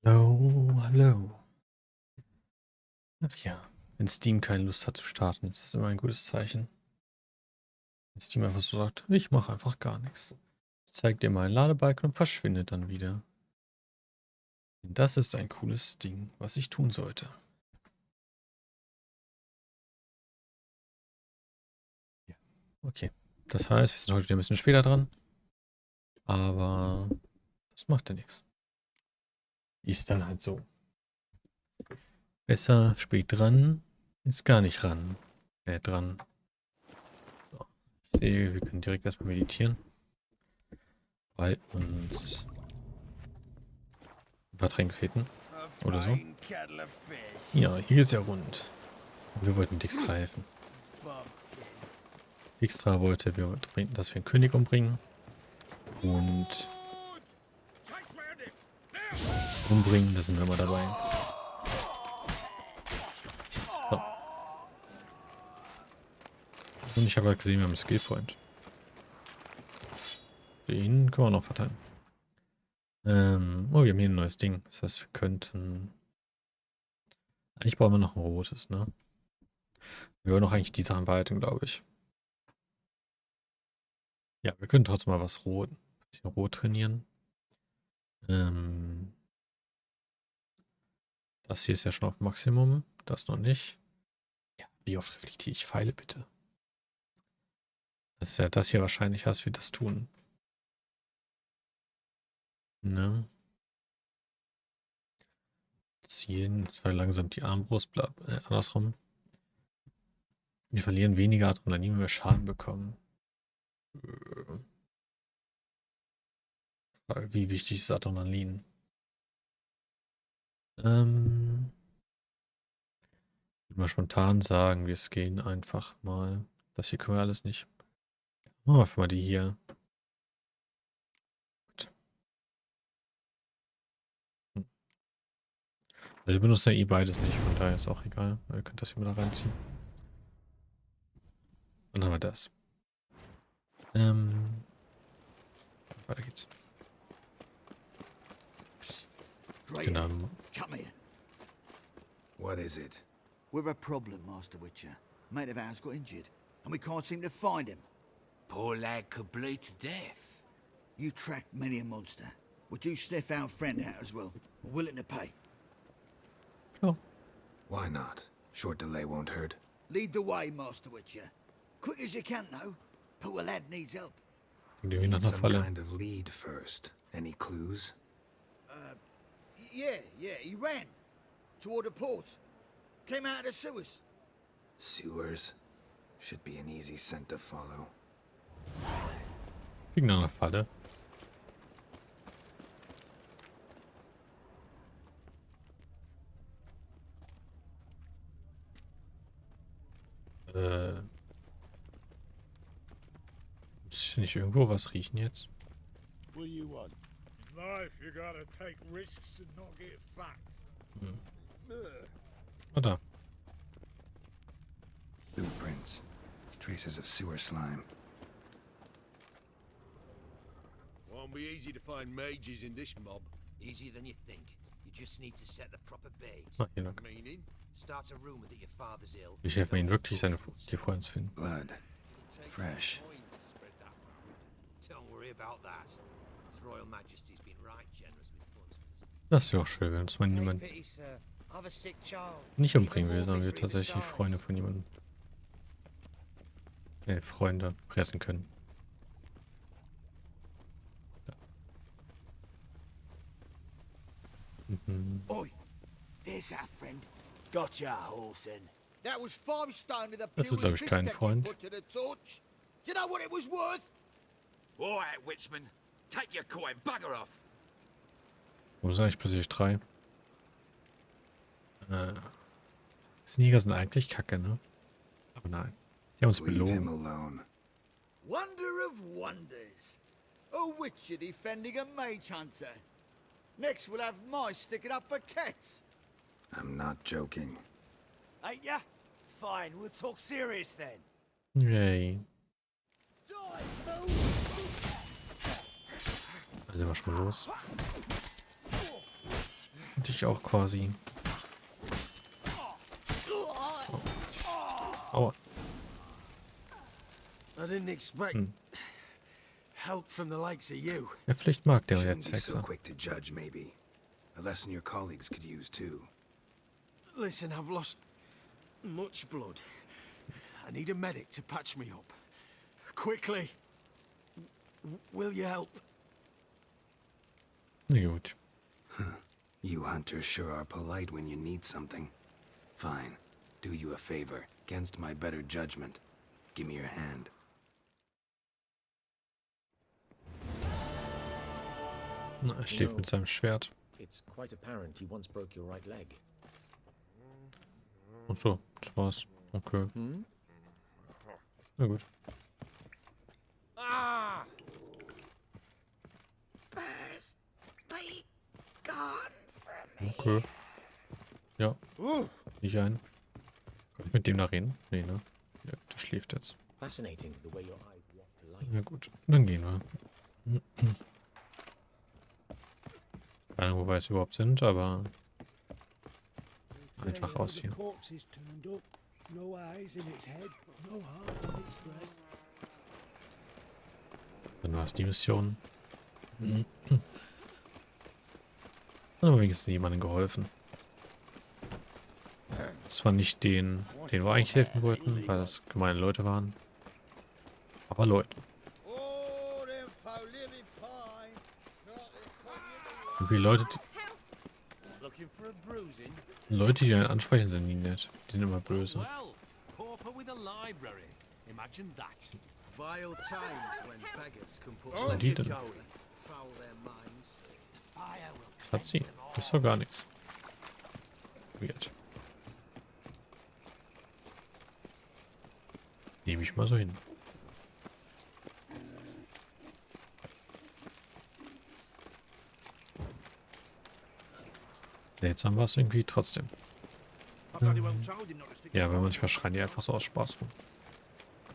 Hallo, hallo. Ach ja, wenn Steam keine Lust hat zu starten, ist das immer ein gutes Zeichen. Wenn Steam einfach so sagt, ich mache einfach gar nichts. Ich zeige dir mal einen Ladebalken und verschwindet dann wieder. Das ist ein cooles Ding, was ich tun sollte. Ja, okay. Das heißt, wir sind heute wieder ein bisschen später dran. Aber das macht ja nichts. Ist dann halt so. Besser spät dran, ist gar nicht dran. So. Ich sehe, wir können direkt erstmal meditieren. Bei uns ein paar Tränke fehlten. Oder so. Ja, hier geht's ja rund. Wir wollten Dijkstra helfen. Dijkstra wollte, dass wir einen König umbringen. Und umbringen, da sind wir mal dabei. So. Und ich habe halt gesehen, wir haben einen Skillpoint. Den können wir noch verteilen. Oh, wir haben hier ein neues Ding. Das heißt, wir könnten... Eigentlich brauchen wir noch ein rotes, ne? Wir wollen doch eigentlich die Sachen behalten, glaube ich. Ja, wir können trotzdem mal was rot. Ein bisschen rot trainieren. Das hier ist ja schon auf Maximum. Das noch nicht. Ja, wie oft reflektiere ich Pfeile, bitte? Das ist ja das hier wahrscheinlich, was wir das tun. Ne? Zielen, zwar langsam die Armbrust, andersrum. Wir verlieren weniger Adrenalin, wenn wir Schaden bekommen. Wie wichtig ist Adrenalin? Ich würde mal spontan sagen, wir gehen einfach mal. Das hier können wir alles nicht. Machen wir einfach mal die hier. Gut. Wir benutzen ja eh beides nicht, von daher ist auch egal. Ihr könnt das hier mal da reinziehen. Dann haben wir das. Weiter geht's. Genau. Come here. What is it? We're a problem, Master Witcher. Mate of ours got injured, and we can't seem to find him. Poor lad could bleed to death. You tracked many a monster. Would you sniff our friend out as well? We're willing to pay. Klar. Why not? Short delay won't hurt. Lead the way, Master Witcher. Quick as you can, though. Poor lad needs help. Gehen wir nach Need einer some Falle. kind of lead first. Any clues? Yeah, he ran. Toward the port. Came out of the sewers. Sewers. Should be an easy scent to follow. Gehen nach einer Falle. Muss ich nicht irgendwo was riechen jetzt? What do you want? In life, you gotta take risks and not get fucked. Ah, da. Blueprints. Traces of sewer slime. Won't be easy to find mages in this mob. Easier than you think. You just need to set the proper bait. Ah, hier lang. Meaning? Start a rumor that your father's ill. Ich helfe mir ihnen wirklich, die Freunde zu finden. Blood. Fresh. Spread that round. Don't worry about that. His Royal Majesty's been right generous with funds. Das ist ja auch schön, wenn uns mal niemand Pity, sir. I've a sick child. nicht umbringen will, sondern wir tatsächlich Freunde von jemandem. Freunde retten können. Ja. Oi, there's our friend. Gotcha, Horsen. That was 5 stone with a Das ist, glaube ich, kein Freund. put to the torch. Do you know what it was worth? All right, Witchman. Take your coin, bugger off. Wo sind eigentlich plötzlich 3? Sneaker sind eigentlich kacke, ne? Aber nein. Die haben uns Leave him belogen. alone. Wonder of wonders. A witcher defending a mage hunter. Next we'll have mice sticking up for cats. I'm not joking. Ain't ya? Fine, we'll talk serious then. Yay. Die, fool! Also sind wir schon mal los. dich auch quasi. Aua. I didn't expect help from the likes of you. Ja, vielleicht mag der Shouldn't jetzt be so Hexer. quick to judge, maybe. A lesson your colleagues could use too. Listen, I've lost much blood. I need a medic to patch me up. Quickly. Will you help? Na gut. You hunters sure are polite when you need something. Fine. Do you a favor, against my better judgment. Give me your hand. Na, er schläft mit seinem Schwert. It's quite apparent you once broke your right leg. Ach so, das war's. Okay. Na gut. Okay. Ja. Nicht ein. Kann ich mit dem da reden? Nee, ne? Ja, der schläft jetzt. Fascinating the way your eyes react to light. Na gut, dann gehen wir. Keine Ahnung, wo wir jetzt überhaupt sind, aber einfach raus hier. Dann war es die Mission. Dann haben wir wenigstens jemandem geholfen. Das war nicht denen wir eigentlich helfen wollten, weil das gemeine Leute waren. Aber Leute. Oh, them folk living fine. Not the Und wie Leute, Looking for a bruising? Leute, die einen ansprechen, sind nie nett. Die sind immer böse. Well, pauper with a library. Imagine that. Vile times when beggars can put Was sind die denn? foul their minds. Fire will Hat sie. Das ist doch gar nichts. Weird. Nehme ich mal so hin. Seltsam war es irgendwie trotzdem. Ja, aber manchmal schreien die einfach so aus Spaß rum.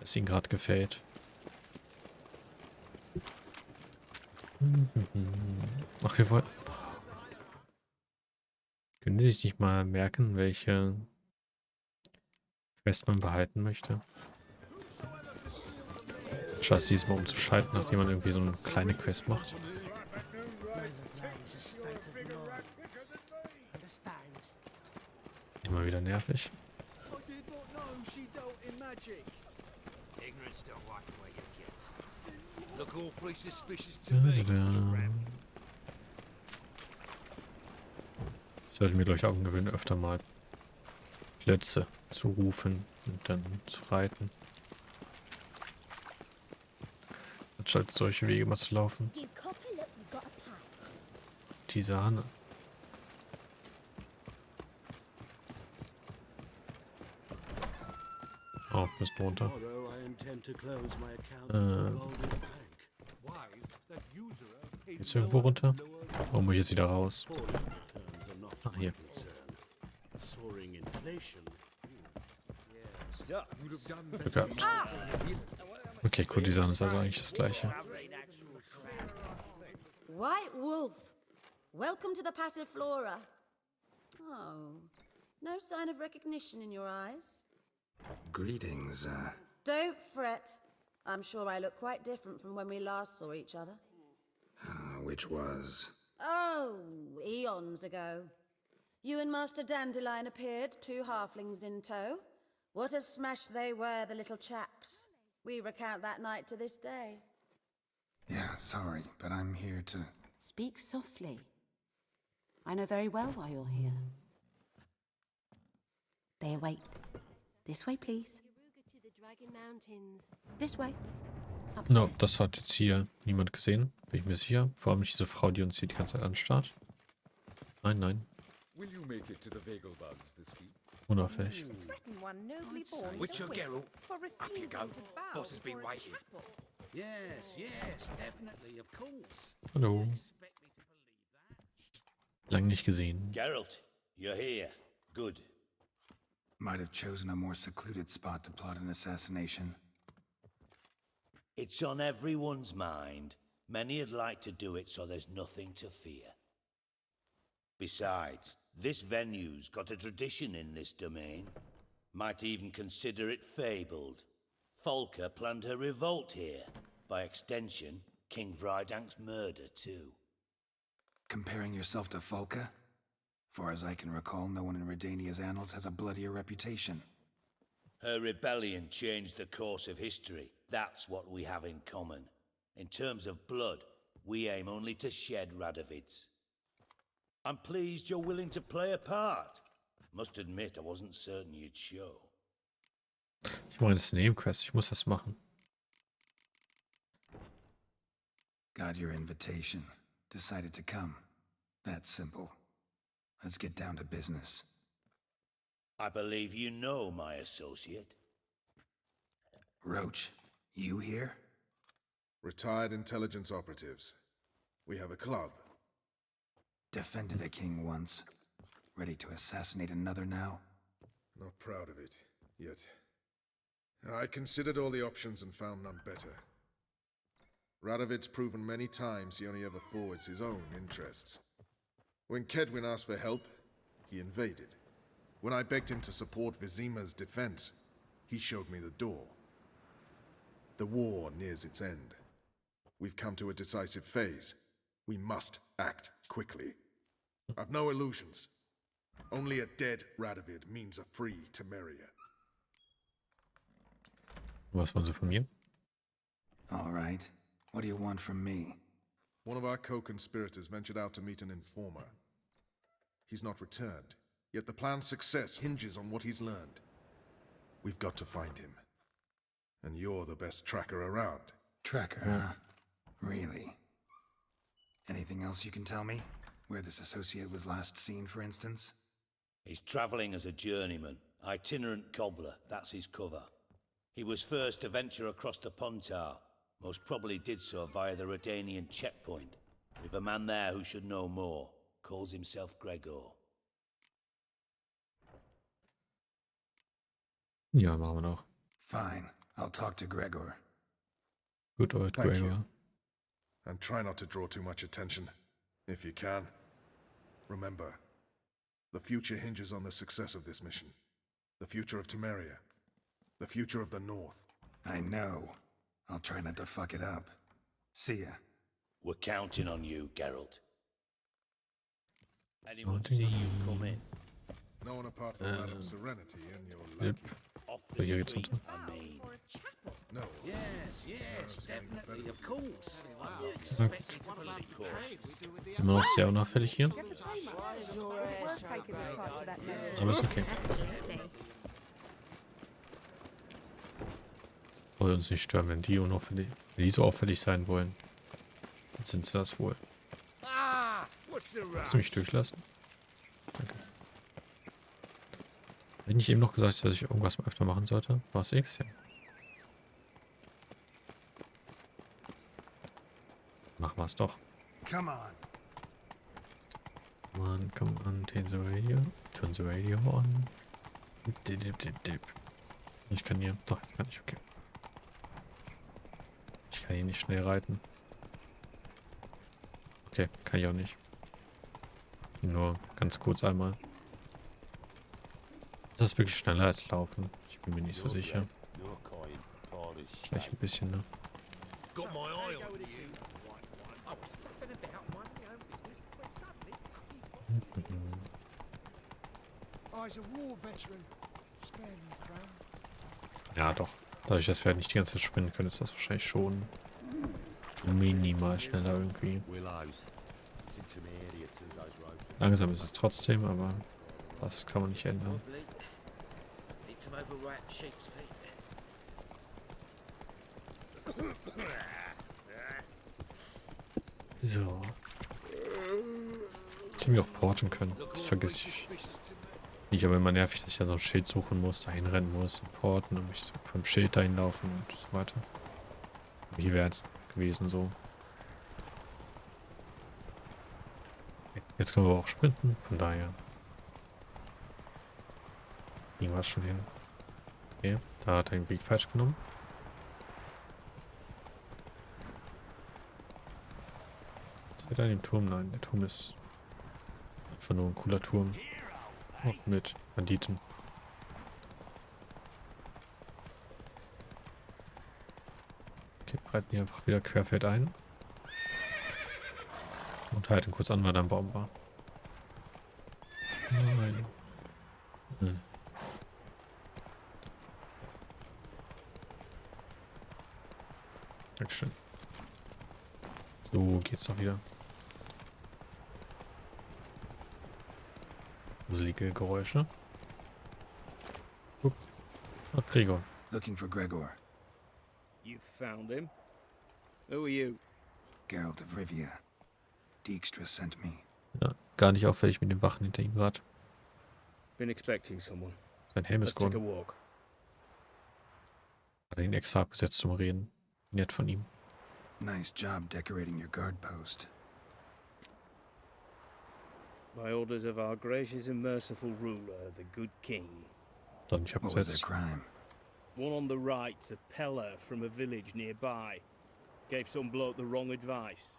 Es ihnen gerade gefällt. Ach, wir wollen... Können Sie sich nicht mal merken, welche Quest man behalten möchte? Statt diesmal umzuschalten, nachdem man irgendwie so eine kleine Quest macht. Immer wieder nervig. ignorance don't wipe away your guilt. Look awfully suspicious to me. Ich sollte mir, glaube ich, auch angewöhnen, öfter mal Plätze zu rufen und dann zu reiten. Anstatt solche Wege mal zu laufen. Die Sahne. Oh, müssen runter. Jetzt irgendwo runter? Oh, muss ich jetzt wieder raus? Ach, hier. Glück gehabt. Okay, cool, die Sahne ist also eigentlich das gleiche. White Wolf, welcome to the Passiflora. Oh, no sign of recognition in your eyes? Greetings, Don't fret. I'm sure I look quite different from when we last saw each other. which was... Oh, eons ago. You and Master Dandelion appeared, 2 halflings in tow. What a smash they were, the little chaps. We recount that night to this day. Yeah, sorry, but I'm here to... Speak softly. I know very well why you're here. They await. This way, please. This way. No, das hat jetzt hier niemand gesehen. Bin ich mir sicher. Vor allem nicht diese Frau, die uns hier die ganze Zeit anstarrt. Nein, nein. Unauffällig. Witcher Geralt, up you go. Boss has been waiting. Yes, yes, definitely, of course. Hallo. Lang nicht gesehen. Geralt, you're here. Good. Might have chosen a more secluded spot to plot an assassination. It's on everyone's mind. Many would like to do it, so there's nothing to fear. Besides, this venue's got a tradition in this domain. Might even consider it fabled. Folker planned her revolt here. By extension, King Vrydank's murder, too. Comparing yourself to Folka? Far as I can recall, no one in Redania's annals has a bloodier reputation. Her rebellion changed the course of history. That's what we have in common. In terms of blood, we aim only to shed Radovid's. I'm pleased you're willing to play a part. Must admit, I wasn't certain you'd show. Ich meine, das ist eine Nebenquest. Ich muss das machen. Got your invitation. Decided to come. That's simple. Let's get down to business. I believe you know my associate. Roach, you here? Retired intelligence operatives. We have a club. Defended a king once. Ready to assassinate another now? Not proud of it, yet. I considered all the options and found none better. Radovid's proven many times he only ever forwards his own interests. When Kedwin asked for help, he invaded. When I begged him to support Vizima's defense, he showed me the door. The war nears its end. We've come to a decisive phase. We must act quickly. I've no illusions. Only a dead Radovid means a free Temeria. Was wollen Sie von mir? All right. What do you want from me? One of our co-conspirators ventured out to meet an informer. He's not returned, yet the plan's success hinges on what he's learned. We've got to find him. And you're the best tracker around. Tracker, huh? Really? Anything else you can tell me? Where this associate was last seen, for instance? He's travelling as a journeyman. Itinerant cobbler, that's his cover. He was first to venture across the Pontar. Most probably did so via the Redanian checkpoint. We've a man there who should know more. Calls himself Gregor. Ja, machen wir noch. Fine. I'll talk to Gregor. Good old Thank Gregor. you. And try not to draw too much attention, if you can. Remember, the future hinges on the success of this mission. The future of Temeria. The future of the North. I know. I'll try not to fuck it up. See ya. We're counting on you, Geralt. Anyone see you come in? No one apart from Madame Serenity and your Yep. lucky. Off So, the hier geht's street, runter. I mean. Or a chapel. No. Yes, definitely, of course. You Gut. expect it to be, of course. Immer noch sehr unauffällig hier. Get the play much. Is it worth taking the time for that memory? Aber ist okay. Soll uns nicht stören, wenn die unauffällig, wenn die so auffällig sein wollen. Dann sind sie das wohl. What's the Kannst du mich durchlassen? Danke. Hätte ich eben noch gesagt, dass ich irgendwas mal öfter machen sollte? Was X? Ja. Machen wir es doch. Come on. Come on, turn the radio. Turn the radio on. Dip, dip, dip, dip. Ich kann hier. Doch, jetzt kann ich, okay. Ich kann hier nicht schnell reiten. Okay, kann ich auch nicht. Nur ganz kurz einmal. Ist das wirklich schneller als Laufen? Ich bin mir nicht so sicher. Vielleicht ein bisschen, ne? Got my eye on you. I was flipping about minding my own business when suddenly I's a war veteran. Spare me, Crown. Ja, doch. Dadurch, dass wir halt nicht die ganze Zeit springen können, ist das wahrscheinlich schon minimal schneller irgendwie. Langsam ist es trotzdem, aber das kann man nicht ändern. need some overripe sheep's feet there. So. Ich hätte mich auch porten können. Das vergesse ich. Nicht, aber immer nervig, dass ich da so ein Schild suchen muss, dahin rennen muss, porten und mich so vom Schild dahin laufen und so weiter. Aber hier wäre es gewesen so. Okay, jetzt können wir auch sprinten, von daher. Ging was schon hin. Okay, da hat er den Weg falsch genommen. Ist er da in dem Turm? Nein, der Turm ist einfach nur ein cooler Turm. Auch mit Banditen. Okay, breiten hier einfach wieder querfeld ein. Und halten kurz an, weil da ein Baum war. Nein. Hm. Dankeschön. So geht's doch wieder. Gruselige Geräusche. Ach, Gregor. Looking for Gregor. You found him? Who are you? Geralt of Rivia. Dijkstra sent me. Ja, gar nicht auffällig mit den Wachen hinter ihm gerade. Been expecting someone. Sein Helm ist Let's take a grün. walk. Hat er ihn extra abgesetzt zum Reden. Nett von ihm. Nice job decorating your guard post. By orders of our gracious and merciful ruler, the good king. Doch nicht What was their abgesetzt. crime? One on the right's a peller from a village nearby. Gave some bloke the wrong advice.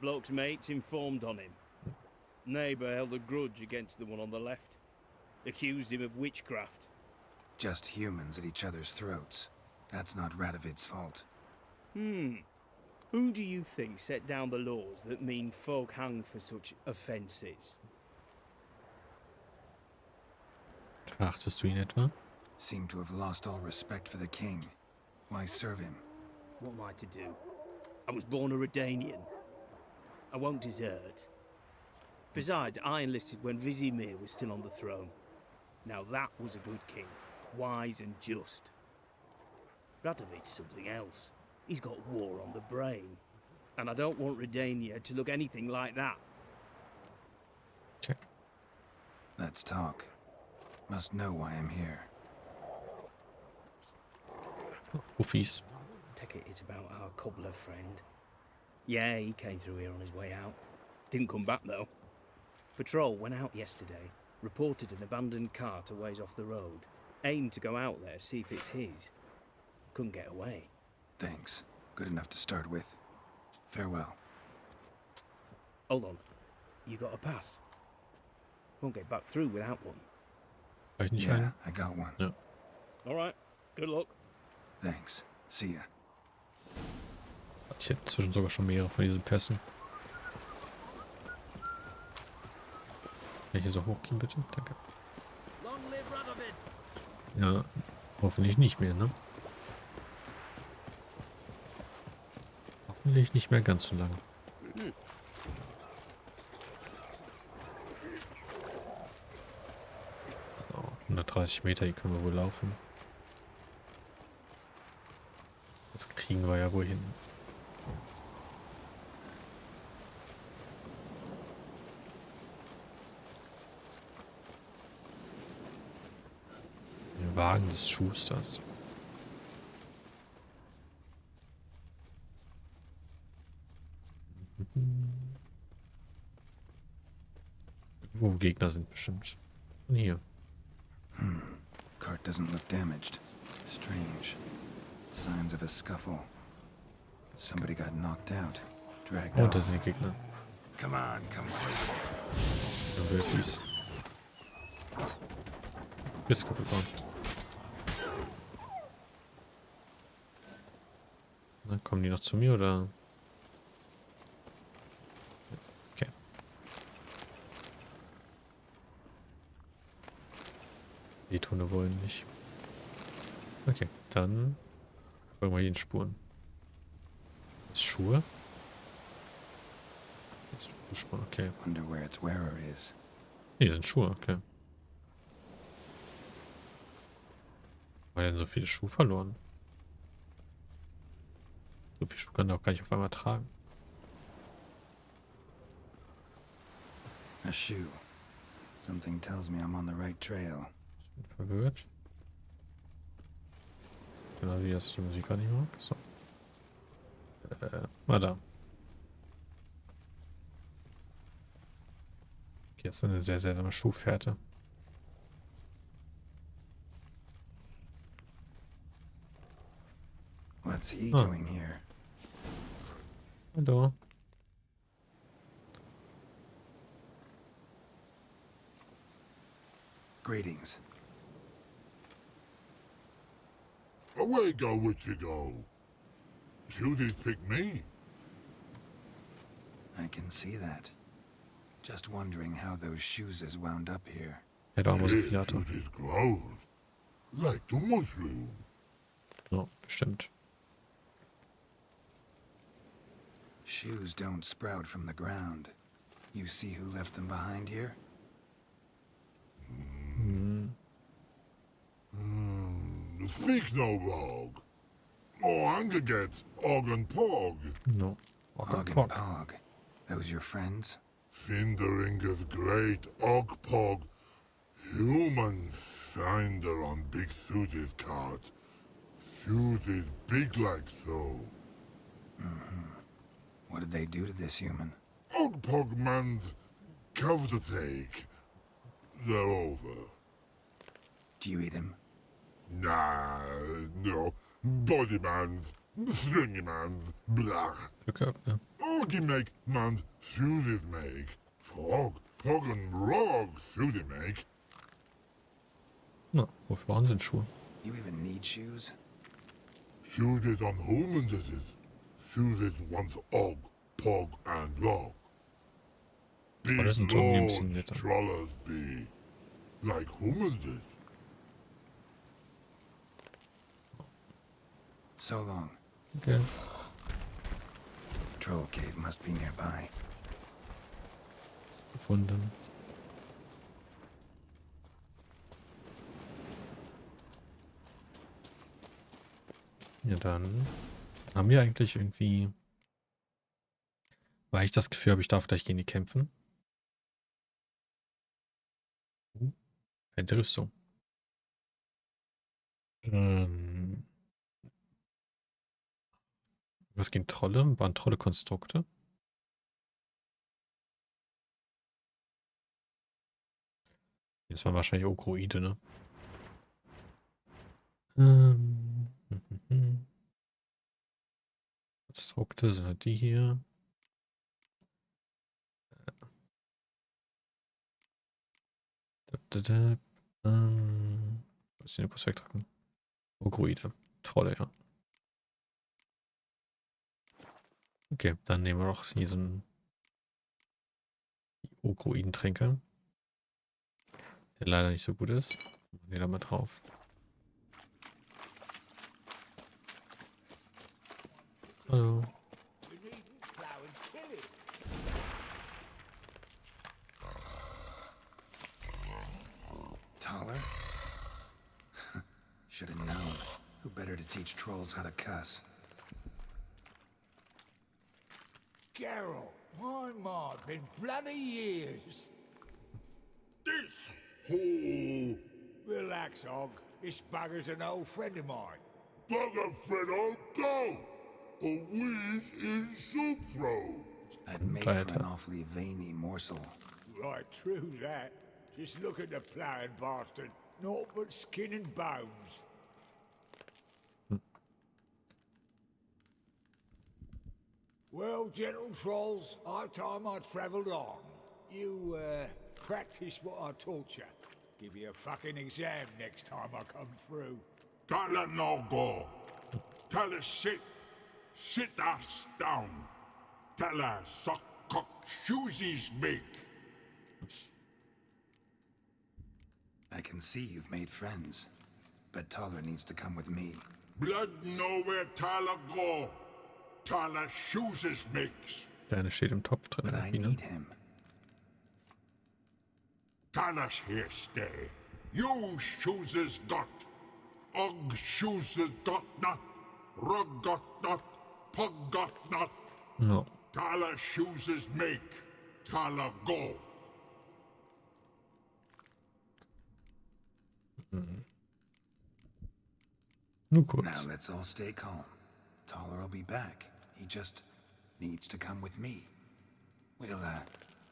Bloke's mates informed on him. Neighbour held a grudge against the one on the left. Accused him of witchcraft. Just humans at each other's throats. That's not Radovid's fault. Who do you think set down the laws that mean folk hang for such offences? Verachtest du ihn etwa? Seem to have lost all respect for the king. Why serve him? What am I to do? I was born a Redanian. I won't desert. Besides, I enlisted when Vizimir was still on the throne. Now that was a good king, wise and just. Radovid's something else. He's got war on the brain. And I don't want Redania to look anything like that. Check. Let's talk. Must know why I'm here. Uffis. Take it it's about our cobbler friend. Yeah, he came through here on his way out. Didn't come back though. Patrol went out yesterday, reported an abandoned cart a ways off the road. Aimed to go out there, see if it's his. Couldn't get away. Thanks. Good enough to start with. Farewell. Hold on. You got a pass? Won't get back through without one. War ich nicht Yeah, ein? I got one. Ja. Alright, good luck. Thanks. See ya. Ich hätte inzwischen sogar schon mehrere von diesen Pässen. Kann ich hier so hochgehen, bitte? Danke. Long live Radovid! Ja, hoffentlich nicht mehr, ne? Hoffentlich nicht mehr ganz so lange. So, 130 Meter, die können wir wohl laufen. Das kriegen wir ja wohl hin. Den Wagen des Schusters. Wo Gegner sind bestimmt. Und hier. Cart doesn't look damaged. Strange. Signs of a scuffle. Somebody got knocked out. Dragged Und das off. sind die Gegner. Come on, come closer. Ja, Wölfis. Bist kaputt geworden. Na, kommen die noch zu mir oder? Okay. Die Tone wollen nicht. Okay, dann folgen wir den Spuren. Das ist Schuhe? Das ist Schuhspuren, okay. Wonder where its wearer is. Nee, das sind Schuhe, okay. War denn so viele Schuhe verloren? So viel Schuhe kann er auch gar nicht auf einmal tragen. A shoe. Something tells me I'm on the right trail. Bin verwirrt. Genau wie das die Musik gar nicht mag. So. Mal da. Jetzt eine sehr seltsame Schuhfährte. What's he doing here? Hallo. Greetings. Away go, would you go? You did pick me. I can see that. Just wondering how those shoes has wound up here. Ja, da muss ich Yes, viel you did grow. Like the mushroom. Ja, bestimmt. Shoes don't sprout from the ground. You see who left them behind here? Speak no log. Oh, anger gets Og and Pog. No. Og and Pog. Those your friends? Finderinger's great Og Pog. Human finder on big suited cart. Suited big like so. What did they do to this human? Og Pog man's cover to take. They're over. Do you eat him? Nah, no. Body man's, stringy man's, blach. Glück gehabt, ne? Orgy make man's suited make. Frog, Pog and Rog suited make. Na, wofür brauchen sie denn Schuhe? You even need shoes? Suited on human did it. Suited once Og, Pog and Log. Aber das sind irgendwie ein bisschen netter. Trollers be. Like human did. So long. Okay. Troll cave must be nearby. Gefunden. Ja, dann haben wir eigentlich irgendwie... Weil ich das Gefühl habe, ich darf gleich gegen die kämpfen. Fette Rüstung. Was gegen Trolle? Waren Trolle-Konstrukte? Das waren wahrscheinlich Ogroide, ne? Konstrukte sind halt die hier. Was ist denn kurz wegdrücken? Ogroide. Trolle, ja. Okay, dann nehmen wir doch hier so einen Ogroidentränker. Der leider nicht so gut ist. Machen wir da mal drauf. Hallo. Taller? Should have known. Who better to teach trolls how to cuss? Geralt, my mark, been bloody years. This hole. Relax, Og. This bugger's an old friend of mine. Bugger friend I'll go. A wheeze in soup throw. I'd make for an awfully veiny morsel. Right, true that. Just look at the ploughing bastard. Naught but skin and bones. Well, gentle trolls, high time I travelled on. You, practice what I taught you. Give you a fucking exam next time I come through. Can't let no go. Tell her sit. Sit ass down. Tell her suck cock shoesies big. I can see you've made friends, but Taller needs to come with me. Blood nowhere Tyler go. Tyler shoesies mix. Deine steht im Topf drin. But I need him. Tyler's here stay. You shoesies got. Og shoesies got not. Rug got not. Pug got not. No. Tyler shoesies make. Tyler go. Nur kurz. Now let's all stay calm. Taller will be back. He just needs to come with me. We'll,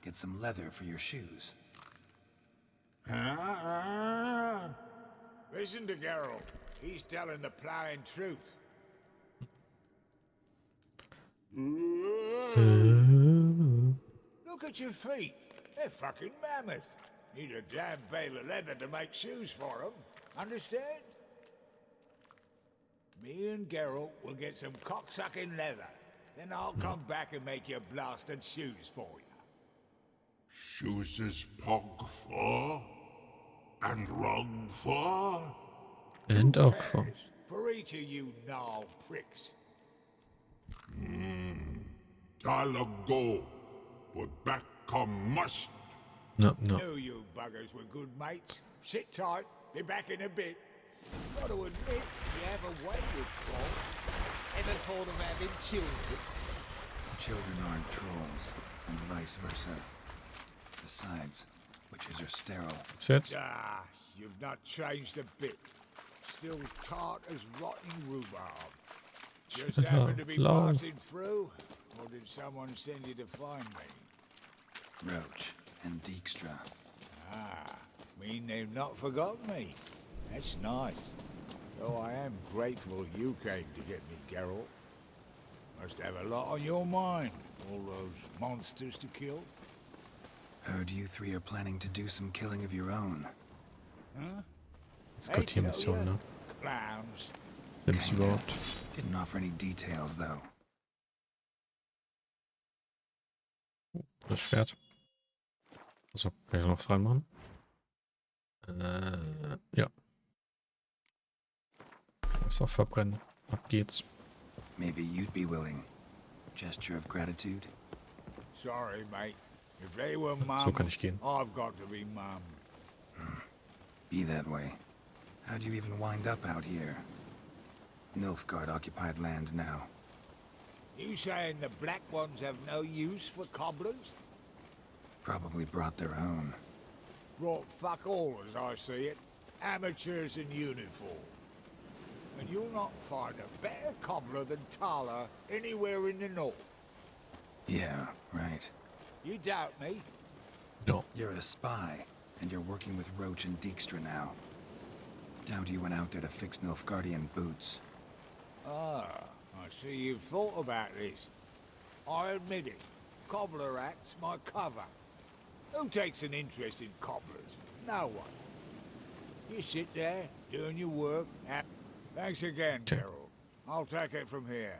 get some leather for your shoes. Listen to Geralt. He's telling the ploughing truth. Look at your feet. They're fucking mammoth. Need a damn bale of leather to make shoes for 'em. Understand? Me and Geralt will get some cocksucking leather. Then I'll come back and make your blasted shoes for you. Shoes is pog for? And rug for? And Two auch vor. pairs for each of you gnarled pricks. I'll go, but back come must. No, no. Knew you buggers were good mates. Sit tight, be back in a bit. Got to admit, you have a way with trolls. Ever thought of having children? Children aren't trolls, and vice versa. Besides, witches are sterile. Jetzt? Ah, you've not changed a bit. Still tart as rotten rhubarb. Just happened to be Long. passing through, or did someone send you to find me? Roach and Dijkstra. Ah, mean they've not forgotten me. That's nice. Though I am grateful you came to get me, Geralt. Must have a lot on your mind, all those monsters to kill. Heard you three are planning to do some killing of your own. Huh? Jetzt kommt hier Mission, ne? Clowns. Wenn es überhaupt. Didn't offer any details, though. Das Schwert. Achso, kann ich noch was reinmachen? Ja. Muss auch verbrennen. Ab geht's. Maybe you'd be willing. Gesture of gratitude? Sorry, mate. If they were So mum, kann ich gehen. I've got to be mum. Be that way. How'd you even wind up out here? Nilfgaard occupied land now. You saying the black ones have no use for cobblers? Probably brought their own. Brought fuck all, as I see it. Amateurs in uniform. And you'll not find a better cobbler than Tala anywhere in the north. Yeah, right. You doubt me? No. You're a spy, and you're working with Roach and Dijkstra now. Doubt you went out there to fix Nilfgaardian boots. Ah, I see you've thought about this. I admit it. Cobbler act's my cover. Who takes an interest in cobblers? No one. You sit there, doing your work. Thanks again, Geralt. I'll take it from here.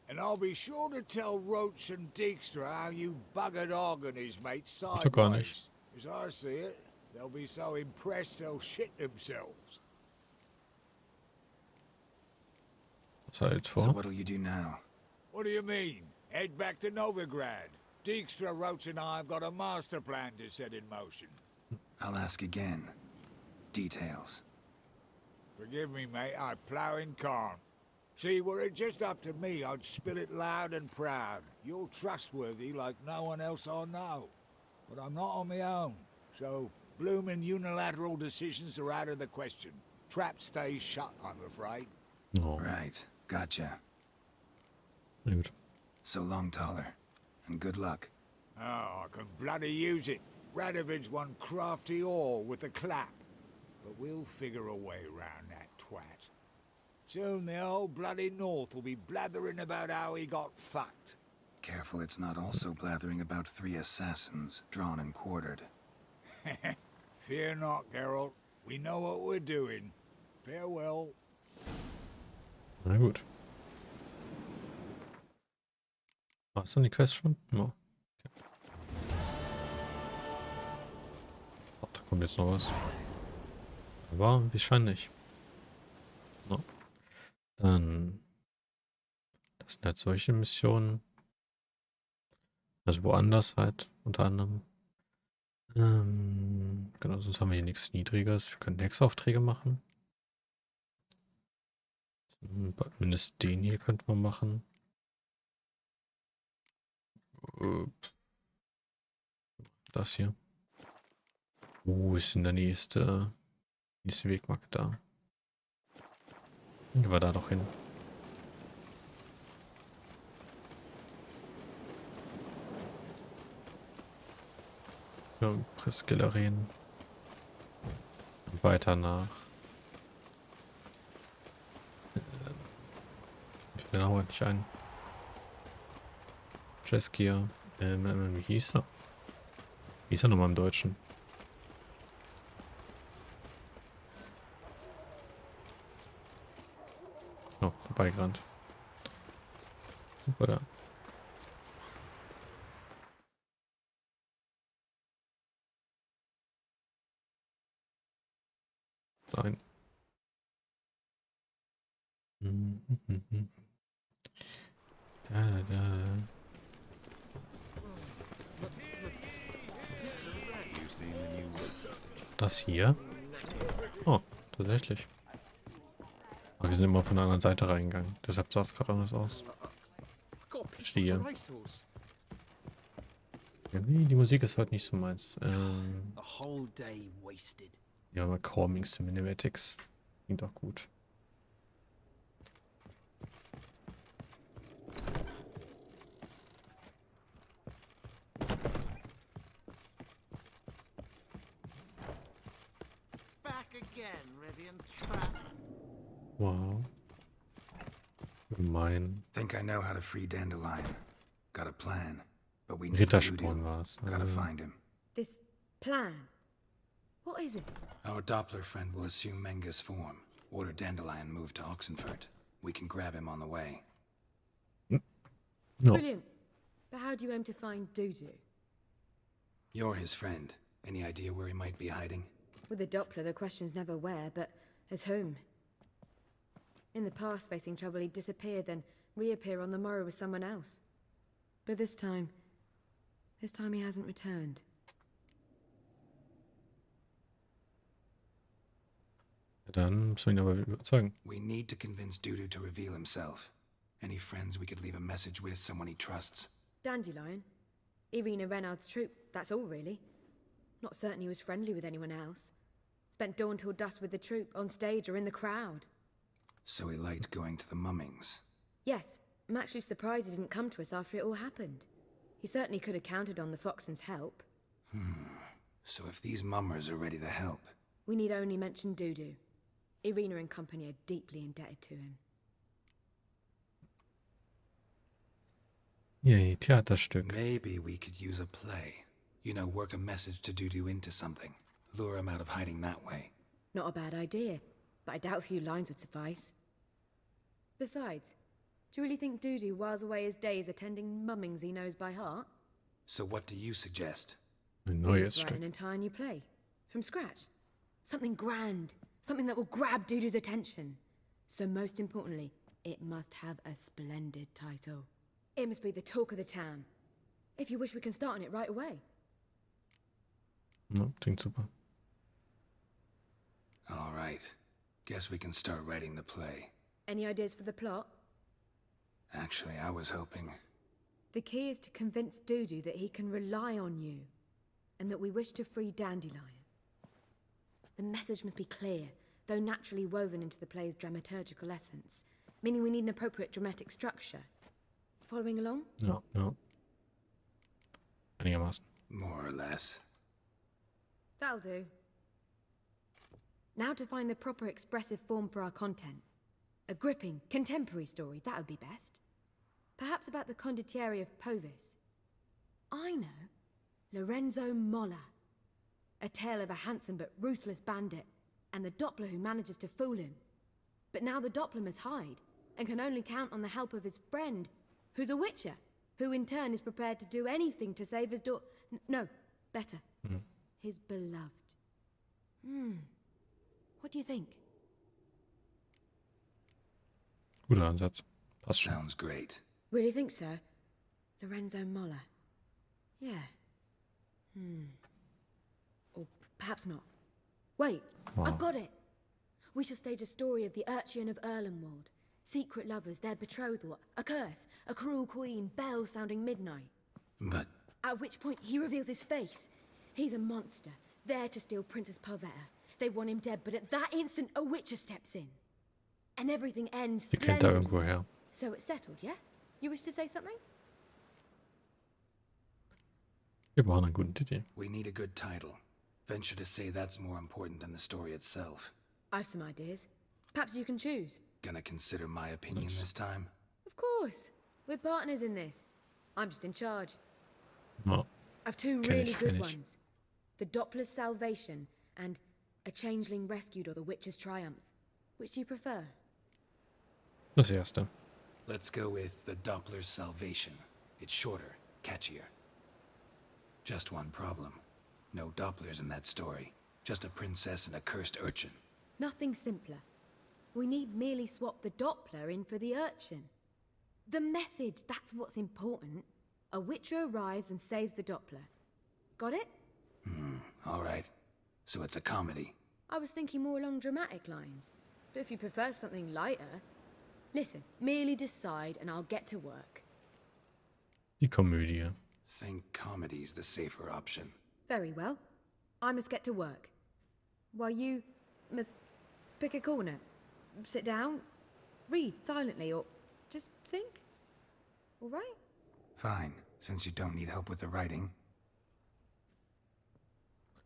And I'll be sure to tell Roach and Dijkstra how you buggered Og and his mates Doch gar sideways. nicht. As I see it, they'll be so impressed they'll shit themselves. Was hat er jetzt So vor? what'll you do now? What do you mean? Head back to Novigrad. Dijkstra, Roach and I have got a master plan to set in motion. I'll ask again. Details. Forgive me, mate, I plough in can't. See, were it just up to me, I'd spill it loud and proud. You're trustworthy like no one else I know. But I'm not on my own, so bloomin' unilateral decisions are out of the question. Trap stays shut, I'm afraid. Oh, Right. Gotcha. na gut. So long, Taller. And good luck. Oh, I can bloody use it. Radovid's one crafty ore with a clap. But we'll figure a way round that twat. Soon the whole bloody North will be blathering about how he got fucked. Careful it's not also blathering about 3 assassins, drawn and quartered. Fear not, Geralt. We know what we're doing. Farewell. Na gut. War's dann die Quest schon? Ja. Okay. Oh, da kommt jetzt noch was. Aber wahrscheinlich. No. Dann. Das sind halt solche Missionen. Also woanders halt, unter anderem. Genau, sonst haben wir hier nichts Niedriges. Wir können Hexaufträge machen. Mindestens den hier könnte man machen. Das hier. Wo ist denn der nächste Wegmarkt da? Gehen wir da doch hin. Ja, Pressgalerin. Weiter nach. Ich bin auch nicht ein. Jeskia. Wie hieß er? Wie hieß er nochmal im Deutschen? vorbeigerannt. Super da. Sein. Da. Das hier? Oh, tatsächlich. Aber wir sind immer von der anderen Seite reingegangen. Deshalb sah es gerade anders aus. Verstehe. Irgendwie, die Musik ist heute nicht so meins. Ja, aber Calming Cinematics. Klingt auch gut. Wow. Gemein. Think I know how to free Dandelion. Got a plan, but we need Rittersporn war es. Gotta find him. This plan? What is it? Our Doppler friend will assume Menga's form. Order Dandelion moved to Oxenfurt. We can grab him on the way. No. Brilliant. But how do you aim to find Dudu? You're his friend. Any idea where he might be hiding? With the Doppler, the question's never where, but as whom. In the past, facing trouble, he'd disappear, then reappear on the morrow with someone else. But this time he hasn't returned. Dann müssen wir ihn aber überzeugen. We need to convince Dudu to reveal himself. Any friends we could leave a message with, someone he trusts? Dandelion? Irina Renard's troop, that's all really. Not certain he was friendly with anyone else. Spent dawn till dusk with the troop, on stage or in the crowd. So he liked going to the mummings. Yes, I'm actually surprised he didn't come to us after it all happened. He certainly could have counted on the Foxen's help. So if these mummers are ready to help... We need only mention Dudu. Irina and company are deeply indebted to him. Yay, Theaterstück. Maybe we could use a play. You know, work a message to Dudu into something. Lure him out of hiding that way. Not a bad idea, but I doubt a few lines would suffice. Besides, do you really think Dudu whiles away his days attending mummings he knows by heart? So what do you suggest? Ein Write neues Stück. an entire new play. From scratch. Something grand. Something that will grab Dudu's attention. So most importantly, it must have a splendid title. It must be the talk of the town. If you wish, we can start on it right away. No, klingt super. All right. Guess we can start writing the play. Any ideas for the plot? Actually, I was hoping... The key is to convince Dudu that he can rely on you, and that we wish to free Dandelion. The message must be clear, though naturally woven into the play's dramaturgical essence, meaning we need an appropriate dramatic structure. Following along? Ja. Einigermaßen. More or less. That'll do. Now to find the proper expressive form for our content. A gripping, contemporary story, that would be best. Perhaps about the condottieri of Povis. I know. Lorenzo Molla. A tale of a handsome but ruthless bandit, and the Doppler who manages to fool him. But now the Doppler must hide, and can only count on the help of his friend, who's a witcher, who in turn is prepared to do anything to save his no, better. His beloved. What do you think? Guter Ansatz. Passt schon. Sounds great. Really think so? Lorenzo Molla. Yeah. Or perhaps not. Wait, Wow. I've got it! We shall stage a story of the Urchin of Erlenwald. Secret lovers, their betrothal, a curse, a cruel queen, bells sounding midnight. But... At which point he reveals his face. He's a monster, there to steal Princess Parvetta. They want him dead, but at that instant a witcher steps in. And everything ends Die kennt er splendidly. irgendwo her. So it's settled, yeah? You wish to say something? Wir brauchen einen guten Titel. We need a good title. Venture to say that's more important than the story itself. I've some ideas. Perhaps you can choose. Gonna consider my opinion this time? Of course. We're partners in this. I'm just in charge. No. I've two Kenn really ich, good kenn ich. ones. The Doppler's Salvation and A Changeling Rescued or the Witcher's Triumph. Which do you prefer? Das erste. Let's go with the Doppler's Salvation. It's shorter, catchier. Just one problem. No Dopplers in that story. Just a princess and a cursed urchin. Nothing simpler. We need merely swap the Doppler in for the urchin. The message, that's what's important. A Witcher arrives and saves the Doppler. Got it? All right. So it's a comedy. I was thinking more along dramatic lines. But if you prefer something lighter... Listen, merely decide and I'll get to work. Die Komödie. Think comedy's the safer option. Very well. I must get to work. While you must pick a corner. Sit down, read silently, or just think. All right? Fine, since you don't need help with the writing.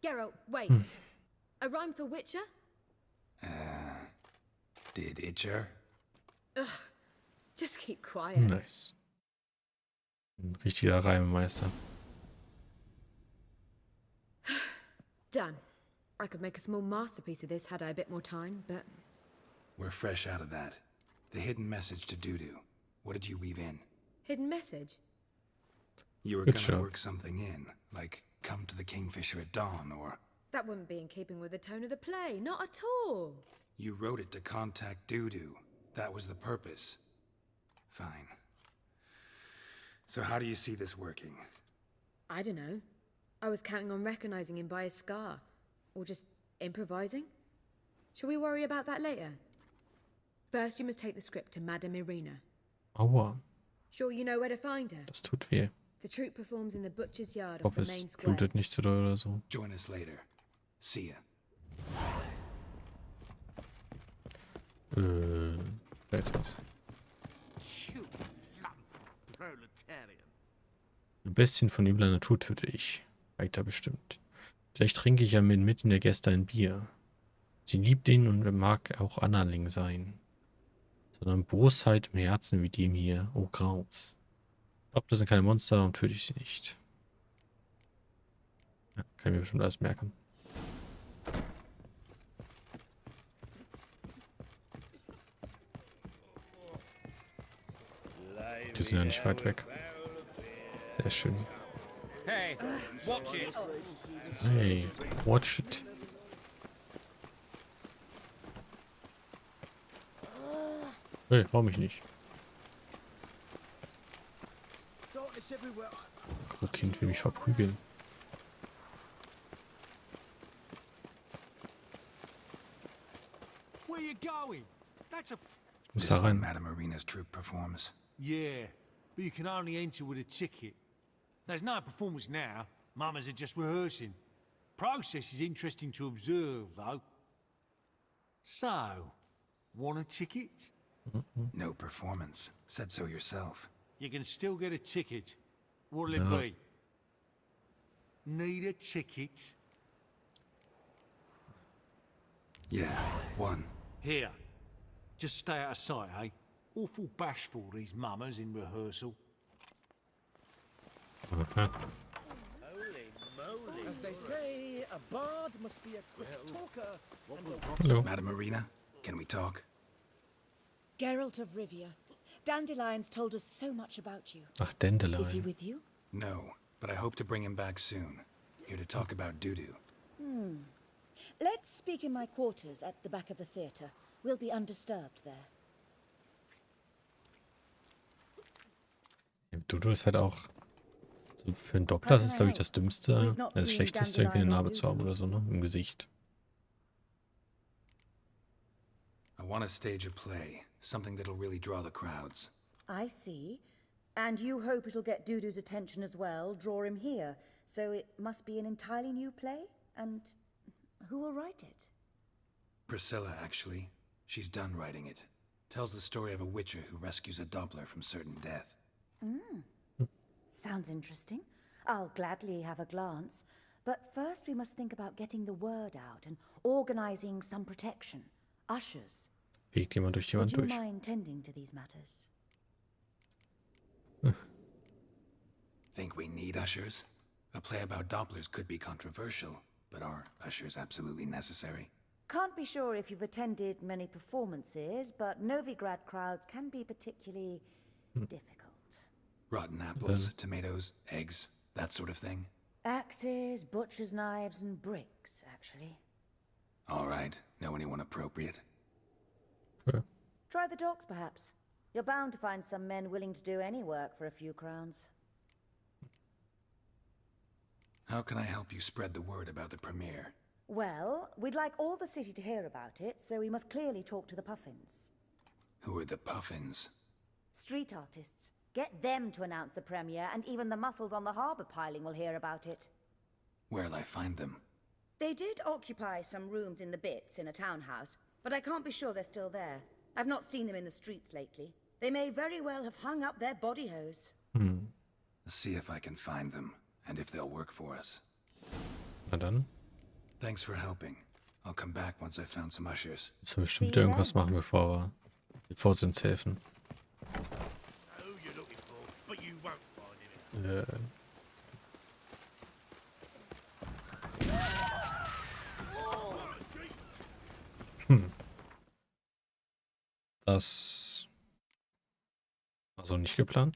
Geralt, wait. A rhyme for Witcher? Did Itcher? Ugh, just keep quiet. Nice. Ein richtiger Reimemeister. Done. I could make a small masterpiece of this had I a bit more time, but... We're fresh out of that. The hidden message to Dudu. What did you weave in? Hidden message? You were Good gonna job. work something in, like come to the Kingfisher at dawn, or... That wouldn't be in keeping with the tone of the play, not at all. You wrote it to contact Dudu. That was the purpose. Fine. So how do you see this working? I don't know. I was counting on recognizing him by his scar. Or just improvising. Shall we worry about that later? First, you must take the script to Madame Irina. Aua, Sure you know where to find her? das tut weh. The troupe performs in the butcher's yard Ich off hoffe, the es main square. blutet nicht zu doll oder so. Join us later. See ya. Jetzt was. You lump proletarian. Bestien von übler Natur töte ich. Weiter bestimmt. Vielleicht trinke ich ja mitten der Gäste ein Bier. Sie liebt ihn und mag auch Annerling sein. Sondern Bosheit im Herzen wie dem hier. Oh, Graus. Ich glaube, das sind keine Monster, darum töte ich sie nicht. Ja, kann ich mir bestimmt alles merken. Die sind ja nicht weit weg. Sehr schön. Hey, watch it. Hey, watch it. Hey, hau mich nicht. Darkness everywhere. Oh, Kind will mich verprügeln. Where you going? That's a... Ich muss This da one rein. Madame Irina's troupe performs. Yeah, but you can only enter with a ticket. There's no performance now. Mamas are just rehearsing. Process is interesting to observe, though. So, want a ticket? No performance. Said so yourself. You can still get a ticket. What'll No. it be? Need a ticket? Yeah, one. Here. Just stay out of sight, eh? Awful bashful, these mamas in rehearsal. Aha. As they say, a bard must be a quick talker. Hallo. Madame Irina, can we talk? Geralt of Rivia. Dandelion's told us so much about you. Ach, Is he Dandelion. with you? No, but I hope to bring him back soon. Here to talk about Dudu. Let's speak in my quarters at the back of the theatre. We'll be undisturbed there. Dudu ist halt auch... So für einen Doppler ist es, glaube ich, das Dümmste, das Schlechteste, irgendwie eine Narbe zu haben oder so, ne? Im Gesicht. I want to stage a play, something that'll really draw the crowds. I see. And you hope it'll get Dudu's attention as well, draw him here. So it must be an entirely new play? And who will write it? Priscilla, actually. She's done writing it. Tells the story of a witcher who rescues a Doppler from certain death. Sounds interesting. I'll gladly have a glance. But first we must think about getting the word out and organizing some protection. Ushers. Fegt jemand durch die Would Wand you durch. mind tending to these matters? Think we need ushers? A play about Dopplers could be controversial, but are ushers absolutely necessary? Can't be sure if you've attended many performances, but Novigrad crowds can be particularly difficult. Rotten apples, tomatoes, eggs, that sort of thing? Axes, butcher's knives, and bricks, actually. All right. Know anyone appropriate? Sure. Try the docks, perhaps. You're bound to find some men willing to do any work for a few crowns. How can I help you spread the word about the premiere? Well, we'd like all the city to hear about it, so we must clearly talk to the Puffins. Who are the Puffins? Street artists. Get them to announce the premiere, and even the muscles on the harbour piling will hear about it. Where'll I find them? They did occupy some rooms in the Bits in a townhouse, but I can't be sure they're still there. I've not seen them in the streets lately. They may very well have hung up their body hose. See if I can find them, and if they'll work for us. Na dann. Thanks for helping. I'll come back once I've found some ushers. Müssen wir bestimmt irgendwas machen, bevor sie uns helfen. Das war so nicht geplant.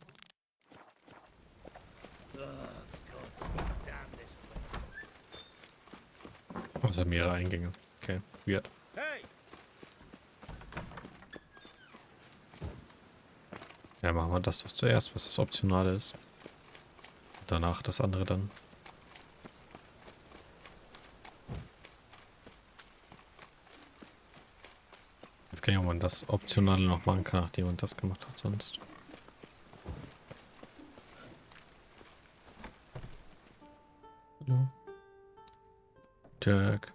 Oh, es hat mehrere Eingänge. Okay, weird. Ja, machen wir das doch zuerst, was das Optionale ist. Danach das andere dann. Jetzt kann ich auch mal das Optionale noch machen kann, nachdem man das gemacht hat sonst. Hallo. Tag.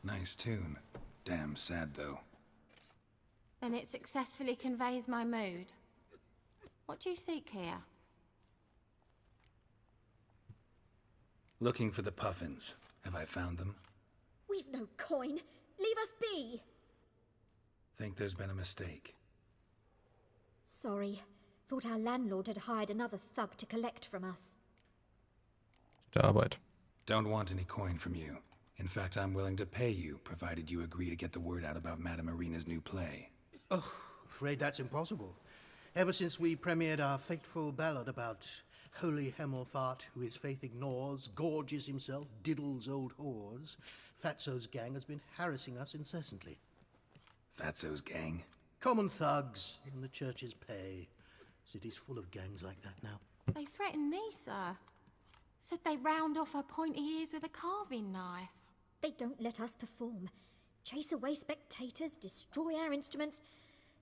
Nice tune. Damn sad, though. Then it successfully conveys my mood. What do you seek here? Looking for the Puffins. Have I found them? We've no coin. Leave us be. Think there's been a mistake. Sorry. Thought our landlord had hired another thug to collect from us. Gute Arbeit. Don't want any coin from you. In fact, I'm willing to pay you, provided you agree to get the word out about Madame Irina's new play. Oh, afraid that's impossible. Ever since we premiered our fateful ballad about holy Hemelfart, who his faith ignores, gorges himself, diddles old whores, Fatso's gang has been harassing us incessantly. Fatso's gang? Common thugs in the church's pay. City's full of gangs like that now. They threatened me, sir. Said they round off her pointy ears with a carving knife. They don't let us perform. Chase away spectators, destroy our instruments.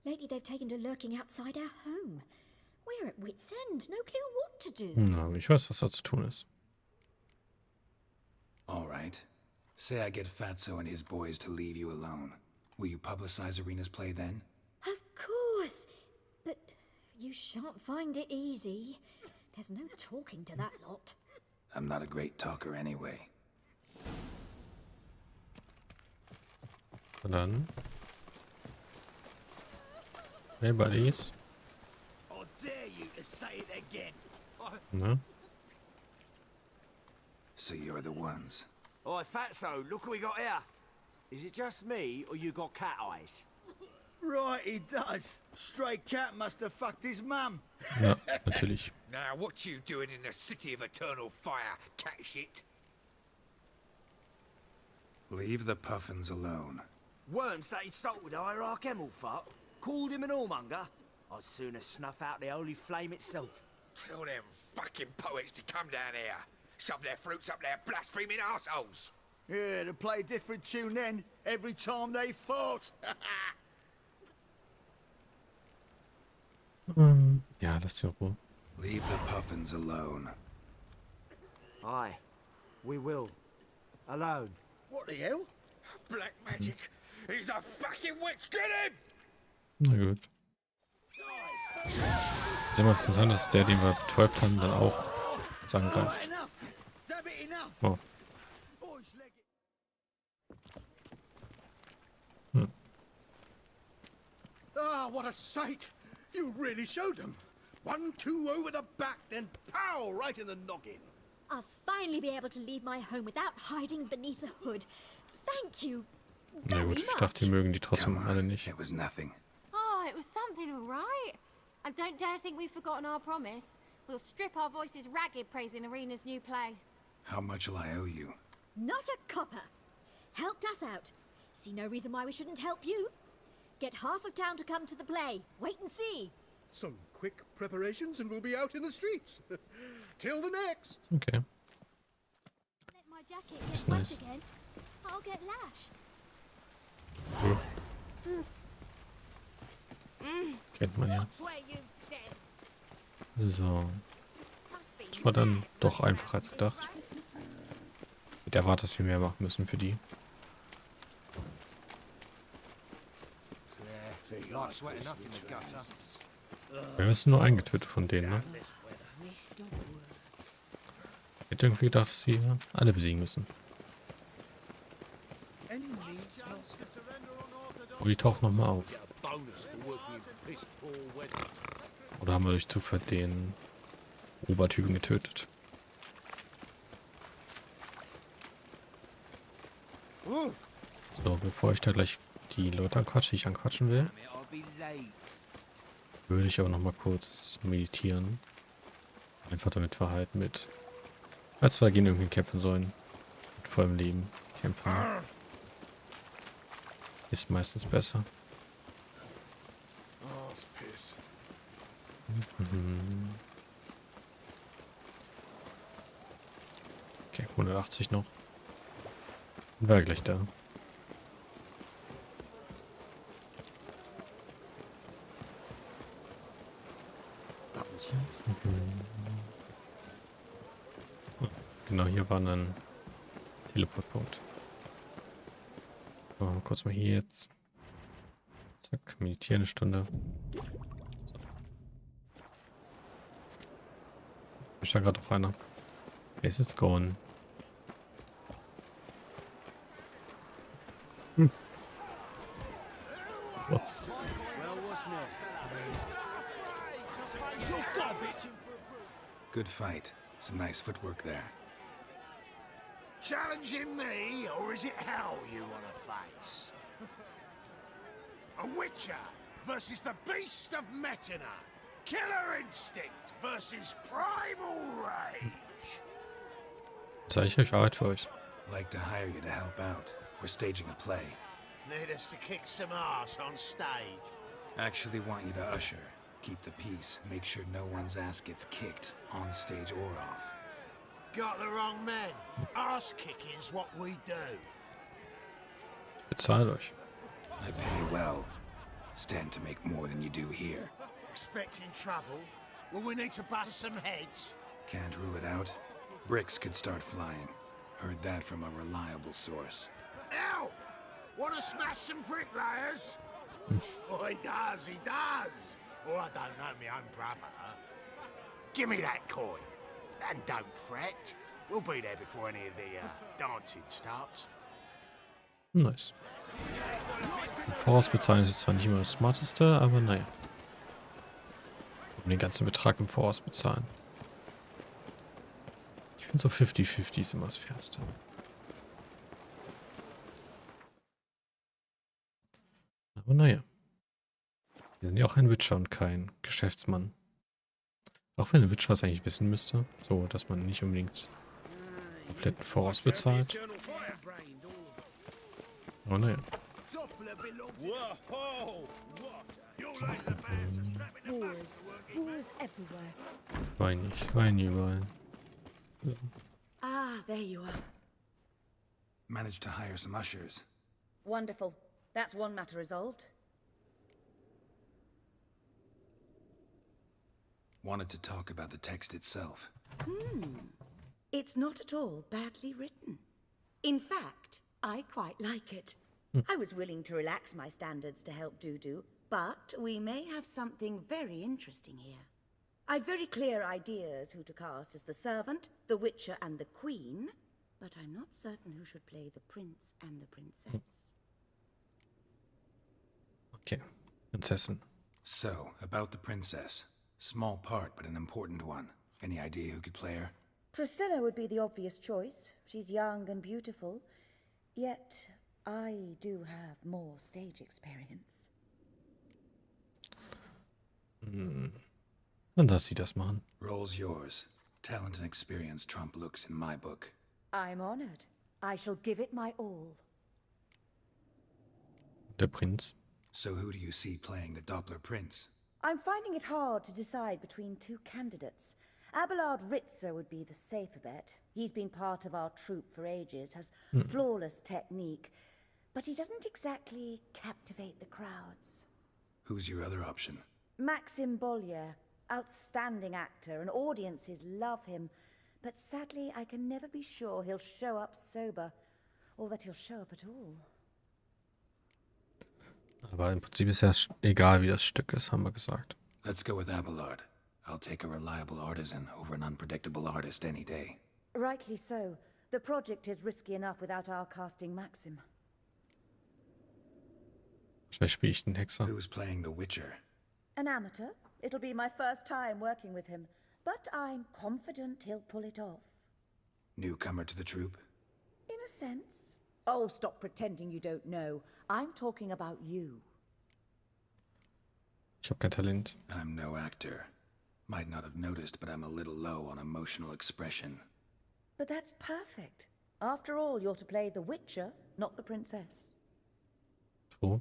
Lately they've taken to lurking outside our home. We're at wit's end, no clue what to do. Na, ich weiß, was da zu tun ist. All right. Say I get Fatso and his boys to leave you alone. Will you publicize Irina's play then? Of course. But you shan't find it easy. There's no talking to that lot. I'm not a great talker anyway. Und dann. Hey, Buddies. I dare you to say it again. Ne? So you're the ones. Oi, Fatso, look what we got here. Is it just me, or you got cat eyes? Right, he does. Stray cat must have fucked his mum. Ja, natürlich. Now, what you doing in the city of eternal fire, cat shit? Leave the Puffins alone. Worms that insulted Hierarch Hemelfart, called him an whoremonger. I'd sooner snuff out the holy flame itself. Tell them fucking poets to come down here. Shove their fruits up their blaspheming arseholes. Yeah, to play a different tune then, every time they fought. Ja, lass die Ruhe. Leave the Puffins alone. Aye, we will. Alone. What the hell? Black magic. He's a fucking witch. Get him! Na gut. Ist immer interessant, dass der, den wir betäubt haben, dann auch sagen greift. Oh. Ah, what a sight! You really showed them. 1-2 over the back, then pow! Right in the noggin. I'll finally be able to leave my home without hiding beneath a hood. Thank you Na very gut, ich much. dachte, die mögen die trotzdem Come alle on, nicht. it was nothing. Oh, it was something, all right. And don't dare think we've forgotten our promise. We'll strip our voices ragged praising Arena's new play. How much will I owe you? Not a copper. Helped us out. See no reason why we shouldn't help you. Get half of town to come to the play. Wait and see. Some quick preparations and we'll be out in the streets. Till the next. Okay. Let my jacket Ist get wet nice. again. I'll get lashed. Okay. Kennt man ja. So. Das war dann doch einfacher als gedacht. Ich hätte erwartet, dass wir mehr machen müssen für die. Wir müssen nur eingetötet von denen, ne? Ich hätte irgendwie gedacht, dass sie alle besiegen müssen. Aber die tauchen nochmal auf. Oder haben wir durch Zufall den Obertypen getötet? So, bevor ich da gleich die Leute anquatsche, die ich anquatschen will, würde ich aber noch mal kurz meditieren. Einfach damit wir halt mit, als wir gegen irgendwie kämpfen sollen, mit vollem Leben kämpfen. Ist meistens besser. Oh, it's piss. Okay, 180 noch. Sind wir gleich da. Genau, hier war ein Teleportpunkt. So, kurz mal hier jetzt. Zack, meditieren eine Stunde. So. Ist da gerade auch einer. Ist jetzt gone. Oh. Good fight. Some nice footwork there. Challenging me, or is it hell you want to face? A Witcher versus the Beast of Metina. Killer instinct versus primal rage. Sag ich euch Arbeit für euch. Like to hire you to help out. We're staging a play. Need us to kick some ass on stage. Actually want you to usher. Keep the peace. Make sure no one's ass gets kicked, on stage or off. Got the wrong men. Ass kicking's what we do. Bezahlt euch. I pay well. Stand to make more than you do here. Expecting trouble? Will we need to bust some heads? Can't rule it out. Bricks could start flying. Heard that from a reliable source. Ow! Want to smash some bricklayers? Oh, he does, he does. Oh, I don't know my own brother. Give me that coin. And don't fret. We'll be there before any of the dancing starts. Nice. Vorausbezahlen ist jetzt zwar nicht immer das Smarteste, aber naja. Um den ganzen Betrag im Voraus bezahlen. Ich finde so 50-50 ist immer das Fairste. Aber naja. Wir sind ja auch ein Witcher und kein Geschäftsmann. Auch wenn ein Witcher es eigentlich wissen müsste, so dass man nicht unbedingt kompletten Voraus bezahlt. Oh naja. Wars. Wars everywhere. Wein überall. So. Ah, there you are. Managed to hire some ushers. Wonderful. That's one matter resolved. Wanted to talk about the text itself. It's not at all badly written. In fact, I quite like it. I was willing to relax my standards to help Dudu, but we may have something very interesting here. I've very clear ideas who to cast as the servant, the Witcher, and the Queen, but I'm not certain who should play the Prince and the Princess. Okay, Prinzessin. So, about the princess. Small part, but an important one. Any idea who could play her? Priscilla would be the obvious choice. She's young and beautiful. Yet, I do have more stage experience. Dann darf sie das machen. Role's yours. Talent and experience trump looks in my book. I'm honored. I shall give it my all. Der Prinz. So who do you see playing the Doppler Prince? I'm finding it hard to decide between two candidates. Abelard Ritzer would be the safer bet. He's been part of our troupe for ages, has flawless technique, but he doesn't exactly captivate the crowds. Who's your other option? Maxim Bollier, outstanding actor, and audiences love him, but sadly I can never be sure he'll show up sober, or that he'll show up at all. Aber im Prinzip ist ja egal, wie das Stück ist, haben wir gesagt. Let's go with Abelard. I'll take a reliable artisan over an unpredictable artist any day. Rightly so. The project is risky enough without our casting Maxim. Vielleicht spiele ich den Hexer. Who's playing the Witcher? An amateur. It'll be my first time working with him, but I'm confident he'll pull it off. Newcomer to the troupe? In a sense. Oh, stop pretending you don't know. I'm talking about you. Ich habe kein Talent. I'm no actor. Might not have noticed, but I'm a little low on emotional expression. But that's perfect. After all, you're to play the Witcher, not the princess.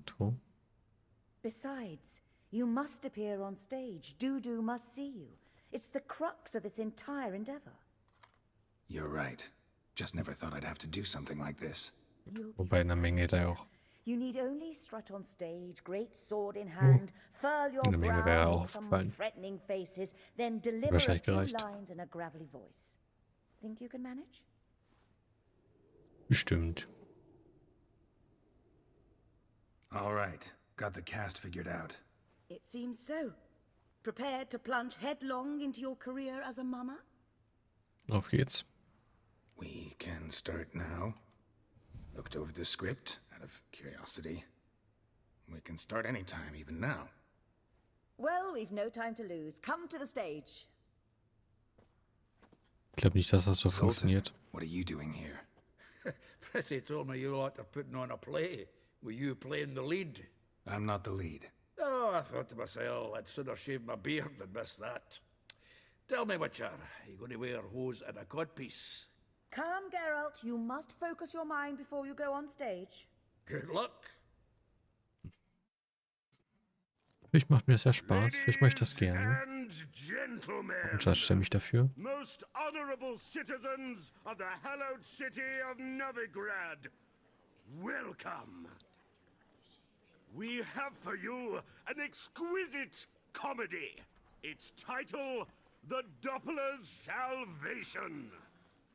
True. Besides, you must appear on stage. Dudu must see you. It's the crux of this entire endeavor. You're right. Just never thought I'd have to do something like this. Wobei in der Menge da auch. You need only strut on stage, great sword in hand, furl your Eine Menge wäre brow auch in some aufgefallen. threatening faces, then deliver a Wahrscheinlich few gereicht. lines in a gravelly voice. Think you can manage? Bestimmt. All right. Got the cast figured out. It seems so. Prepared to plunge headlong into your career as a mama? Auf geht's. We can start now. Looked over the script out of curiosity. We can start anytime, even now. Well, we've no time to lose. Come to the stage. Ich glaube nicht, dass das so Sultan, funktioniert. what are you doing here? Prissy told me you like to putting on a play. Were you playing the lead? I'm not the lead. Oh, I thought to myself, I'd sooner shave my beard than miss that. Tell me, Witcher, are you going to wear hose and a codpiece? Calm, Geralt. You must focus your mind before you go on stage. Good luck. Vielleicht macht mir das ja Spaß. Vielleicht mache ich das gerne. And gentlemen, Und das stelle mich dafür. most honorable citizens of the hallowed city of Novigrad, welcome. We have for you an exquisite comedy. Its title, The Doppler's Salvation.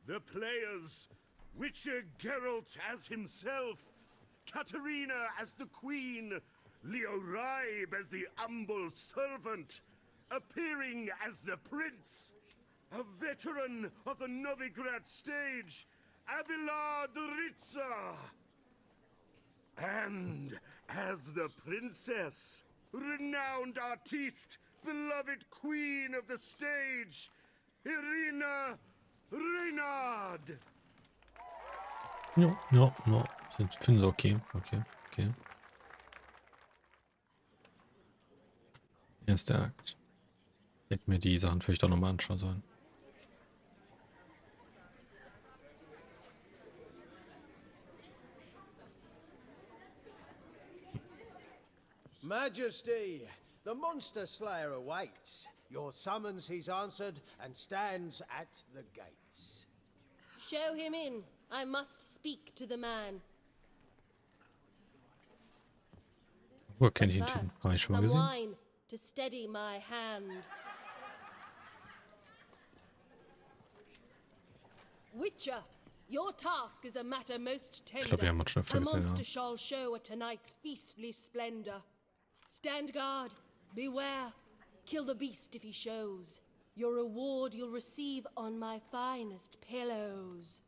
The players, Witcher Geralt as himself, Katerina as the queen, Leo Raib as the humble servant, appearing as the prince, a veteran of the Novigrad stage, Abelard Ritzer, and as the princess, renowned artiste, beloved queen of the stage, Irina Reynard. Ja. Finden sie okay. Okay. Erster Akt. Ich hätte mir die Sachen vielleicht auch nochmal anschauen sollen. Majesty, the monster slayer awaits. Your summons he's answered and stands at the gates. Show him in. I must speak to the man. Woher kenne ich ihn schon? Habe ich schon mal Some gesehen? wine to steady my hand. Witcher, your task is a matter most tender. Ich glaube, wir haben uns schon öfter A gesehen. monster Ja. shall show at tonight's feastly splendor. Stand guard, beware, kill the beast if he shows. Your reward you'll receive on my finest pillows.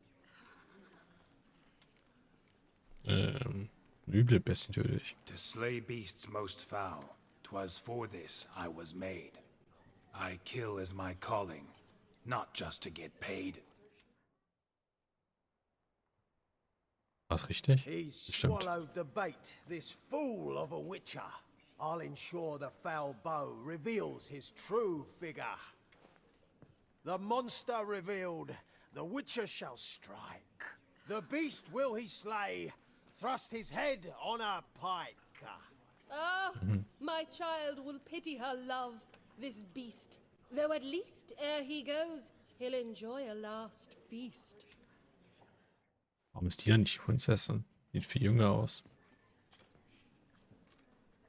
Üble Besten natürlich. To slay beasts most foul, 'twas for this I was made. I kill as my calling, not just to get paid. War's richtig? He's Stimmt. swallowed the bait, this fool of a witcher. I'll ensure the foul bow reveals his true figure. The monster revealed, the witcher shall strike. The beast will he slay, thrust his head on a pike. Ah, my child will pity her love, this beast. Though at least, ere he goes, he'll enjoy a last feast. Warum ist die dann nicht die Prinzessin? Sieht viel jünger aus.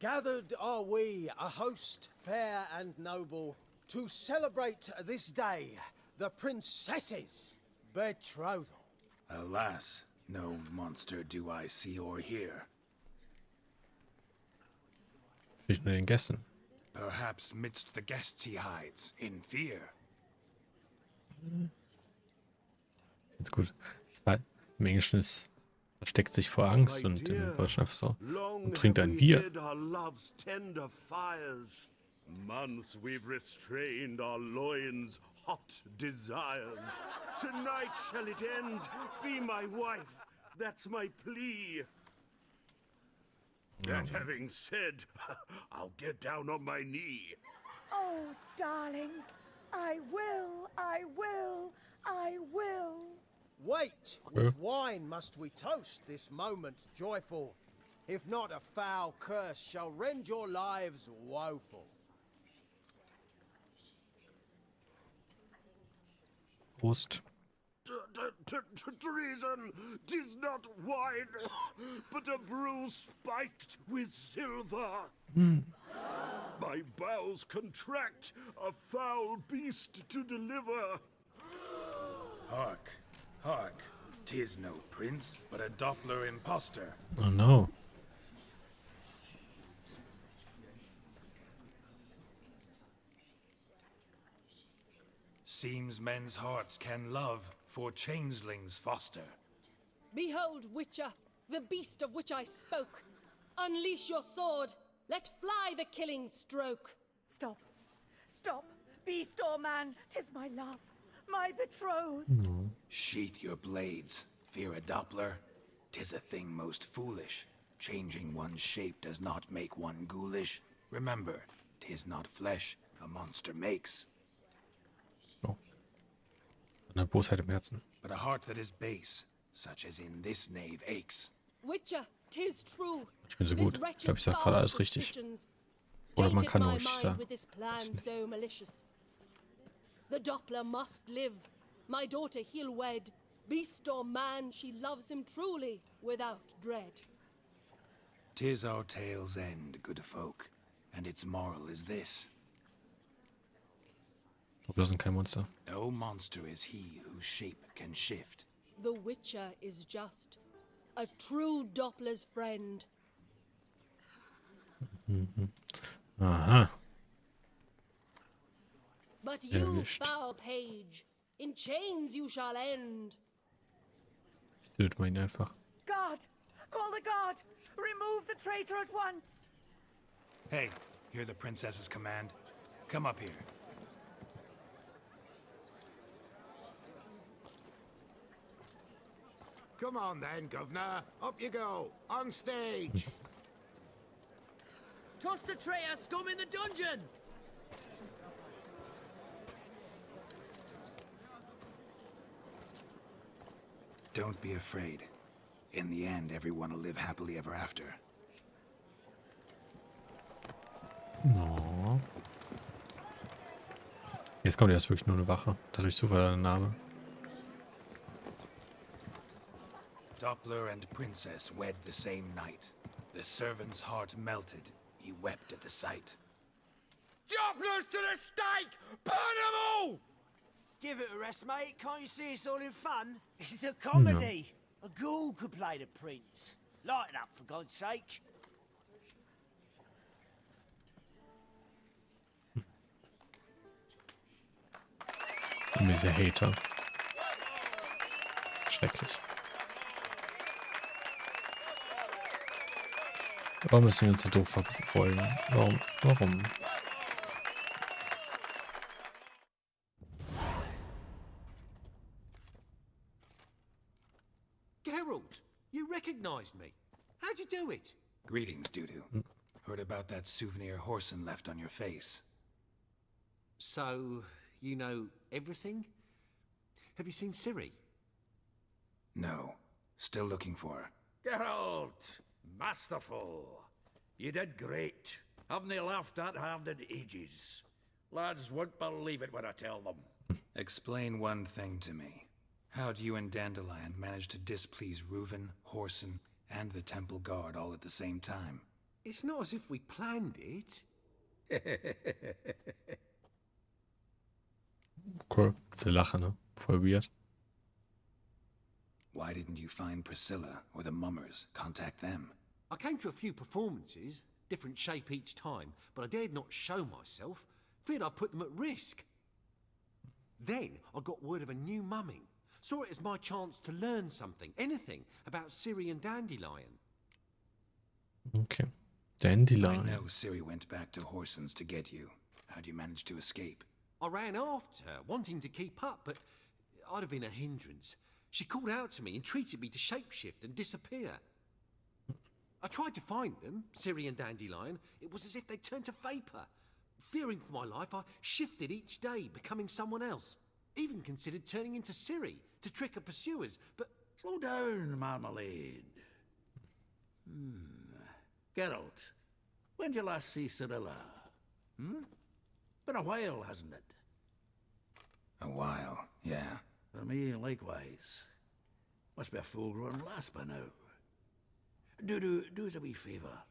Gathered are we, a host fair and noble, to celebrate this day, the princess's betrothal. Alas, no monster do I see or hear. Zwischen den Gästen. Perhaps midst the guests he hides, in fear. Jetzt gut. Im Englischen ist versteckt sich vor Angst und im Deutschen einfach so und trinkt ein Bier. Months we've restrained our loins' hot desires. Tonight shall it end. Be my wife. That's my plea. That having said, I'll get down on my knee. Oh, darling, I will, I will, I will. Wait, with wine must we toast this moment joyful. If not, a foul curse shall rend your lives woeful. Prost. Treason! 'Tis not wine, but a brew spiked with silver. My bowels contract, a foul beast to deliver. Hark, hark. 'Tis no prince, but a Doppler impostor. Oh no. Seems men's hearts can love, for changelings foster. Behold, Witcher, the beast of which I spoke. Unleash your sword. Let fly the killing stroke. Stop. Stop. Beast or man, 'tis my love, my betrothed. Sheath your blades. Fear a Doppler? 'Tis a thing most foolish. Changing one's shape does not make one ghoulish. Remember, 'tis not flesh a monster makes. Eine Bosheit im Herzen. But a heart that is base, such as in this knave aches. Witcher, 'tis true. Ich bin so gut. Ich glaube, ich sage gerade alles richtig. Oder man kann nur richtig sagen. So malicious. The Doppler must live. My daughter he'll wed. Beast or man, she loves him truly, without dread. 'Tis our tale's end, good folk, and its moral is this. Doppler sind kein Monster. No monster is he whose shape can shift. The Witcher is just a true Doppler's friend. Aha. But you, foul page, in chains you shall end. Ich töte mal ihn einfach. Guard! Call the guard! Remove the traitor at once! Hey, hear the princess's command? Come up here. Come on then, Governor. Up you go. On stage. Toss the traitor scum in the dungeon! Don't be afraid. In the end, everyone will live happily ever after. No. Jetzt kommt erst wirklich nur eine Wache. Dadurch Zufall ein Name. Doppler and princess wed the same night. The servant's heart melted. He wept at the sight. Dopplers to the stake! Burn them all! Give it a rest, mate. Can't you see it's all in fun? This is a comedy. A ghoul could play the prince. Lighten up, for God's sake. Diese Hater. Schrecklich. Warum müssen wir uns so doof verbeugen? Warum? Geralt, you recognized me. How'd you do it? Greetings, Dudu. Heard about that souvenir Horson left on your face. So, you know everything? Have you seen Ciri? No. Still looking for her. Geralt! Masterful! You did great. Haven't they laughed that hard in ages? Lads won't believe it when I tell them. Explain one thing to me. How'd you and Dandelion manage to displease Reuven, Horson, and the Temple Guard all at the same time? It's not as if we planned it. Cool. Diese Lache, ne? Voll weird. Why didn't you find Priscilla or the Mummers? Contact them. I came to a few performances, different shape each time, but I dared not show myself. Feared I'd put them at risk. Then I got word of a new mumming. Saw it as my chance to learn something, anything, about Ciri and Dandelion. Okay. Dandelion. I know Ciri went back to Horson's to get you. How'd you manage to escape? I ran after her, wanting to keep up, but I'd have been a hindrance. She called out to me, entreated me to shapeshift and disappear. I tried to find them, Ciri and Dandelion. It was as if they'd turned to vapour. Fearing for my life, I shifted each day, becoming someone else. Even considered turning into Ciri to trick her pursuers, but... Slow down, Marmalade. Geralt, when did you last see Cirilla? Been a while, hasn't it? A while, yeah. For me, likewise. Must be a full-grown lass by now. Do us a wee favour.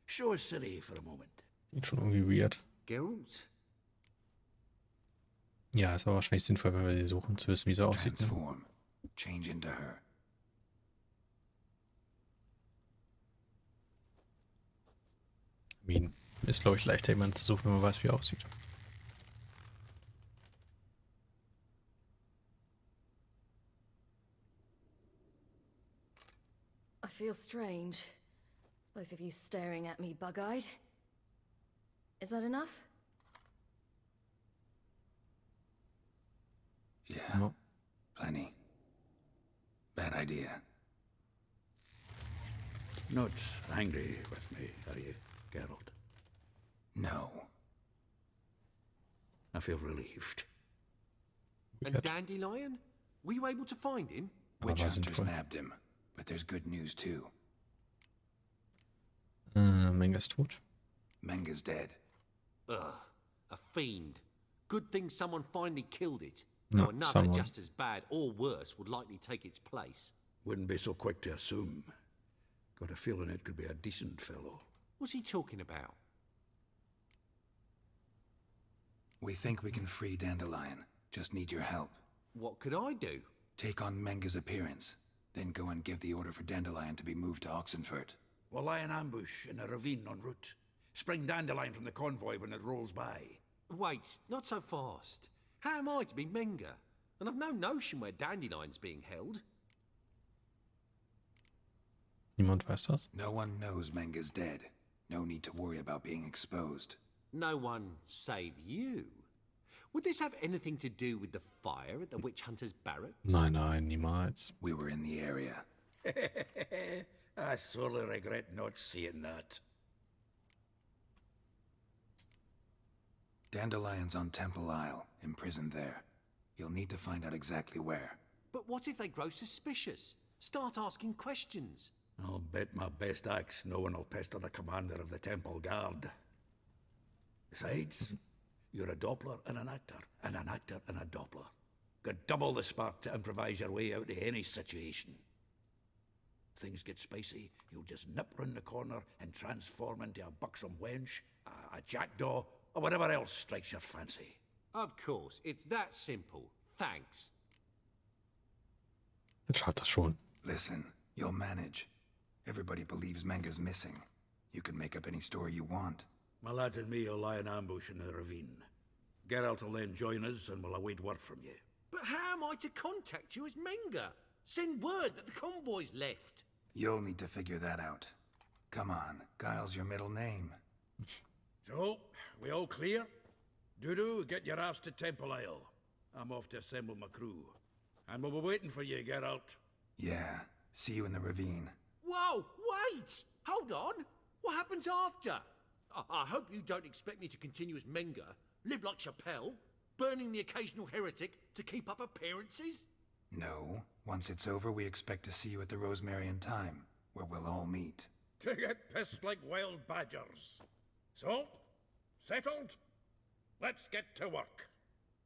Show us Ciri for a moment. Sieht schon irgendwie weird. Geralt? Ja, ist aber wahrscheinlich sinnvoll, wenn wir sie suchen, zu wissen, wie sie aussieht. Ne? Transform. Change into her. I mean, ist, glaube ich, leichter, jemanden zu suchen, wenn man weiß, wie er aussieht. I feel strange. Both of you staring at me bug-eyed. Is that enough? Yeah. No. Plenty. Bad idea. Not angry with me, are you, Geralt? No. I feel relieved. And Dandelion? Were you able to find him? Witch hunters nabbed him, but there's good news too. Menga's tot. Menga's dead. Ugh, a fiend. Good thing someone finally killed it. No, Now another someone. just as bad or worse would likely take its place. Wouldn't be so quick to assume. Got a feeling it could be a decent fellow. What's he talking about? We think we can free Dandelion. Just need your help. What could I do? Take on Menga's appearance, then go and give the order for Dandelion to be moved to Oxenfurt. We'll lie in ambush in a ravine en route. Spring Dandelion from the convoy when it rolls by. Wait, not so fast. How am I to be Menga? And I've no notion where Dandelion's being held. Niemand weiß das. No one knows Menga's dead. No need to worry about being exposed. No one save you. Would this have anything to do with the fire at the witch hunter's barracks? Nein, nein, niemals. We were in the area. I sorely regret not seeing that. Dandelion's on Temple Isle, imprisoned there. You'll need to find out exactly where. But what if they grow suspicious? Start asking questions? I'll bet my best axe no one will pester the commander of the Temple Guard. Besides, you're a Doppler and an actor and a Doppler. Got double the spark to improvise your way out of any situation. Things get spicy, you'll just nip round the corner and transform into a buxom wench, a jackdaw, or whatever else strikes your fancy. Of course, it's that simple. Thanks. Jetzt schafft das schon. Listen, you'll manage. Everybody believes Menga's missing. You can make up any story you want. My lads and me will lie in ambush in the ravine. Geralt will then join us and we'll await word from you. But how am I to contact you as Menga? Send word that the convoy's left. You'll need to figure that out. Come on, Guile's your middle name. So, we all clear? Dudu, get your ass to Temple Isle. I'm off to assemble my crew. And we'll be waiting for you, Geralt. Yeah, See you in the ravine. Whoa, wait! Hold on! What happens after? I hope you don't expect me to continue as Menga, live like Chappelle, burning the occasional heretic to keep up appearances? No. Once it's over, we expect to see you at the Rosemary in Time, where we'll all meet. To get pissed like wild badgers. So, settled? Let's get to work.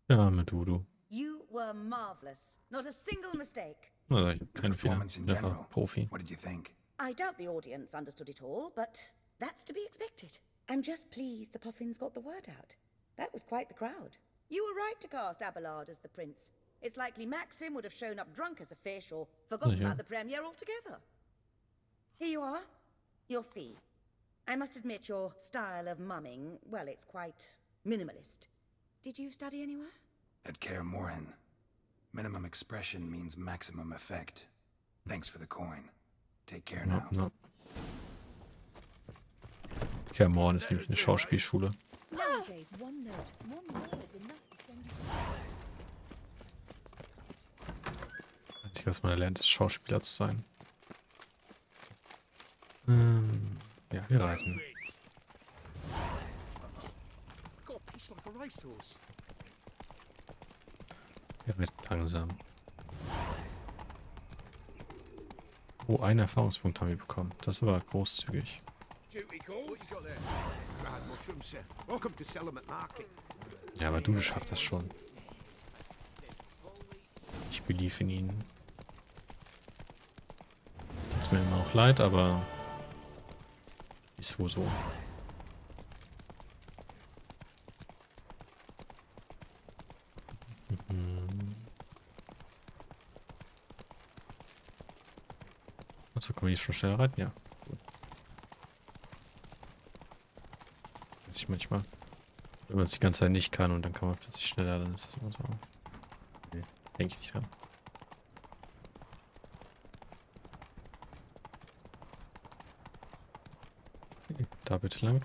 Der arme Dudu. You were marvelous. Not a single mistake. Also, keine Fehler. Performance in general. Einfach Profi. What did you think? I doubt the audience understood it all, but that's to be expected. I'm just pleased the Puffins got the word out. That was quite the crowd. You were right to cast Abelard as the prince. It's likely Maxim would have shown up drunk as a fish or forgotten about the premiere altogether. Here you are. Your fee. I must admit your style of mumming, well, it's quite minimalist. Did you study anywhere? At Kaer Morhen. Minimum expression means maximum effect. Thanks for the coin. Take care now. No. Kaer Morhen ist nämlich eine Schauspielschule. Nowadays, one note, one word's enough to send you Das Einzige, was man erlernt, ist Schauspieler zu sein. Ja, wir reiten. Wir reiten langsam. Oh, einen Erfahrungspunkt haben wir bekommen. Das ist aber großzügig. Ja, aber du schaffst das schon. Ich believe in ihn. Ist mir immer noch leid, aber ist wohl so. Also können wir hier schon schnell reiten? Ja. Gut. Ich manchmal, wenn man es die ganze Zeit nicht kann und dann kann man plötzlich schneller, dann ist das immer so. Nee, denke ich nicht dran. Okay, da bitte lang.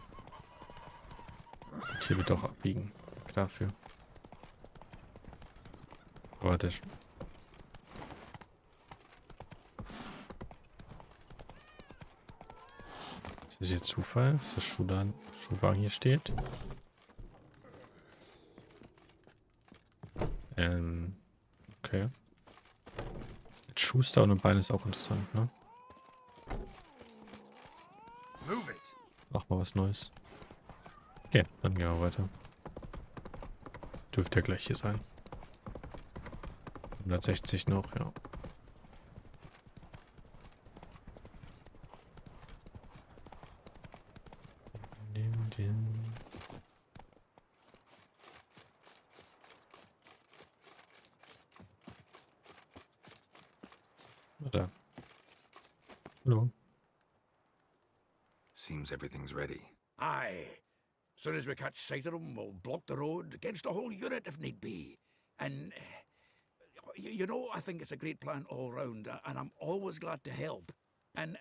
Und hier bitte auch abbiegen. Danke dafür. Warte. Ist das jetzt Zufall, dass der Schuhwagen hier steht? Okay. Mit Schuster und Bein ist auch interessant, ne? Mach mal was Neues. Okay, dann gehen wir weiter. Dürfte ja gleich hier sein. 160 noch, ja. Da. Hallo. Seems everything's ready. Aye. Soon as we catch sight of them, we'll block the road against the whole unit if need be. And, you know, I think it's a great plan all round, and I'm always glad to help. And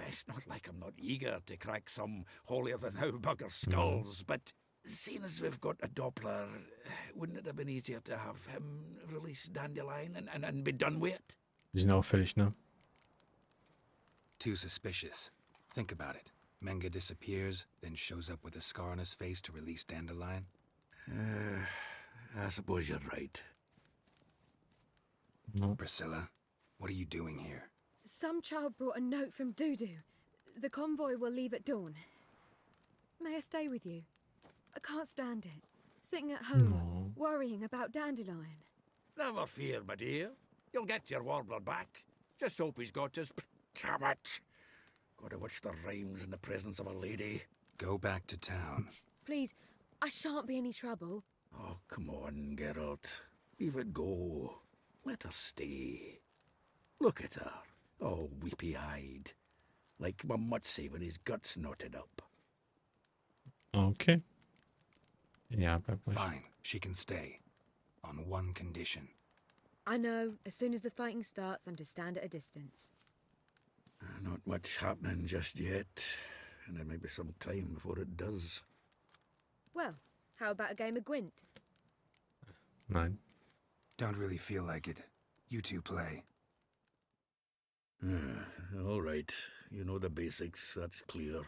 it's not like I'm not eager to crack some holier-than-thou bugger skulls, but seeing as we've got a Doppler, wouldn't it have been easier to have him release Dandelion and be done with it? Die sind auffällig, ne? Too suspicious. Think about it. Menga disappears, then shows up with a scar on his face to release Dandelion. I suppose you're right. No. Priscilla, what are you doing here? Some child brought a note from Dudu. The convoy will leave at dawn. May I stay with you? I can't stand it. Sitting at home, worrying about Dandelion. Never fear, my dear. You'll get your warbler back. Just hope he's got his... Damn it! Gotta watch the rhymes in the presence of a lady. Go back to town. Please, I shan't be any trouble. Oh, come on, Geralt. Leave it go. Let her stay. Look at her, all weepy-eyed. Like my Mutsy when his guts knotted up. Okay. Ja, bleib ruhig. Fine, she can stay. On one condition. I know, as soon as the fighting starts, I'm to stand at a distance. Not much happening just yet, and there may be some time before it does. Well, how about a game of Gwent? Nein. Don't really feel like it. You two play. All right. You know the basics, that's clear.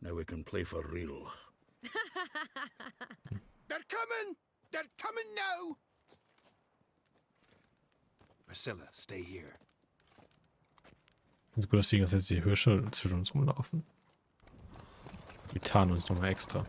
Now we can play for real. They're coming! They're coming now! Priscilla, stay here. Ganz gut, dass die ganze Zeit die Hirsche zwischen uns rumlaufen. Die tarnen uns nochmal extra.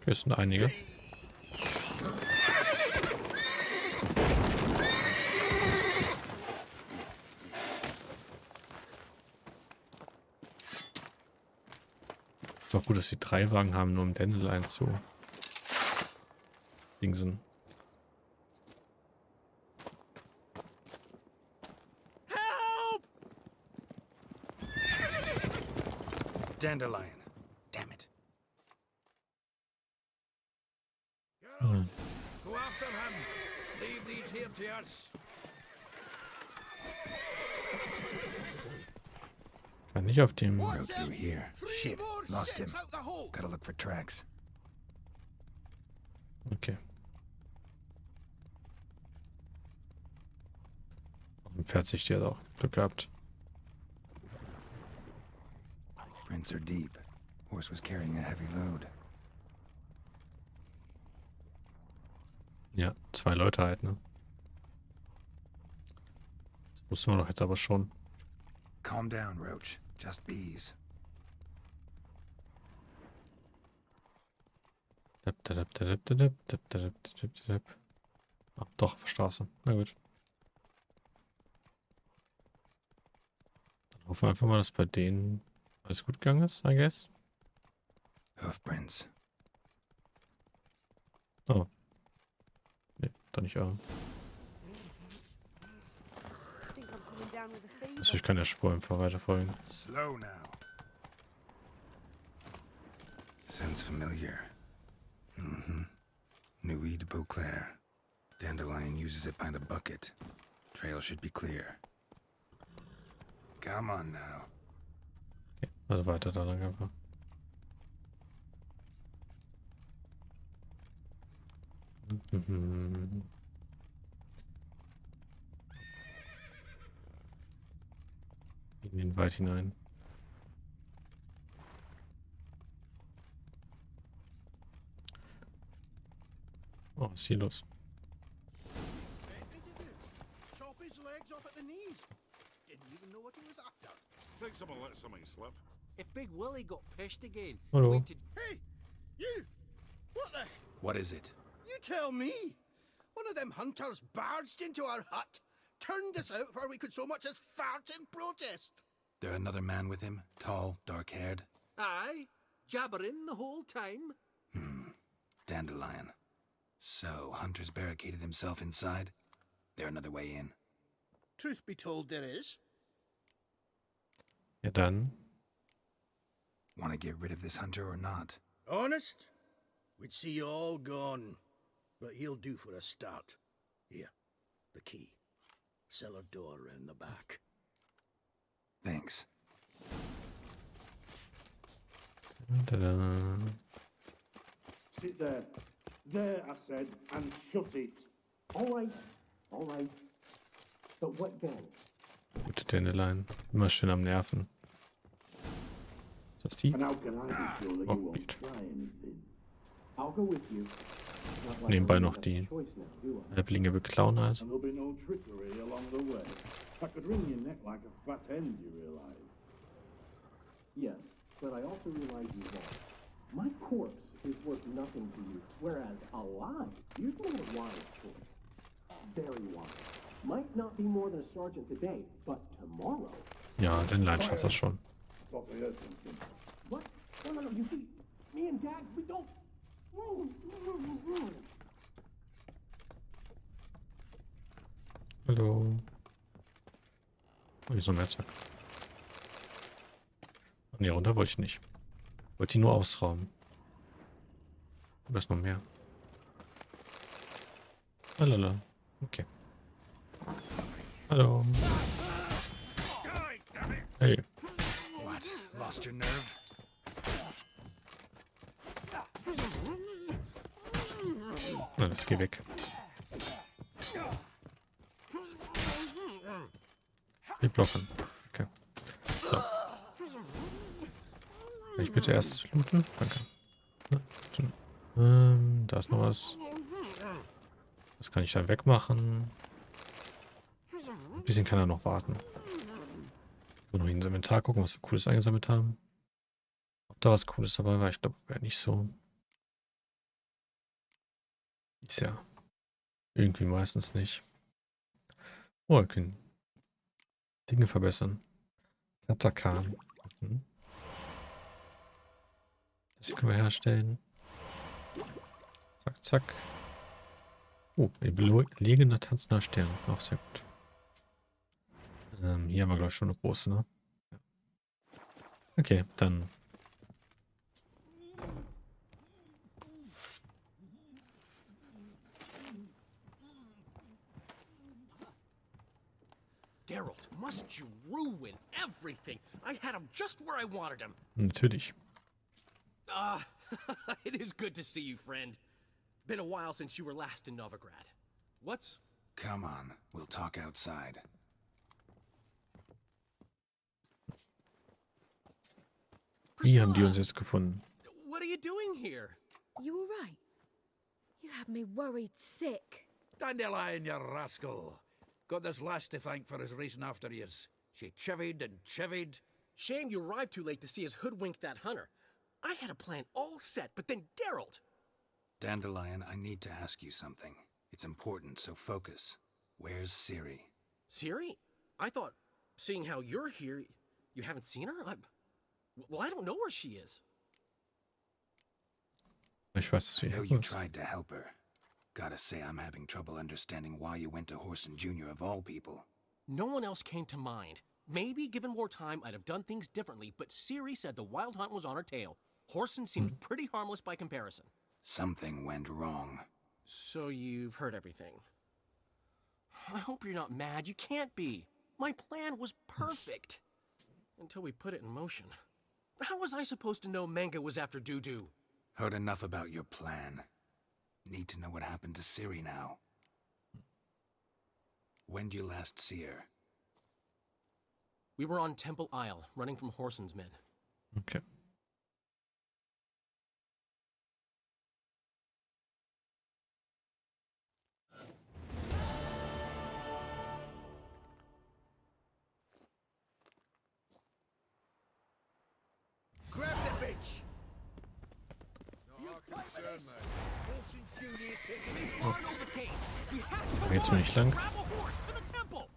Hier sind einige. Ist auch gut, dass sie 3 Wagen haben, nur um Dandelion zu dingsen. Dandelion. Damn it. Go after him. Leave these here to us. Kann nicht auf dem... Go through here. Shit, lost him. Gotta look for tracks. Okay. Auf dem Pferd sich der auch Glück gehabt. Prints are deep. Horse was carrying a heavy load. Ja, 2 Leute halt, ne? Das wussten wir doch jetzt aber schon. Calm down, Roach. Just bees. Ach, doch, auf der Straße. Na gut. Dann hoffen wir einfach mal, dass bei denen alles gut gegangen ist, I guess. Hoofprints. Oh. Nee, doch nicht irren. Also ich kann der Spur einfach weiterfolgen. Slow now. Sounds familiar. Nuit de Beauclair. Dandelion uses it by the bucket. Trail should be clear. Come on now. Okay, also weiter da lang einfach. In den Wald hinein. Oh, was ist hier los? Chop his legs off at the knees. Didn't even know what he was after. Think someone let something slip. If Big Willie got pissed again, Hello. waited. Hey, you! What the? What is it? You tell me! One of them hunters barged into our hut, turned us out before we could so much as fart in protest. There another man with him? Tall, dark-haired? Aye, jabbering the whole time. Dandelion. So, Hunter's barricaded himself inside? There another way in? Truth be told, there is. Ja, dann. Want to get rid of this hunter or not? Honest? We'd see you all gone. But he'll do for a start. Here, the key. Cellar door round the back. Thanks. Ta-da. Sit there. There, I said, and shut it. All right. But what then? Gute Dandelion. Immer schön am Nerven. Ist das die? And how can I be sure that Oh, you won't gut. try anything? I'll go with you. Not like Nebenbei I noch have die a choice now, do I? Halblinge beklauen also. And there'll be no trickery along the way. I could wring your neck like a fat hen, you realize? Yes, but I also realize you won't. My corpse is worth nothing to you, whereas alive, you've made a wise choice. Very wise. Might not be more than a sergeant today, but tomorrow. Ja, Dandelion schafft das schon. Thought I heard something. What? No, you see, me and Dags, we don't... Hallo. Oh, hier ist noch mehr Zack. Nee, runter wollte ich nicht. Wollte die nur ausrauben. Oder ist noch mehr? Halala. Okay. Hallo. Hey. What? Lost your nerve? Na, das geht weg. Wir blocken. Okay. So. Kann ich bitte erst looten? Danke. Da ist noch was. Das kann ich dann wegmachen. Ein bisschen kann er noch warten. Nur noch in das Inventar gucken, was wir Cooles eingesammelt haben. Ob da was Cooles dabei war, ich glaube, wäre nicht so. Ist ja irgendwie meistens nicht. Oh, wir können Dinge verbessern. Katakan. Das hier können wir herstellen. Zack, zack. Oh, überlegener tanzender Stern. Auch sehr gut. Hier haben wir, glaube ich, schon eine große, ne? Ja. Okay, dann. Geralt, must you ruin everything? I had him just where I wanted him. Natürlich. It is good to see you, friend. Been a while since you were last in Novigrad. What's... Come on, we'll talk outside. Wie haben die uns jetzt gefunden? What are you doing here? You all right? You had me worried sick. Dandelion, you rascal. Got this lass to thank for his racing after yous. She chivied and chivied. Shame you arrived too late to see us hoodwink that hunter. I had a plan all set, but then Geralt... Dandelion, I need to ask you something. It's important, so focus. Where's Ciri? Ciri? I thought, seeing how you're here, you haven't seen her? Well, I don't know where she is. Ich weiß es I know nicht. you tried to help her. Gotta say, I'm having trouble understanding why you went to Horson Jr. of all people. No one else came to mind. Maybe, given more time, I'd have done things differently, but Ciri said the Wild Hunt was on her tail. Horson seemed pretty harmless by comparison. Something went wrong. So you've heard everything. I hope you're not mad. You can't be. My plan was perfect. Until we put it in motion. How was I supposed to know Manga was after Dudu? Heard enough about your plan. Need to know what happened to Ciri now. When'd you last see her? We were on Temple Isle, running from Horson's men. Okay. Grab the bitch! Not our concern, mate. Wilson Jr. said that he Are no the case. We have to Da geht's mir nicht lang. grab a horse to the temple.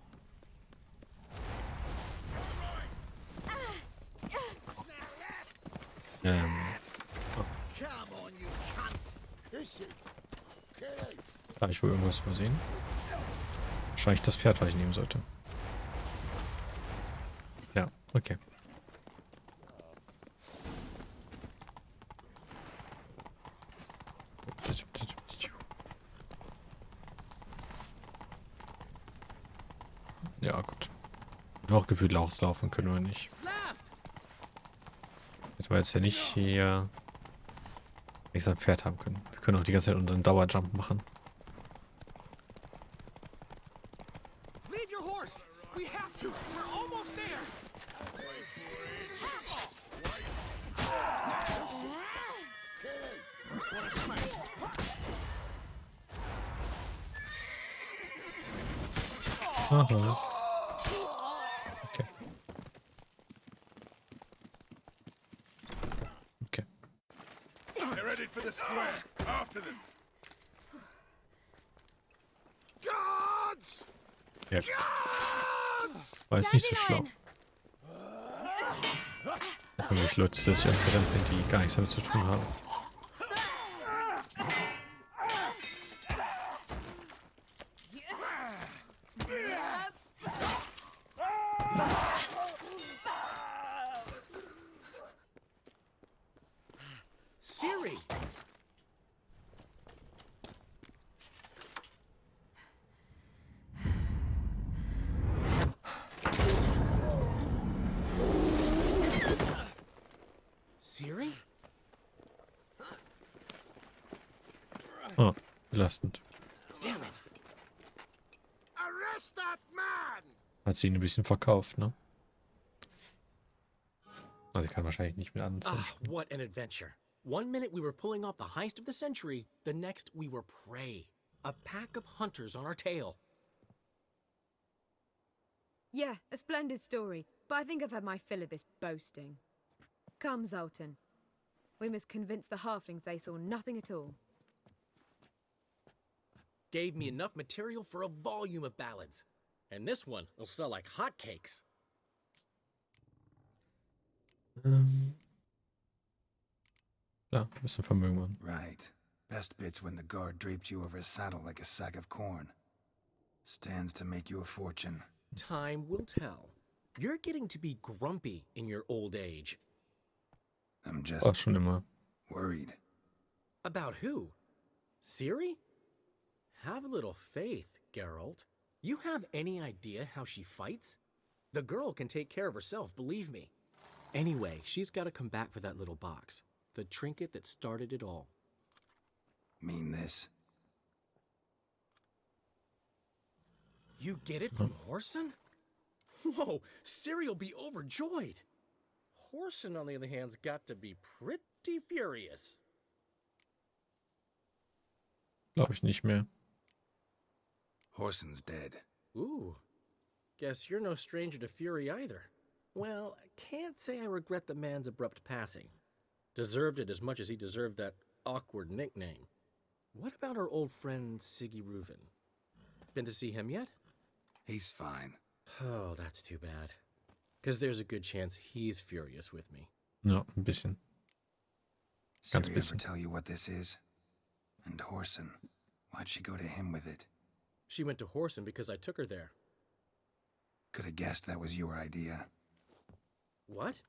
Come on, you cunt! Listen. Habe ich wohl irgendwas übersehen? Wahrscheinlich das Pferd, was ich nehmen sollte. Ja, okay. Ja, gut. Noch gefühlt laufen können wir nicht. Hätten wir jetzt ja nicht hier nicht sein Pferd haben können. Wir können auch die ganze Zeit unseren Dauerjump machen. Leave your horse. We have to. We're almost there. Aha. Okay. Okay. They're headed for the square. After them. Guards! Ja. War jetzt nicht so schlau. Nämlich Leute, dass ich uns rennen, die gar nichts damit zu tun haben. Hurry! Siri? Oh, belastend. Damn it. Arrest that man! Hat sie ihn ein bisschen verkauft, ne? Also sie kann wahrscheinlich nicht mit anderen Ah, what an adventure. 1 minute we were pulling off the heist of the century, the next we were prey. A pack of hunters on our tail. Yeah, a splendid story, but I think I've had my fill of this boasting. Come, Zoltan. We must convince the halflings they saw nothing at all. Gave me enough material for a volume of ballads. And this one will sell like hotcakes. Ja, ein bisschen Vermögen machen. Right. Best bit's when the guard draped you over his saddle like a sack of corn. Stands to make you a fortune. Time will tell. You're getting to be grumpy in your old age. I'm just War schon immer. worried. About who? Ciri? Have a little faith, Geralt. You have any idea how she fights? The girl can take care of herself, believe me. Anyway, she's got to come back for that little box. The trinket that started it all. Mean this? You get it from Horson? Whoa, Ciri'll be overjoyed. Horson, on the other hand's got to be pretty furious. Glaube ich nicht mehr. Horson's dead. Ooh, guess you're no stranger to fury either. Well, I can't say I regret the man's abrupt passing. Deserved it as much as he deserved that awkward nickname. What about our old friend Siggy Reuven? Been to see him yet? He's fine. Oh, that's too bad. Because there's a good chance he's furious with me. Ja, ein bisschen. Ganz Ciri ever bisschen. tell you what this is? And Horson, why'd she go to him with it? She went to Horson because I took her there. Could have guessed that was your idea. What?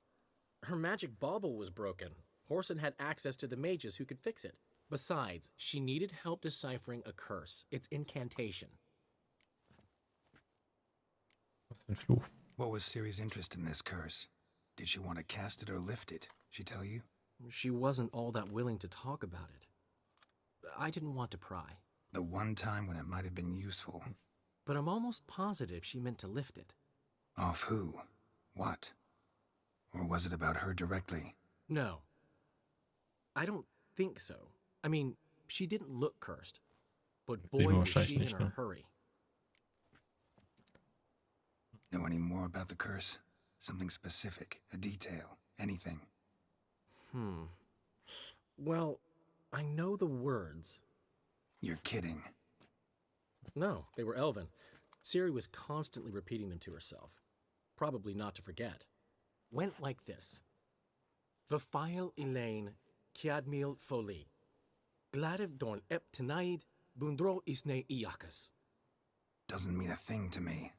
Her magic bauble was broken. Horson had access to the mages who could fix it. Besides, she needed help deciphering a curse. Its incantation. Was für ein Fluch. What was Ciri's interest in this curse? Did she want to cast it or lift it? She tell you? She wasn't all that willing to talk about it. I didn't want to pry. The one time when it might have been useful. But I'm almost positive she meant to lift it. Off who? What? Or was it about her directly? No. I don't think so. I mean, she didn't look cursed. But boy, was she in a hurry. Know any more about the curse? Something specific, a detail, anything? Well, I know the words. You're kidding. No, they were Elven. Ciri was constantly repeating them to herself. Probably not to forget. Went like this. Vafile Elaine, Kiadmil Foli. Gladiv dorn ep tenaid, bundro isne iakas. Doesn't mean a thing to me.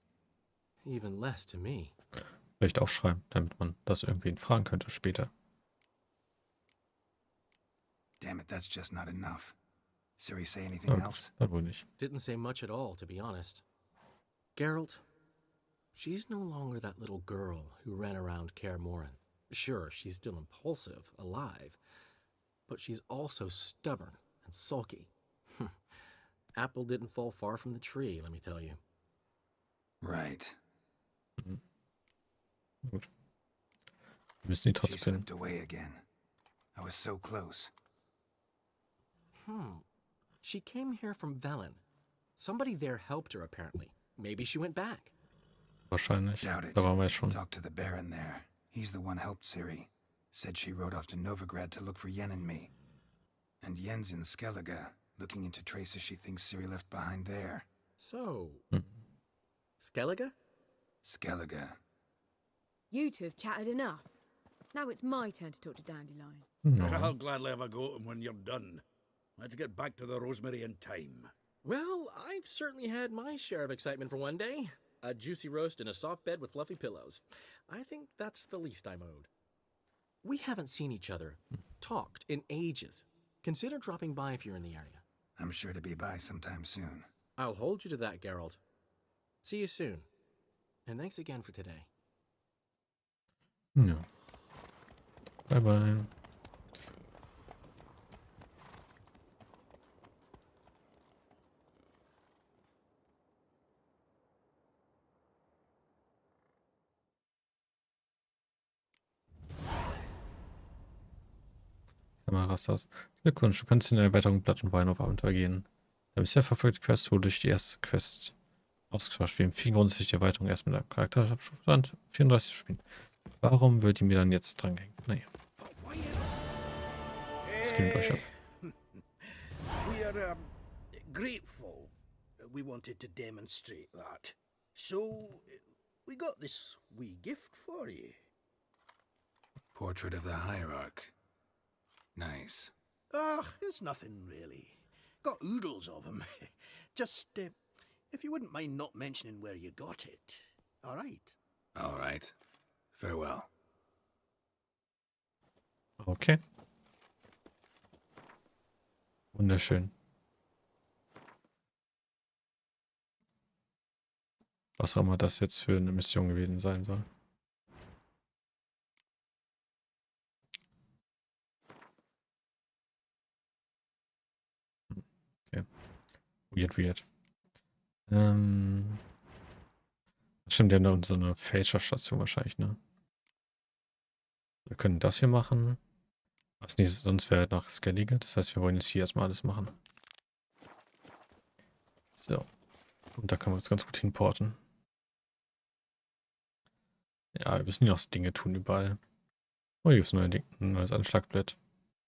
Even less to me. Vielleicht aufschreiben, damit man das irgendwen fragen könnte später. Damn it, that's just not enough. Ciri say anything else? Dann wohl nicht. Didn't say much at all, to be honest. Geralt, she's no longer that little girl who ran around Kaer Morhen. Sure, she's still impulsive, alive, but she's also stubborn and sulky. Apple didn't fall far from the tree, let me tell you. Right. Gut. Wir müssen ihn She trotzdem finden. slipped away again. I was so close. She came here from Velen. Somebody there helped her, apparently. Maybe she went back. Wahrscheinlich. Doubt it. Da waren wir ja schon. Talked to the Baron there. He's the one helped Ciri. Said she rode off to Novigrad to look for Yen and me. And Yen's in Skellige, looking into traces she thinks Ciri left behind there. So, Skellige? Skellige. You two have chatted enough. Now it's my turn to talk to Dandelion. I'll gladly have a go at him when you're done. Let's get back to the Rosemary in time. Well, I've certainly had my share of excitement for one day. A juicy roast in a soft bed with fluffy pillows. I think that's the least I'm owed. We haven't seen each other, talked in ages. Consider dropping by if you're in the area. I'm sure to be by sometime soon. I'll hold you to that, Geralt. See you soon. And thanks again for today. Ja. Bye bye. Kameras aus. Glückwunsch, du kannst in der Erweiterung Blatt und Wein auf Abenteuer gehen. Der bisher verfolgte Quest wurde durch die erste Quest ausgetauscht. Wir empfehlen grundsätzlich die Erweiterung erst mit einem Charakterabstand 34 zu spielen. Warum wird die mir dann jetzt drangehängen? Naja. Das geht mit euch ab. We are grateful. We wanted to demonstrate that. So, we got this wee gift for you. Portrait of the Hierarch. Nice. It's nothing really. Got oodles of 'em. Just, if you wouldn't mind not mentioning where you got it. All right. All right. Farewell. Okay. Wunderschön. Was auch immer das jetzt für eine Mission gewesen sein soll. Okay. Weird. Stimmt, der hat so eine Fälscherstation wahrscheinlich, ne? Wir können das hier machen. Was nicht, sonst wäre nach Skellige. Das heißt, wir wollen jetzt hier erstmal alles machen. So. Und da können wir uns ganz gut hinporten. Ja, wir müssen hier noch Dinge tun überall. Oh, hier gibt es ein neues Anschlagblatt.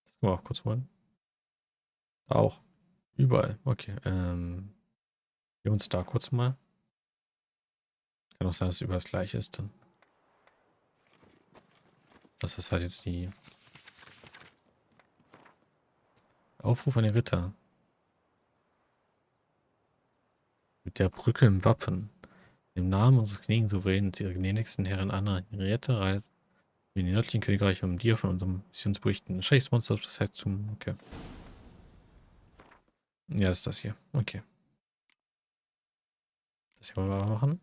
Das können wir auch kurz holen. Auch. Überall. Okay. Wir uns da kurz mal. Kann auch sein, dass es über das gleiche ist dann. Das ist halt jetzt die Aufruf an den Ritter. Mit der Brücke im Wappen. Im Namen unseres gnädigen Souveränen und ihrer gnädigsten Herren Anna Henriette reisen wir in die nördlichen Königreiche, um dir von unserem Missionsberichten. Scheiß Monster auf das Herztum. Okay. Ja, das ist das hier. Okay. Das hier wollen wir machen.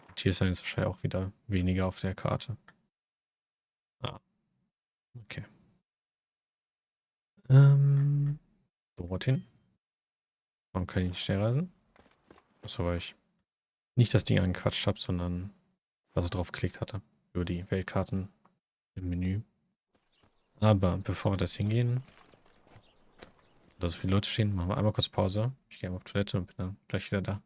Und hier ist dann jetzt wahrscheinlich auch wieder weniger auf der Karte. Ah. Okay. Dorthin. Warum kann ich nicht schnell reisen? Achso, weil ich nicht das Ding angequatscht habe, sondern also drauf geklickt hatte. Über die Weltkarten im Menü. Aber bevor wir das hingehen, da so viele Leute stehen, machen wir einmal kurz Pause. Ich gehe mal auf Toilette und bin dann gleich wieder da.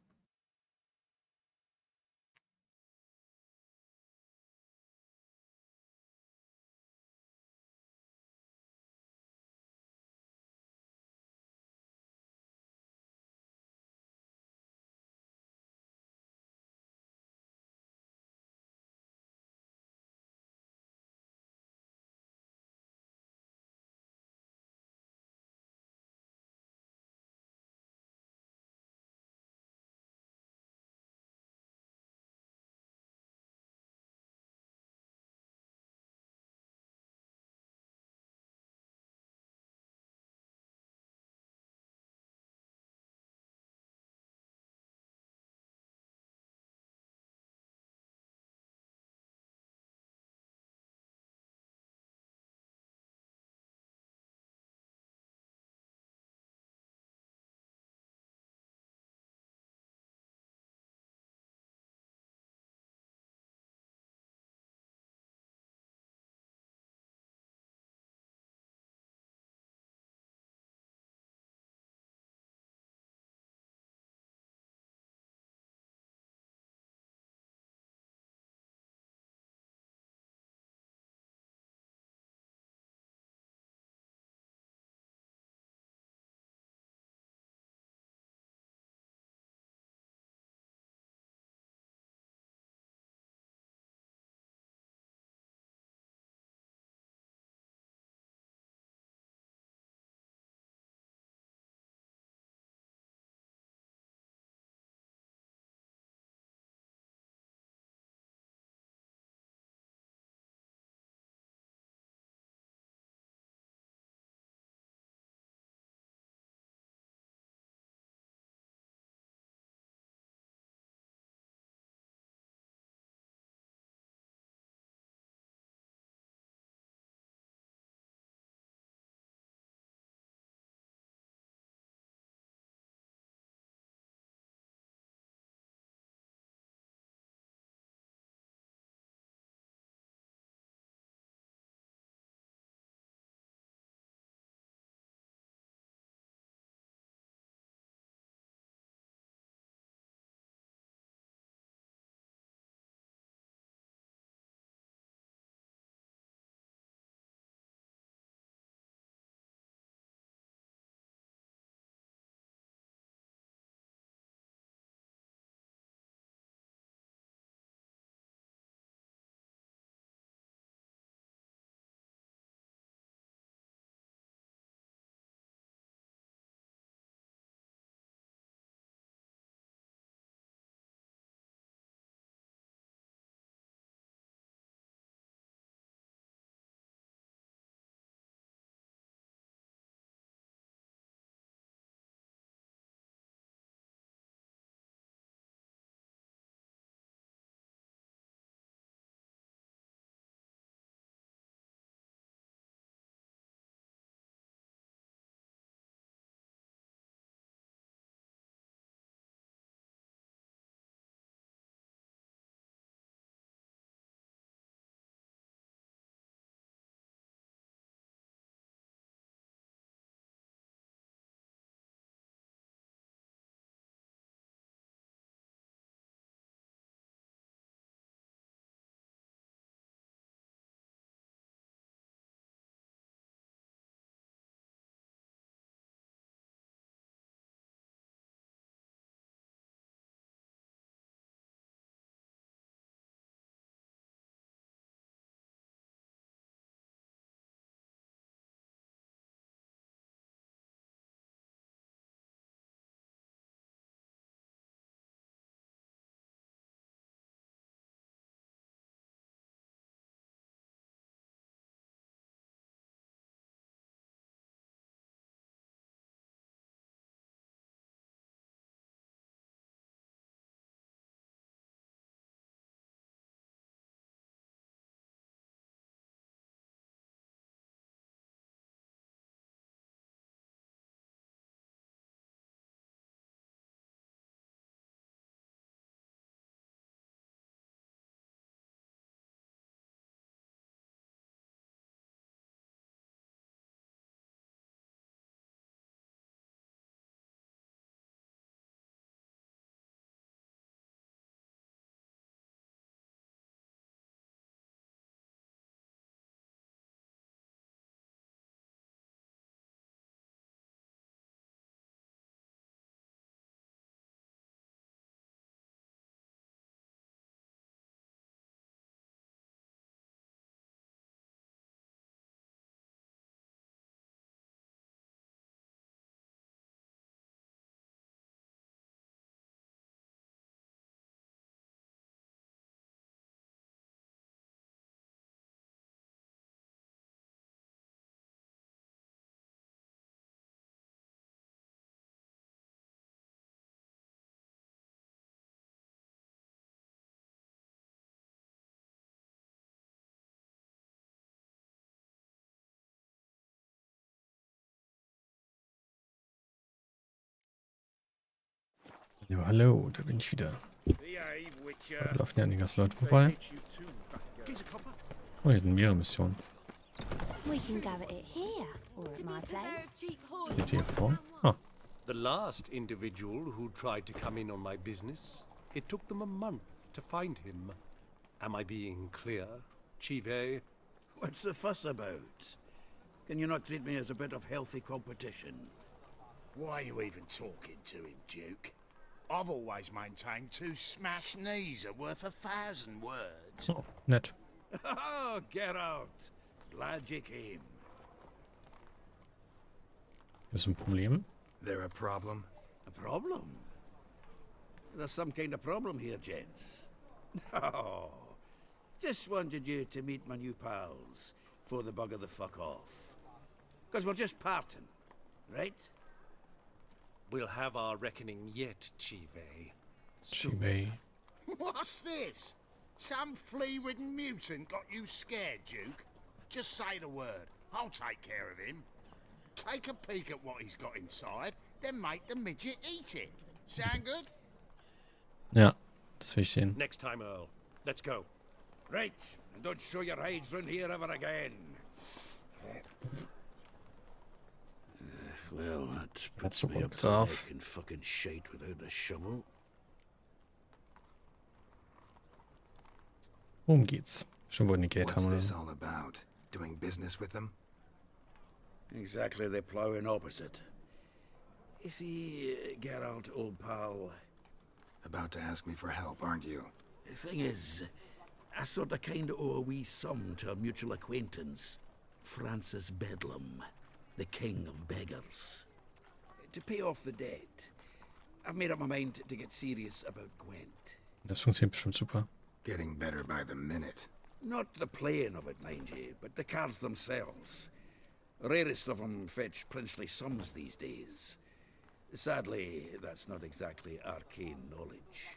Ja, hallo, da bin ich wieder. Da laufen ja einiges Leute vorbei. Oh, hier sind mehrere Missionen. We can go at it here, or at my place. Geht hier vor? Ah, The last individual who tried to come in on my business, it took them a month to find him. Am I being clear, Chive? What's the fuss about? Can you not treat me as a bit of healthy competition? Why are you even talking to him, Duke? I've always maintained 2 smashed knees are worth 1,000 words. oh, nett. Oh, Geralt. Glad you came. Ist ein Problem? There a problem? A problem? There's some kind of problem here, gents. Oh, just wanted you to meet my new pals before they bugger the fuck off. Because we're just parting, right? We'll have our reckoning yet, Chive. Chive. What's this? Some flea-ridden mutant got you scared, Duke? Just say the word. I'll take care of him. Take a peek at what he's got inside, then make the midget eat it. Sound good? Ja, das will ich sehen. Next time, Earl. Let's go. Right, and don't show your hides round here ever again. Well, that puts me up to the neck in fucking shite without the shovel. Worum geht's? Schon wohl eine Gate What's haben, this oder? all about? Doing business with them? Exactly the ploughing opposite. You see, Geralt, old pal... About to ask me for help, aren't you? The thing is, I sort of kind of owe a wee sum to a mutual acquaintance, Francis Bedlam, the king of beggars. To pay off the debt, I've made up my mind to get serious about Gwent. Das funktioniert bestimmt super. Getting better by the minute. Not the playing of it, mind you, but the cards themselves. Rarest of them fetch princely sums these days. Sadly, that's not exactly arcane knowledge.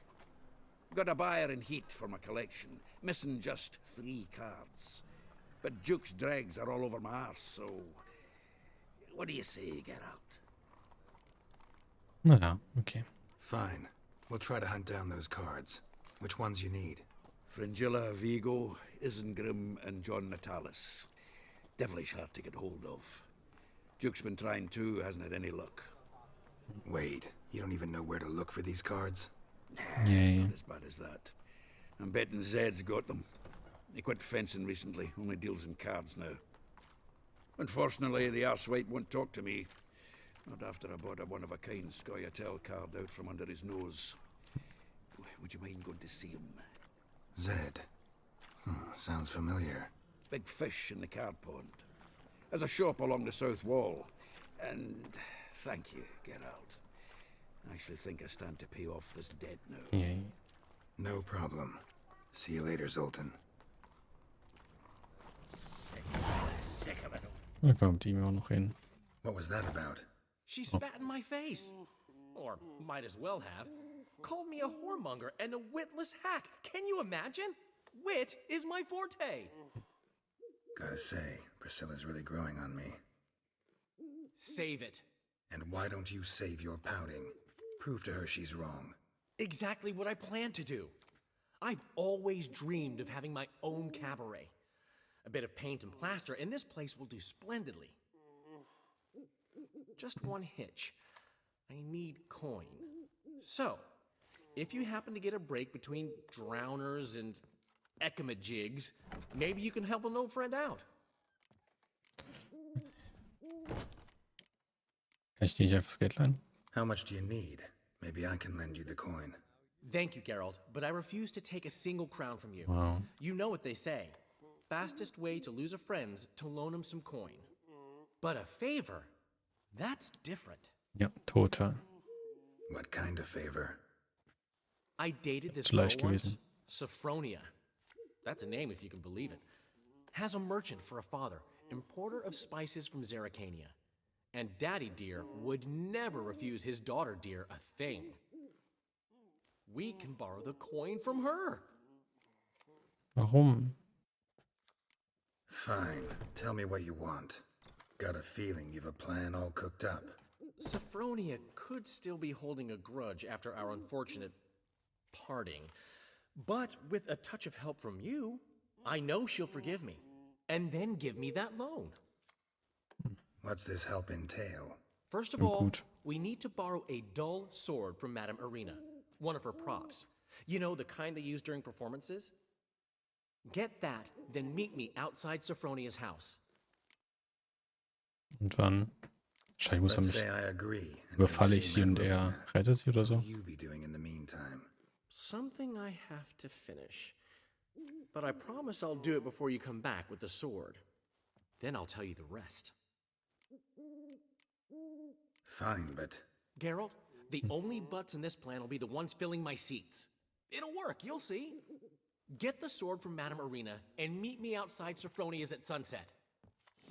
Got a buyer in heat for my collection, missing just 3 cards. But Duke's dregs are all over my arse, so... What do you say, Geralt? Naja, okay. Fine. We'll try to hunt down those cards. Which ones you need? Fringilla, Vigo, Isengrim, and John Natalis. Devilish hard to get hold of. Duke's been trying too, hasn't had any luck. Wait, you don't even know where to look for these cards? Nah, it's not as bad as that. I'm betting Zed's got them. He quit fencing recently, only deals in cards now. Unfortunately, the arsewite won't talk to me. Not after I bought a one-of-a-kind Scoia'tael card out from under his nose. Would you mind going to see him? Zed. Sounds familiar. Big fish in the card pond. There's a shop along the south wall. And thank you, Geralt. I actually think I stand to pay off this debt now. Yeah. No problem. See you later, Zoltan. Sick of it. Da kommt die immer noch hin. What was that about? She spat in my face. Or might as well have. Called me a whoremonger and a witless hack. Can you imagine? Wit is my forte. Gotta say, Priscilla's really growing on me. Save it. And why don't you save your pouting? Prove to her she's wrong. Exactly what I plan to do. I've always dreamed of having my own cabaret. A bit of paint and plaster, and this place will do splendidly. Just one hitch. I need coin. So, if you happen to get a break between drowners and ekamajigs, maybe you can help an old friend out. Kann ich dir nicht einfach das Geld leihen? How much do you need? Maybe I can lend you the coin. Thank you, Geralt, but I refuse to take a single crown from you. Wow. You know what they say. Fastest way to lose a friend's to loan him some coin. But a favor? That's different. Ja, total. What kind of favor? I dated this Zu girl leicht once, gewesen. Sophronia. That's a name if you can believe it. Has a merchant for a father, importer of spices from Zerrikania. And Daddy Dear would never refuse his daughter Dear a thing. We can borrow the coin from her. Warum? Fine. Tell me what you want. Got a feeling you've a plan all cooked up. Sophronia could still be holding a grudge after our unfortunate parting. But with a touch of help from you, I know she'll forgive me. And then give me that loan. What's this help entail? First of all, we need to borrow a dull sword from Madame Irina. One of her props. You know, the kind they use during performances? Get that, then meet me outside Sophronia's house. Und wann? Wahrscheinlich muss er Let's mich... say I agree. Überfalle ich sie und er rettet sie oder so? What will you be doing in the meantime? Something I have to finish. But I promise I'll do it before you come back with the sword. Then I'll tell you the rest. Fine, but... Geralt, the only butts in this plan will be the ones filling my seats. It'll work, you'll see. Get the sword from Madame Irina and meet me outside Sophronia's at sunset.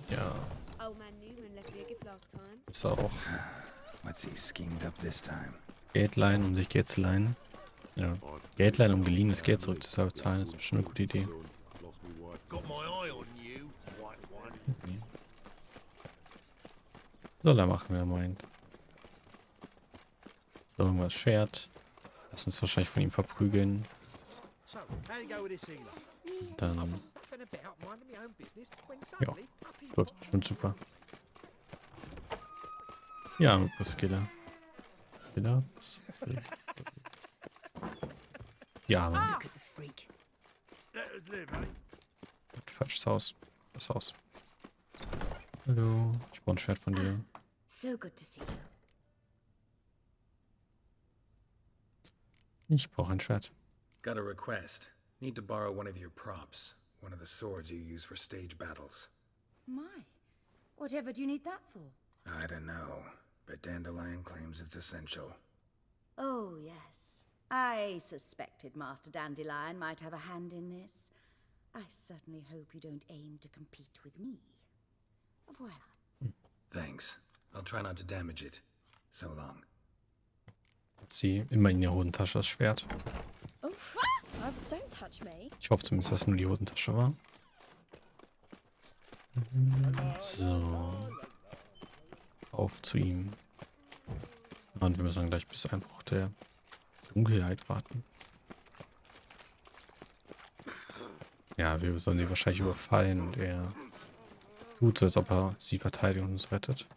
Ja. Old man Newman left me a gift last time. Ist auch. What's he schemed up this time? Geld leihen, um sich Geld zu leihen. Ja. Geld leihen, um geliehenes Geld zurückzuzahlen, ist bestimmt eine gute Idee. Got my eye on you, white one. Soll er machen, wer meint. So, irgendwas Schwert. Lass uns wahrscheinlich von ihm verprügeln. So, how you go with this healer? Dann. Been about minding my own business when Ja, suddenly up he läuft schon super. Ja, mit Skiller. Skiller? Ja, Mann. Falsches Haus. Das Haus. Hallo, ich brauche ein Schwert von dir. So good to see you. Ich brauche ein Schwert. Got a request. Need to borrow one of your props. One of the swords you use for stage battles. My, whatever do you need that for? I don't know, but Dandelion claims it's essential. Oh, yes. I suspected Master Dandelion might have a hand in this. I certainly hope you don't aim to compete with me. Voilà. Thanks. I'll try not to damage it. So long. Hat sie immer in der Hosentasche das Schwert. Oh, don't touch me. Ich hoffe zumindest, dass es nur die Hosentasche war. So. Auf zu ihm. Und wir müssen dann gleich bis Einbruch der Dunkelheit warten. Ja, wir sollen sie wahrscheinlich überfallen und er tut so, als ob er sie verteidigt und uns rettet.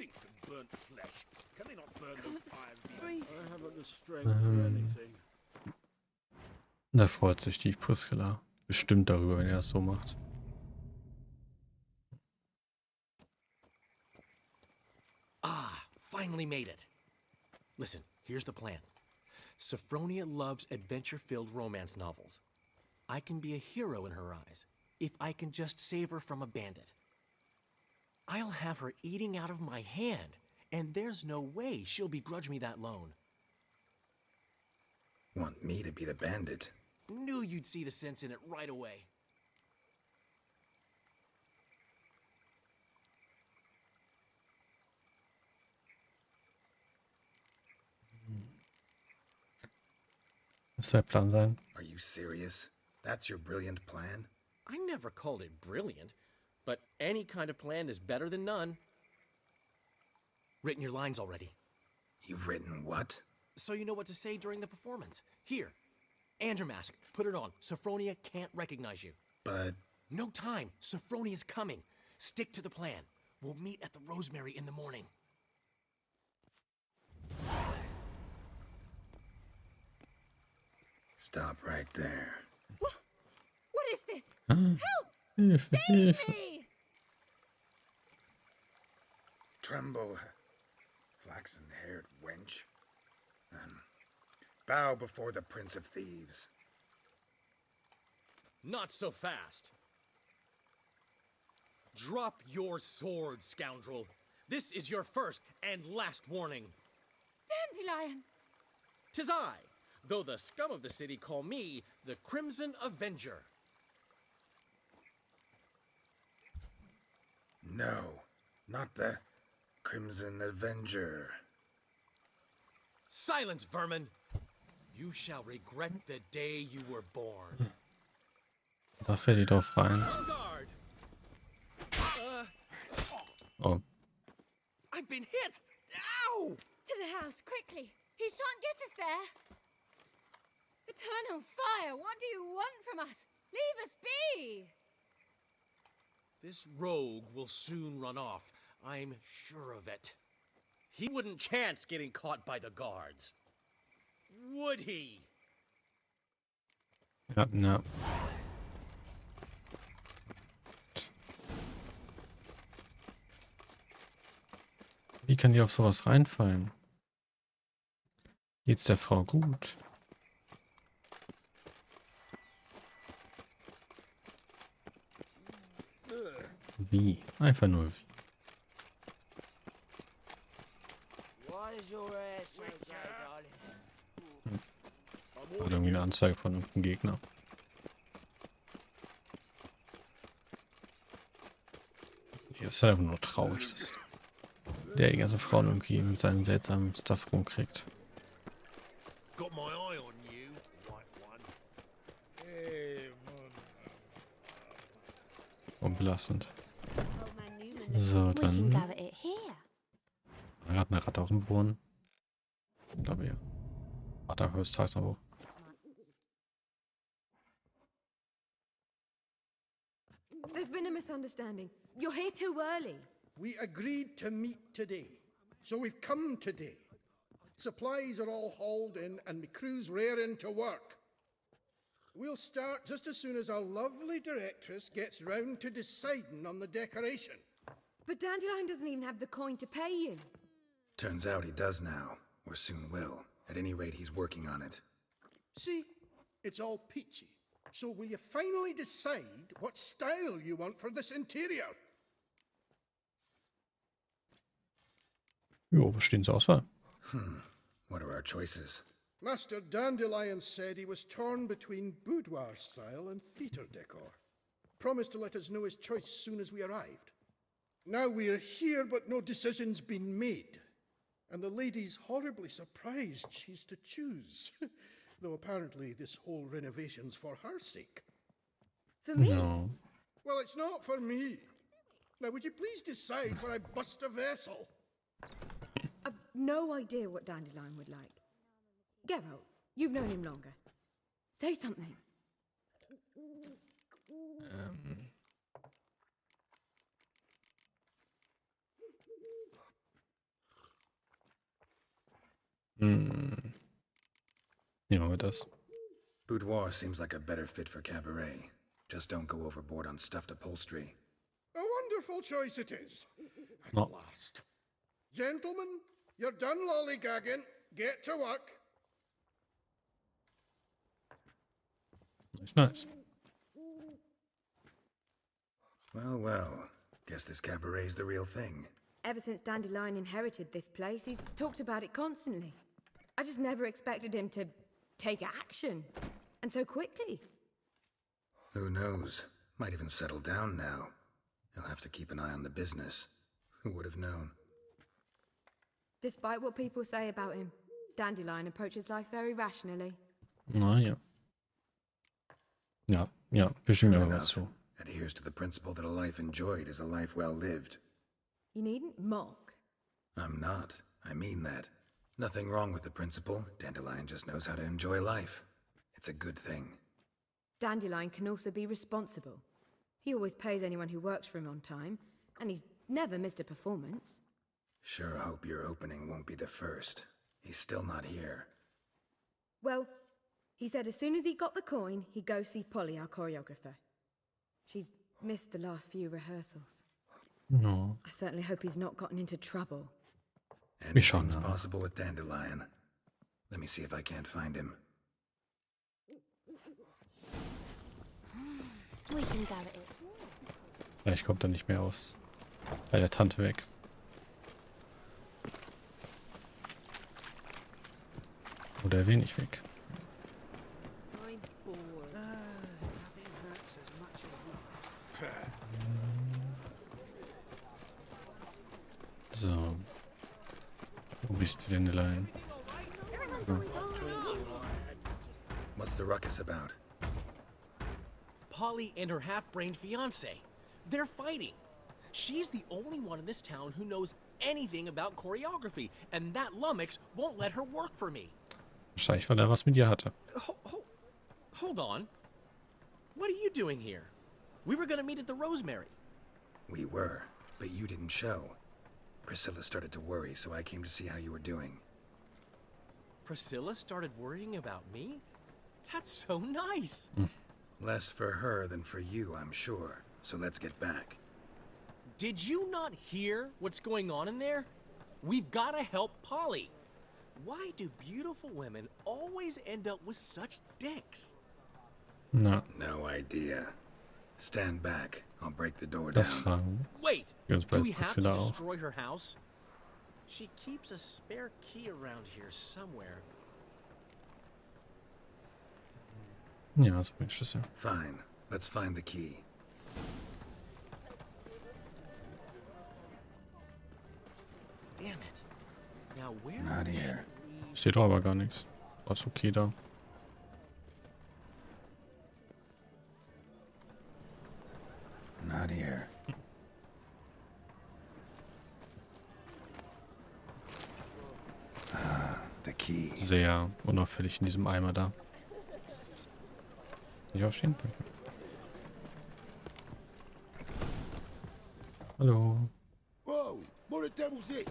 stinks of burnt flesh. Can they not burn those iron beams? I haven't the strength for anything. Da freut sich die Priscilla bestimmt darüber, wenn er es so macht. Ah, finally made it. Listen, here's the plan. Sophronia loves adventure-filled romance novels. I can be a hero in her eyes if I can just save her from a bandit. I'll have her eating out of my hand, and there's no way she'll begrudge me that loan. Want me to be the bandit? Knew you'd see the sense in it right away. Was soll der Plan sein? Are you serious? That's your brilliant plan? I never called it brilliant, but any kind of plan is better than none. Written your lines already. You've written what? So you know what to say during the performance. Here, and your mask. Put it on. Sophronia can't recognize you. But... No time. Sophronia's coming. Stick to the plan. We'll meet at the Rosemary in the morning. Stop right there. What is this? Help! Save me! Tremble, flaxen-haired wench. Bow before the Prince of Thieves. Not so fast. Drop your sword, scoundrel. This is your first and last warning. Dandelion! 'Tis I, though the scum of the city call me the Crimson Avenger. No, not the Crimson Avenger. Silence, vermin! You shall regret the day you were born. Da fällt die drauf rein. Oh. I've been hit! Ow! To the house, quickly! He shan't get us there! Eternal fire, what do you want from us? Leave us be! This rogue will soon run off. I'm sure of it. He wouldn't chance getting caught by the guards. Would he? Ja, ja. Wie kann die auf sowas reinfallen? Geht's der Frau gut? Wie? Einfach nur wie. Oder irgendwie eine Anzeige von irgendeinem Gegner. Ja, das ist halt einfach nur traurig, dass der die ganze Frauen irgendwie mit seinem seltsamen Stuff rumkriegt. Unbelastend. So, dann. Da hat eine Ratte auf dem Boden. Ich glaube ja. Warte, hörst du noch hoch. There's been a misunderstanding. You're here too early. We agreed to meet today, so we've come today. Supplies are all hauled in and the crew's raring to work. We'll start just as soon as our lovely directress gets round to deciding on the decoration. But Dandelion doesn't even have the coin to pay you. Turns out he does now, or soon will. At any rate, he's working on it. See, it's all peachy. So will you finally decide what style you want for this interior? Jo, was stehen zur Auswahl? What are our choices? Master Dandelion said he was torn between boudoir style and theatre decor. Promised to let us know his choice as soon as we arrived. Now we're here, but no decision's been made. And the lady's horribly surprised she's to choose. Though apparently this whole renovation's for her sake. For me? No. Well, it's not for me. Now, would you please decide where I bust a vessel? I've no idea what Dandelion would like. Geralt, you've known him longer. Say something. Nehmen wir das. Boudoir seems like a better fit for cabaret. Just don't go overboard on stuffed upholstery. A wonderful choice it is. At No. last. Gentlemen, you're done lollygagging. Get to work. Ist nice. Well, well. Guess this cabaret's the real thing. Ever since Dandelion inherited this place, he's talked about it constantly. I just never expected him to take action. And so quickly. Who knows? Might even settle down now. He'll have to keep an eye on the business. Who would have known? Despite what people say about him, Dandelion approaches life very rationally. Na ja. Ja, bestimmt True aber was enough. so. Adheres to the principle that a life enjoyed is a life well lived. You needn't mock. I'm not. I mean that. Nothing wrong with the principle. Dandelion just knows how to enjoy life. It's a good thing. Dandelion can also be responsible. He always pays anyone who works for him on time, and he's never missed a performance. Sure hope your opening won't be the first. He's still not here. Well, he said as soon as he got the coin, he'd go see Polly, our choreographer. She's missed the last few rehearsals. No. I certainly hope he's not gotten into trouble. Anything's possible with Dandelion. Let me see if I can't find him. We can go at it. Vielleicht kommt er nicht mehr aus bei der Tante weg. Oder wenig weg. So. Wo bist du denn allein? Ja. What's the ruckus about? Polly and her half-brained fiancé. They're fighting. She's the only one in this town who knows anything about choreography, and that lummox won't let her work for me. Wahrscheinlich, weil er was mit ihr hatte. Hold on. What are you doing here? We were gonna meet at the Rosemary. We were, but you didn't show. Priscilla started to worry, so I came to see how you were doing. Priscilla started worrying about me? That's so nice. Less for her than for you, I'm sure. So let's get back. Did you not hear what's going on in there? We've got to help Polly. Why do beautiful women always end up with such dicks? No. No idea. Stand back. I'll break the door Das down. fragen Wait, wir uns bei do we have to Priscilla auch. destroy her house? She keeps a spare key around here somewhere. Ja, so ein Schlüssel. Fine. Let's find the key. Damn it. Now where Not here. Steht doch aber gar nichts. War ist okay da. Not here. The key. Sehr unauffällig in diesem Eimer da. Nicht aufstehen? Hallo. Whoa! What the devil's this?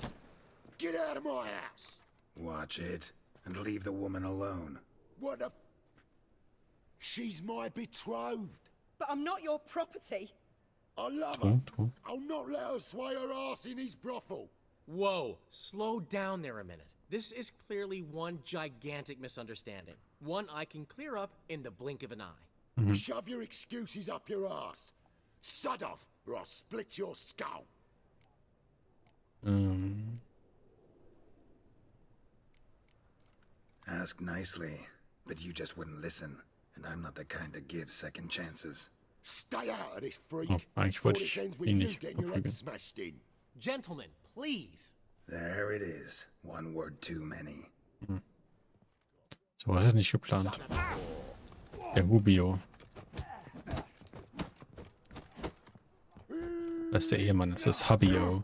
Get out of my house! Watch it, and leave the woman alone. What the... She's my betrothed. But I'm not your property. I love her. True. I'll not let her sway her ass in his brothel. Whoa, slow down there a minute. This is clearly one gigantic misunderstanding. One I can clear up in the blink of an eye. Shove your excuses up your ass. Sod off, or I'll split your skull. Ask nicely, but you just wouldn't listen. And I'm not the kind to give second chances. Stay out of this, freak. Oh, eigentlich before wollte this ich ends with ihn you nicht getting your head verprügeln. smashed in. Gentlemen, please. There it is. One word too many. So was ist nicht geplant. Der Rubio. Das ist der Ehemann, das ist Habio.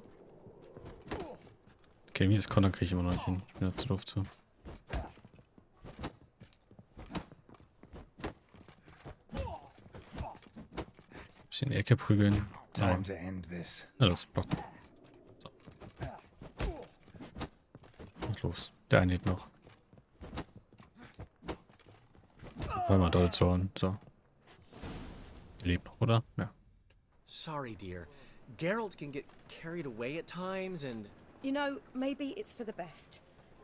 Okay, wie das Connor kriege ich immer noch nicht hin. Ich bin da zu doof zu. Bisschen in die Ecke prügeln. Time to end this. Na los, blocken. So. Was los? Der eine lebt noch. War mal doll zu hauen. So. Der lebt noch, oder? Ja. Sorry, dear. Geralt can get carried away at times and... You know, maybe it's for the best.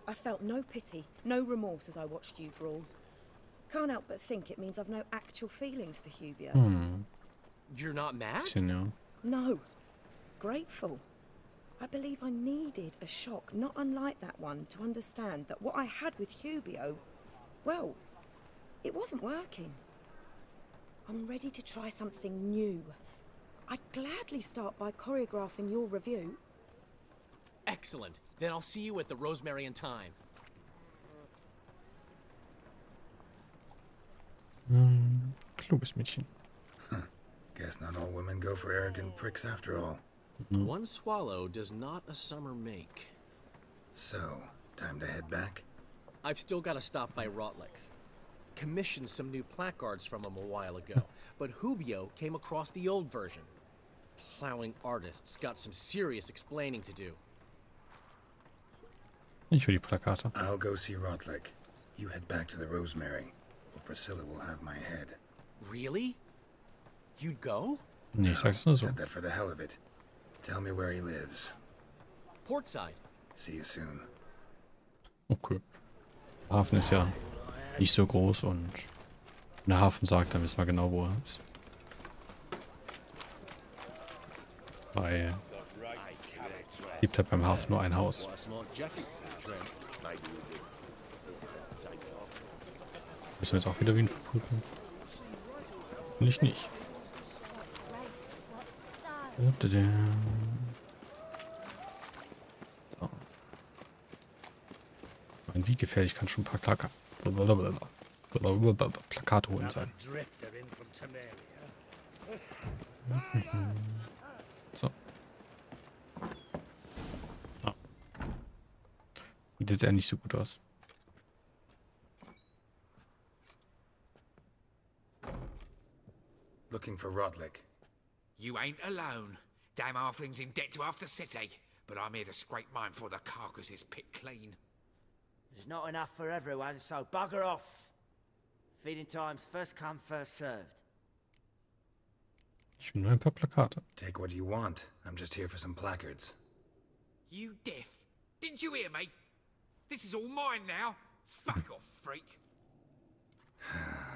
I felt no pity, no remorse as I watched you brawl. Can't help but think it means I've no actual feelings for Hubio. You're not mad? Bisschen, ja. No. Grateful. I believe I needed a shock not unlike that one to understand that what I had with Hubio, well, it wasn't working. I'm ready to try something new. I'd gladly start by choreographing your review. Excellent. Then I'll see you at the Rosemary in time. Kluges Mädchen. Guess not all women go for arrogant pricks after all. One swallow does not a summer make. So, time to head back? I've still got to stop by Rotlick's. Commissioned some new placards from him a while ago, but Hubio came across the old version. Plowing artists got some serious explaining to do. Ich will die Plakate. I'll go see Rotlick. You head back to the Rosemary, or Priscilla will have my head. Really? You'd go? Nee, ich sag's nur so. Said that for the hell of it. Tell me where he lives. Portside. See you soon. Okay. Der Hafen ist ja nicht so groß und wenn der Hafen sagt, dann wissen wir genau, wo er ist. Weil gibt halt beim Hafen nur ein Haus. Müssen wir jetzt auch wieder Wien verprügeln? Will ich nicht. So. Wie gefährlich kann schon ein paar Klacker. Oder über Plakate holen sein. So. Ah. Sieht jetzt eher nicht so gut aus. Looking for Rodlick. You ain't alone. Damn halfling's in debt to half the city, but I'm here to scrape mine before the carcass is picked clean. There's not enough for everyone, so bugger off. Feeding time's first come, first served. Ich will nur ein paar Plakate. Take what you want. I'm just here for some placards. You deaf? Didn't you hear me? This is all mine now. Fuck off, freak.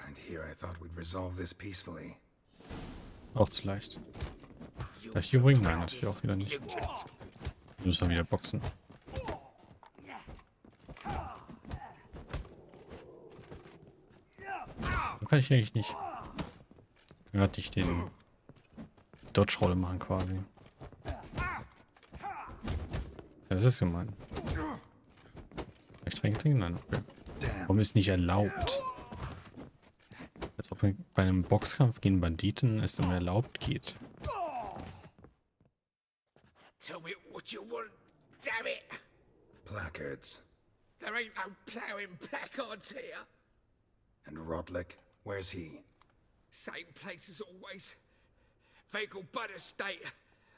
And here I thought we'd resolve this peacefully. Auch zu leicht. Vielleicht die Ring? Nein, natürlich auch wieder nicht. Müssen wir wieder boxen. Kann ich eigentlich nicht. Dann hatte ich den Dodge-Rolle machen quasi. Ja, das ist gemein. Ich trinke? Nein. Okay. Warum ist nicht erlaubt? Als ob bei einem Boxkampf gegen Banditen es immer erlaubt geht. Tell me what you want, damn it! Placards. There ain't no ploughing placards here. And Rodlick, where's he? Same place as always. Vehicle butter state.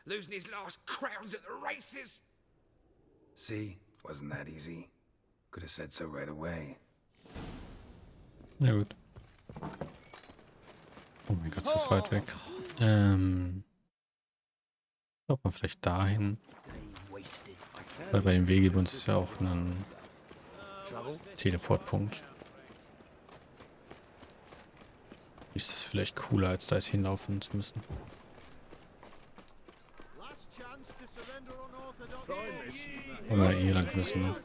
Losing his last crowns at the races. See? Wasn't that easy? Could have said so right away. Na gut. Oh mein Gott, ist das weit weg. Ob man vielleicht dahin. Weil bei dem Weg über uns ist ja auch ein Teleportpunkt. Ist das vielleicht cooler, als da jetzt hinlaufen zu müssen? Oder hier lang müssen, ne?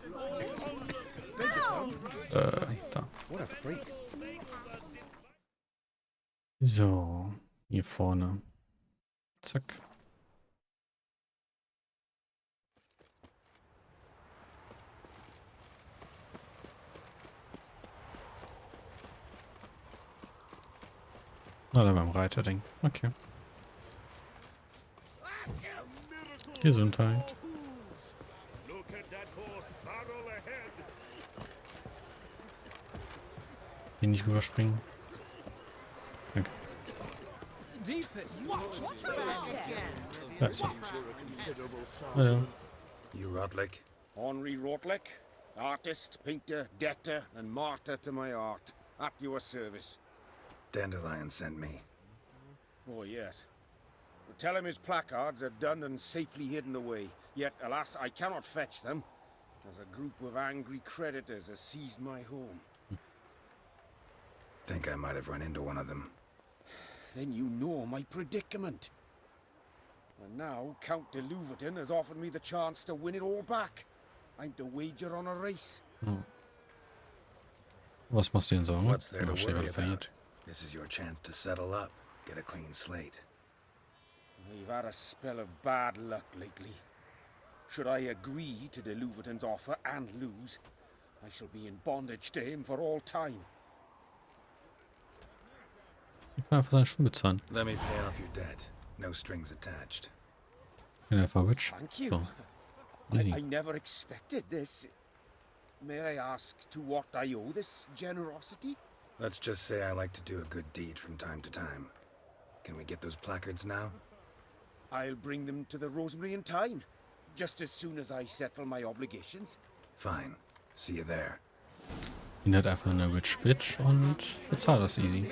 Da. So, hier vorne. Zack. Na, da beim Reiterding. Okay. Gesundheit. Hier nicht rüberspringen. Danke. Da ist er. Hallo. You Rodlick? Henri Rodlick, artist, painter, debtor, and martyr to my art. At your service. Dandelion sent me. Oh, yes. Tell him his placards are done and safely hidden away. Yet, alas, I cannot fetch them, as a group of angry creditors has seized my home. Think I might have run into one of them. Then you know my predicament. And now, Count de Louverton has offered me the chance to win it all back. I'm to wager on a race. Was machst du denn Sorgen? What's there to Oh, worry verliert. about? This is your chance to settle up, get a clean slate. We've had a spell of bad luck lately. Should I agree to de Louverton's offer and lose, I shall be in bondage to him for all time. Ich kann einfach seinen Schuh bezahlen. Let me pay off your debt. No strings attached. Ich bin einfach rich. Thank you. So. I Easy. never expected this. May I ask to what I owe this generosity? Let's just say I like to do a good deed from time to time. Can we get those placards now? I'll bring them to the Rosemary in time, just as soon as I settle my obligations. Fine. See you there. Ihn hat einfach eine Rich Bitch und bezahlt das easy.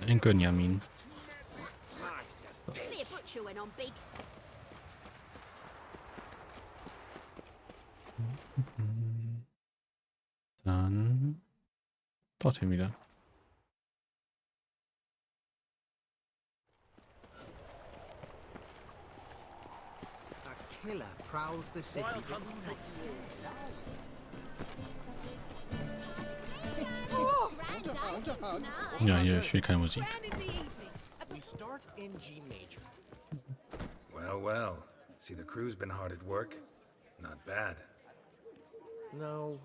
Ein Gönjamin. Give me a butcher when I'm big. Dann dorthin wieder. A killer prowls the city. Ja, hier, ich will keine Musik. We start in G major. Well, well. See, the crew's been hard at work. Not bad. No,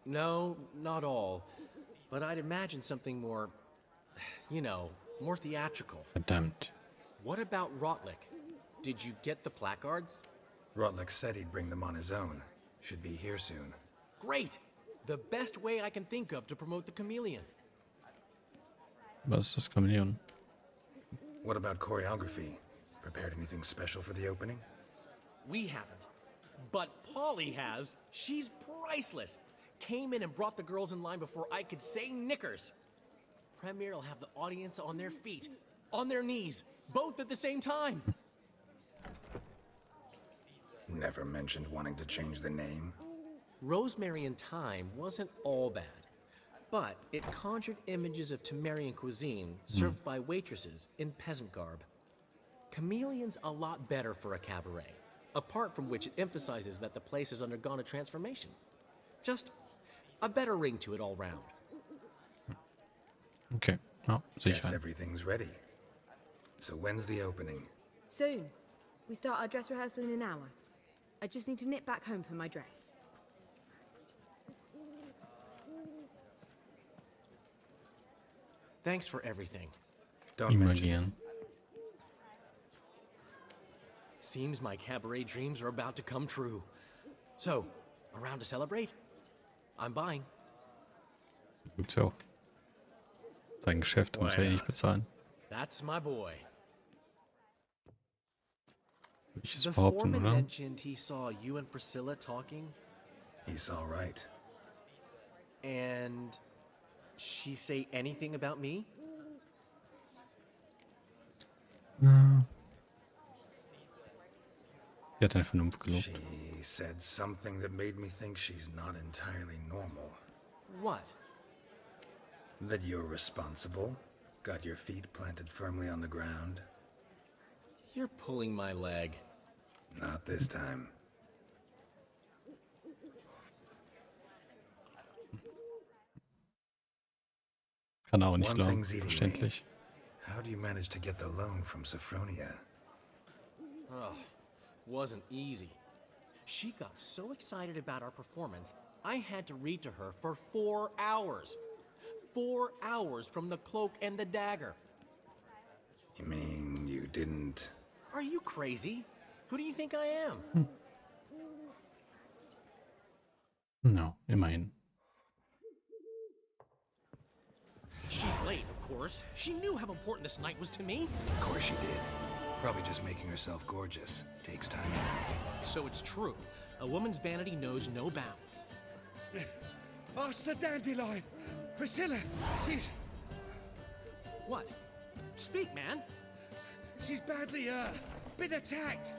No, not all. But I'd imagine something more, you know, more theatrical. Verdammt. What about Rotlick? Did you get the placards? Rotlick said he'd bring them on his own. Should be here soon. Great! The best way I can think of to promote the chameleon. Was ist das Chamäleon? What about choreography? Prepared anything special for the opening? We haven't. But Polly has. She's priceless. Came in and brought the girls in line before I could say knickers. Premiere will have the audience on their feet, on their knees, both at the same time. Never mentioned wanting to change the name. Rosemary and Thyme wasn't all bad, but it conjured images of Temerian cuisine served by waitresses in peasant garb. Chameleon's a lot better for a cabaret, apart from which it emphasizes that the place has undergone a transformation. Just a better ring to it all round. Okay, ja, Guess sicher. everything's ready. So when's the opening? Soon. We start our dress rehearsal in an hour. I just need to nip back home for my dress. Thanks for everything. Don't Immer mention it. gern. Seems my cabaret dreams are about to come true. So, around to celebrate? I'm buying. Gibt's ja auch. Sein Geschäft muss er eh nicht bezahlen. That's my boy. Würde ich es The behaupten, foreman oder? mentioned he saw you and Priscilla talking, He's all right. and she say anything about me? Die hat deine Vernunft gelobt. She said something that made me think she's not entirely normal. What? That you're responsible, got your feet planted firmly on the ground. You're pulling my leg. Not this time. Kann er auch nicht One glauben, thing's eating me. verständlich. How do you manage to get the loan from Sophronia? Oh, wasn't easy. She got so excited about our performance, I had to read to her for 4 hours. 4 hours from the cloak and the dagger. You mean you didn't... Are you crazy? Who do you think I am? No, immerhin. She's late, of course. She knew how important this night was to me. Of course she did. Probably just making herself gorgeous. Takes time to know. So it's true. A woman's vanity knows no bounds. Ask the dandelion. Priscilla, she's... What? Speak, man. She's badly, been attacked.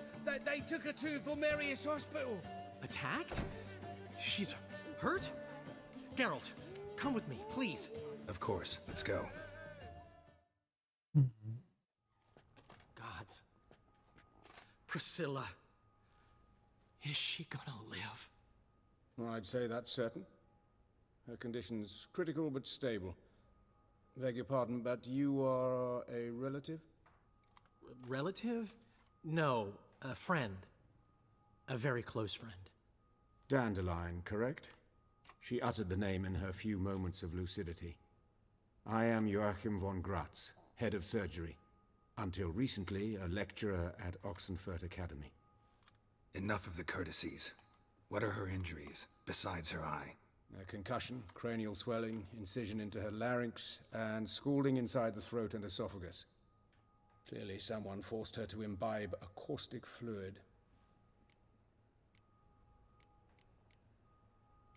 They took her to Vulmerius Hospital. Attacked? She's hurt? Geralt, come with me, please. Of course. Let's go. Gods. Priscilla. Is she gonna live? I'd say that's certain. Her condition's critical but stable. Beg your pardon, but you are a relative? Relative? No, a friend. A very close friend. Dandelion, correct? She uttered the name in her few moments of lucidity. I am Joachim von Gratz, head of surgery. Until recently, a lecturer at Oxenfurt Academy. Enough of the courtesies. What are her injuries, besides her eye? A concussion, cranial swelling, incision into her larynx, and scalding inside the throat and esophagus. Clearly someone forced her to imbibe a caustic fluid.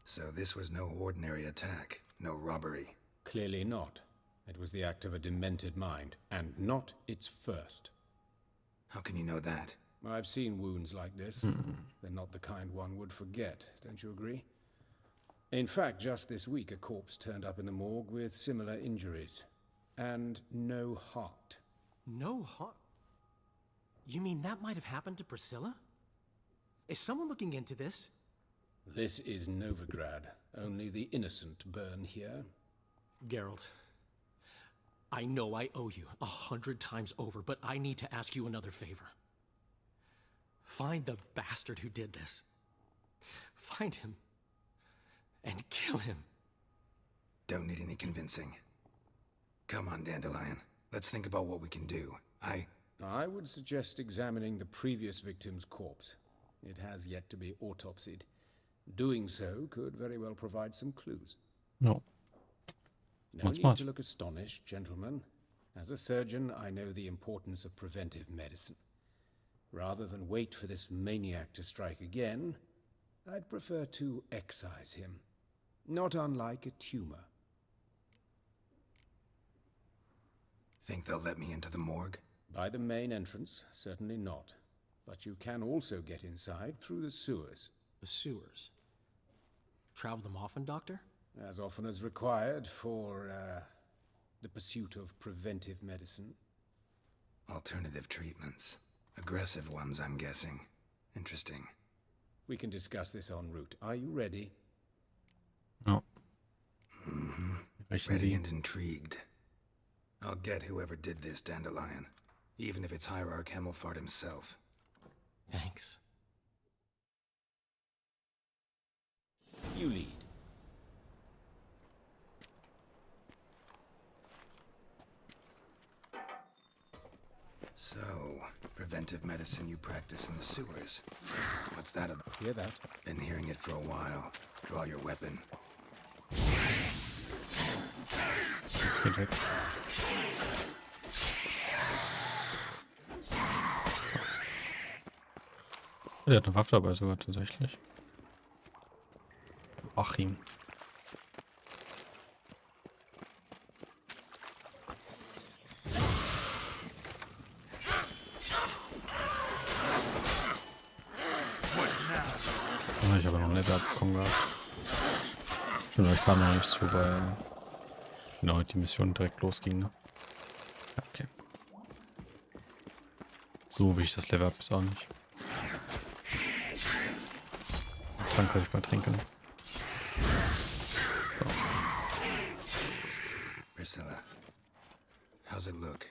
So this was no ordinary attack, no robbery. Clearly not. It was the act of a demented mind, and not its first. How can you know that? I've seen wounds like this. They're not the kind one would forget, don't you agree? In fact, just this week a corpse turned up in the morgue with similar injuries. And no heart. No heart? You mean that might have happened to Priscilla? Is someone looking into this? This is Novigrad. Only the innocent burn here. Geralt, I know I owe you 100 times over, but I need to ask you another favor. Find the bastard who did this. Find him. and kill him. Don't need any convincing. Come on, Dandelion. Let's think about what we can do. I would suggest examining the previous victim's corpse. It has yet to be autopsied. Doing so could very well provide some clues. No. No need to look astonished, gentlemen. As a surgeon, I know the importance of preventive medicine. Rather than wait for this maniac to strike again, I'd prefer to excise him. Not unlike a tumor. Think they'll let me into the morgue? By the main entrance, certainly not. But you can also get inside through the sewers. The sewers? Travel them often, Doctor? As often as required for, the pursuit of preventive medicine. Alternative treatments. Aggressive ones, I'm guessing. Interesting. We can discuss this en route. Are you ready? No. Mm-hmm. Ready and intrigued. I'll get whoever did this, Dandelion. Even if it's Hierarch Hemmelfart himself. Thanks. You lead. So, preventive medicine you practice in the sewers. What's that about? Hear that? Been hearing it for a while. Draw your weapon. Der hat eine Waffe dabei sogar tatsächlich. Achim. Oh, ich habe noch ein Level abbekommen gehabt. Stimmt, ich kam noch nicht zu, weil genau die Mission direkt losging. Ne? Ja, okay. So wie ich das Level ab ist auch nicht. Den Trank werde ich mal trinken. So. Priscilla, how's it look?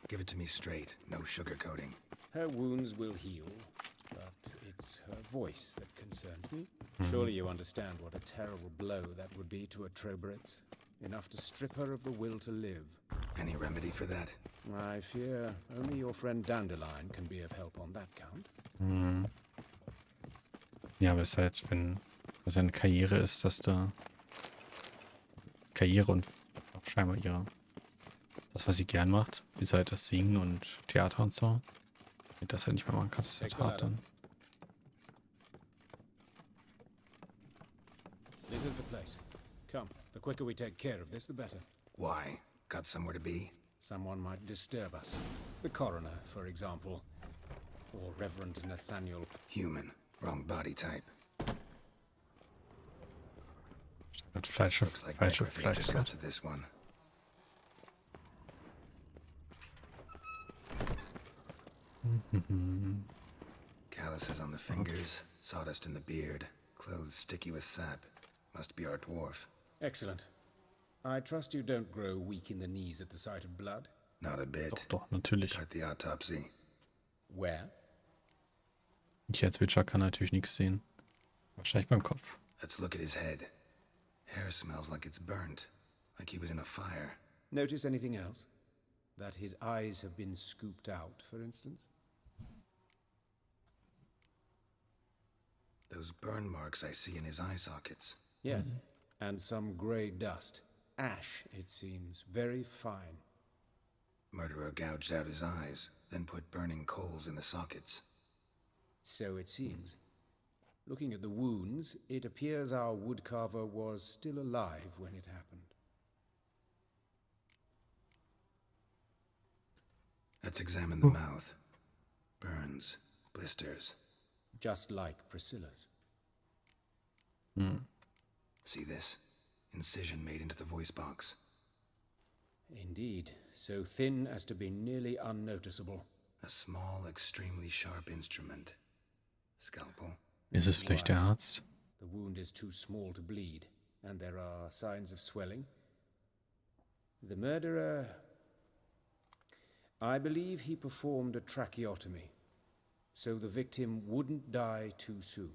Give it to me straight, no sugarcoating. Her wounds will heal, but it's her voice that concerns me. Surely you understand what a terrible blow that would be to a Troberet. Enough to strip her of the will to live. Any remedy for that? I fear only your friend Dandelion can be of help on that count. Hm. Ja, aber es ist halt, wenn seine Karriere ist, dass da Karriere und auch scheinbar das, was sie gern macht, ist halt das Singen und Theater und so. Wenn du das halt nicht mehr machen kannst, ist halt hart dann. This is the place. Come, the quicker we take care of this, the better. Why? Got somewhere to be? Someone might disturb us. The coroner, for example. Or Reverend Nathaniel. Human. Wrong body type. That falsche Fleisch got to this one. Calluses on the fingers, sawdust in the beard, clothes sticky with sap. Must be our dwarf. Excellent. I trust you don't grow weak in the knees at the sight of blood? Not a bit. Doch, natürlich. Start the autopsy. Where? Ich als Witcher kann natürlich nichts sehen. Wahrscheinlich beim Kopf. Let's look at his head. Hair smells like it's burnt. Like he was in a fire. Notice anything else? That his eyes have been scooped out, for instance? Those burn marks I see in his eye sockets. Yes, and some grey dust. Ash, it seems. Very fine. Murderer gouged out his eyes, then put burning coals in the sockets. So it seems. Looking at the wounds, it appears our woodcarver was still alive when it happened. Let's examine the mouth. Burns, blisters. Just like Priscilla's. See this? Incision made into the voice box. Indeed, so thin as to be nearly unnoticeable. A small, extremely sharp instrument. Scalpel. Ist es vielleicht der Arzt? The wound is too small to bleed, and there are signs of swelling. The murderer... I believe he performed a tracheotomy, so the victim wouldn't die too soon.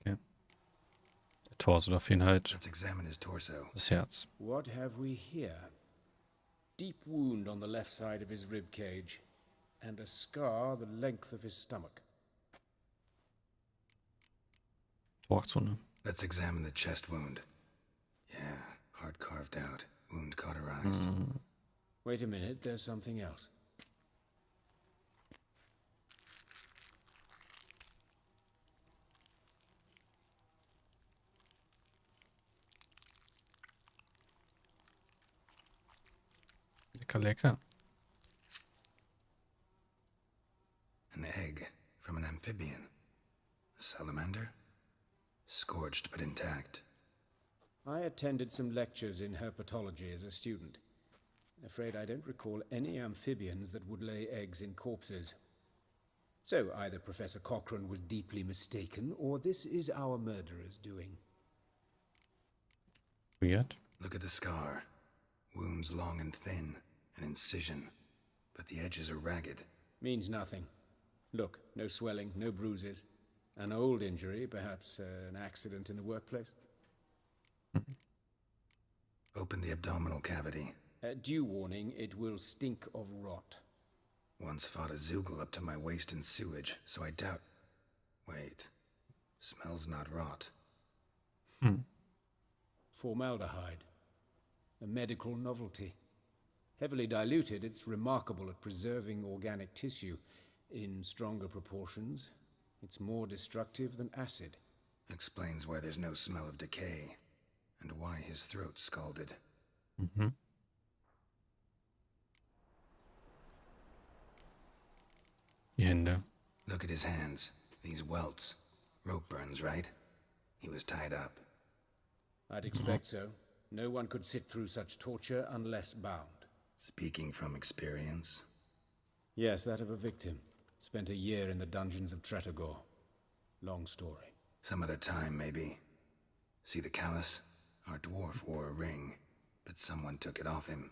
Okay. Torso, da fehlen halt Let's examine his torso. das Herz. What have we here? Deep wound on the left side of his rib cage, and a scar the length of his stomach. Thoraxwunde. Let's examine the chest wound. Yeah, heart carved out, wound cauterized. Wait a minute, there's something else. Lecker, lecker. An egg from an amphibian. A salamander? Scorched but intact. I attended some lectures in herpetology as a student. Afraid I don't recall any amphibians that would lay eggs in corpses. So either Professor Cochrane was deeply mistaken, or this is our murderer's doing. Weird. Look at the scar. Wounds long and thin, an incision. But the edges are ragged. Means nothing. Look, no swelling, no bruises. An old injury, perhaps an accident in the workplace. Open the abdominal cavity. Due warning, it will stink of rot. Once fought a Zoogle up to my waist in sewage, so I doubt... Wait. Smells not rot. Formaldehyde. A medical novelty. Heavily diluted, it's remarkable at preserving organic tissue. In stronger proportions, it's more destructive than acid. Explains why there's no smell of decay, and why his throat's scalded. Die Hände. Look at his hands. These welts. Rope burns, right? He was tied up. I'd expect so. No one could sit through such torture unless bound. Speaking from experience? Yes, that of a victim. Spent a year in the dungeons of Tretogor. Long story. Some other time, maybe. See the callus? Our dwarf wore a ring, but someone took it off him.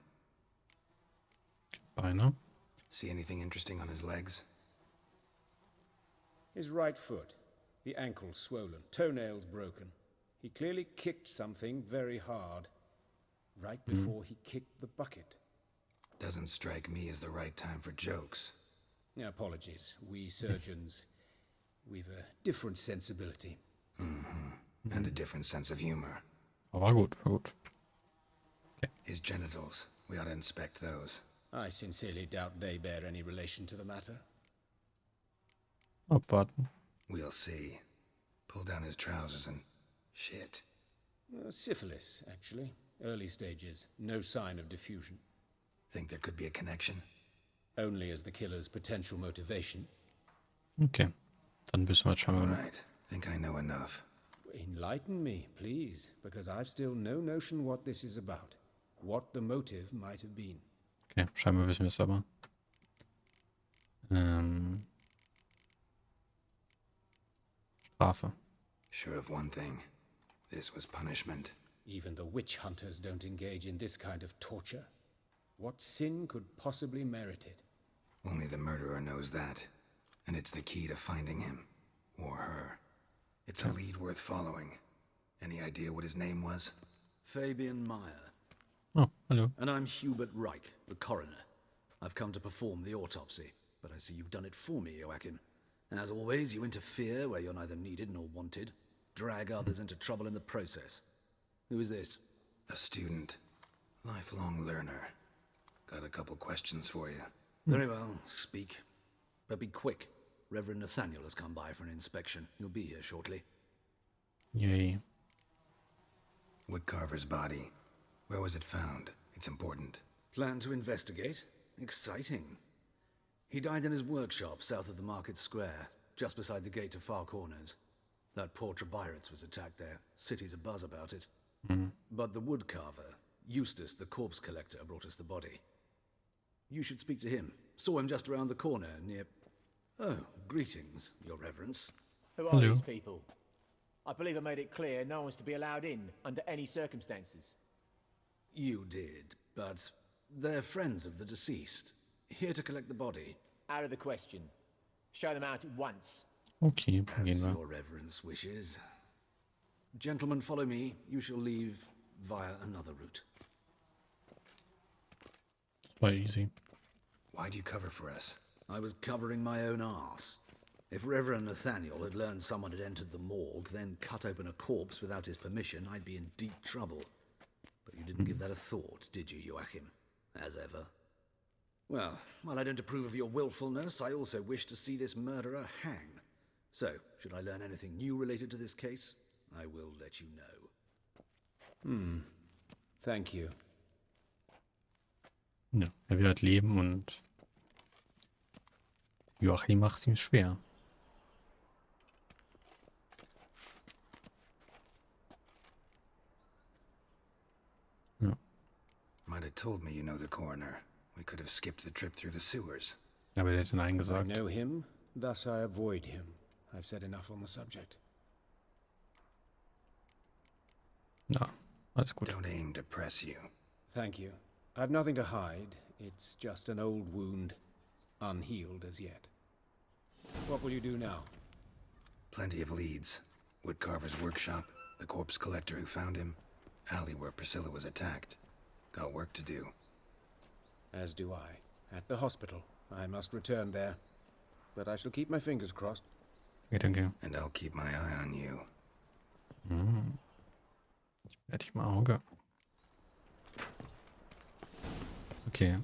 Beine. See anything interesting on his legs? His right foot. The ankle swollen, toenails broken. He clearly kicked something very hard. Right before he kicked the bucket. Doesn't strike me as the right time for jokes. Apologies. We surgeons, we've a different sensibility. And a different sense of humor. War gut, war gut. Okay. His genitals. We ought to inspect those. I sincerely doubt they bear any relation to the matter. Abwarten. We'll see. Pull down his trousers and... shit. Syphilis, actually. Early stages. No sign of diffusion. Think there could be a connection? Only as the killer's potential motivation. Okay. Dann wissen wir jetzt schon All mal. right. Think I know enough. Enlighten me, please, because I've still no notion what this is about. What the motive might have been. Okay, scheinbar wissen wir es aber. Strafe. Sure of one thing. This was punishment. Even the witch hunters don't engage in this kind of torture. What sin could possibly merit it? Only the murderer knows that. And it's the key to finding him. Or her. It's a lead worth following. Any idea what his name was? Fabian Meyer. Oh, hello. And I'm Hubert Reich, the coroner. I've come to perform the autopsy, but I see you've done it for me, Joachim. As always, you interfere where you're neither needed nor wanted. Drag others into trouble in the process. Who is this? A student. Lifelong learner. Got a couple questions for you. Very well, speak. But be quick. Reverend Nathaniel has come by for an inspection. He'll be here shortly. Yay. Woodcarver's body. Where was it found? It's important. Plan to investigate? Exciting. He died in his workshop south of the market square, just beside the gate to Far Corners. That poor Trebirates was attacked there. City's abuzz about it. But the woodcarver, Eustace the corpse collector, brought us the body. You should speak to him. Saw him just around the corner near... Oh, greetings, your reverence. Who are these people? I believe I made it clear no one's to be allowed in under any circumstances. You did, but they're friends of the deceased. Here to collect the body. Out of the question. Show them out at once. Okay, As gehen wir. your reverence wishes. Gentlemen, follow me. You shall leave via another route. War easy. Why do you cover for us? I was covering my own arse. If Reverend Nathaniel had learned someone had entered the morgue, then cut open a corpse without his permission, I'd be in deep trouble. But you didn't give that a thought, did you, Joachim? As ever. Well, while I don't approve of your willfulness, I also wish to see this murderer hang. So, should I learn anything new related to this case, I will let you know. Thank you. Ja, er will halt leben und Joachim macht es ihm schwer. Ja. Might have told me you know the coroner. We could have skipped the trip through the sewers. Aber er hätte Nein I gesagt. know him, thus I avoid him. I've said enough on the subject. Ja, alles gut. Don't aim to press you. Thank you. I've nothing to hide. It's just an old wound, unhealed as yet. What will you do now? Plenty of leads. Woodcarver's workshop, the corpse collector who found him, alley where Priscilla was attacked. Got work to do. As do I. At the hospital. I must return there. But I shall keep my fingers crossed. Okay, danke. And I'll keep my eye on you. Hätte ich mal Auge. Okay,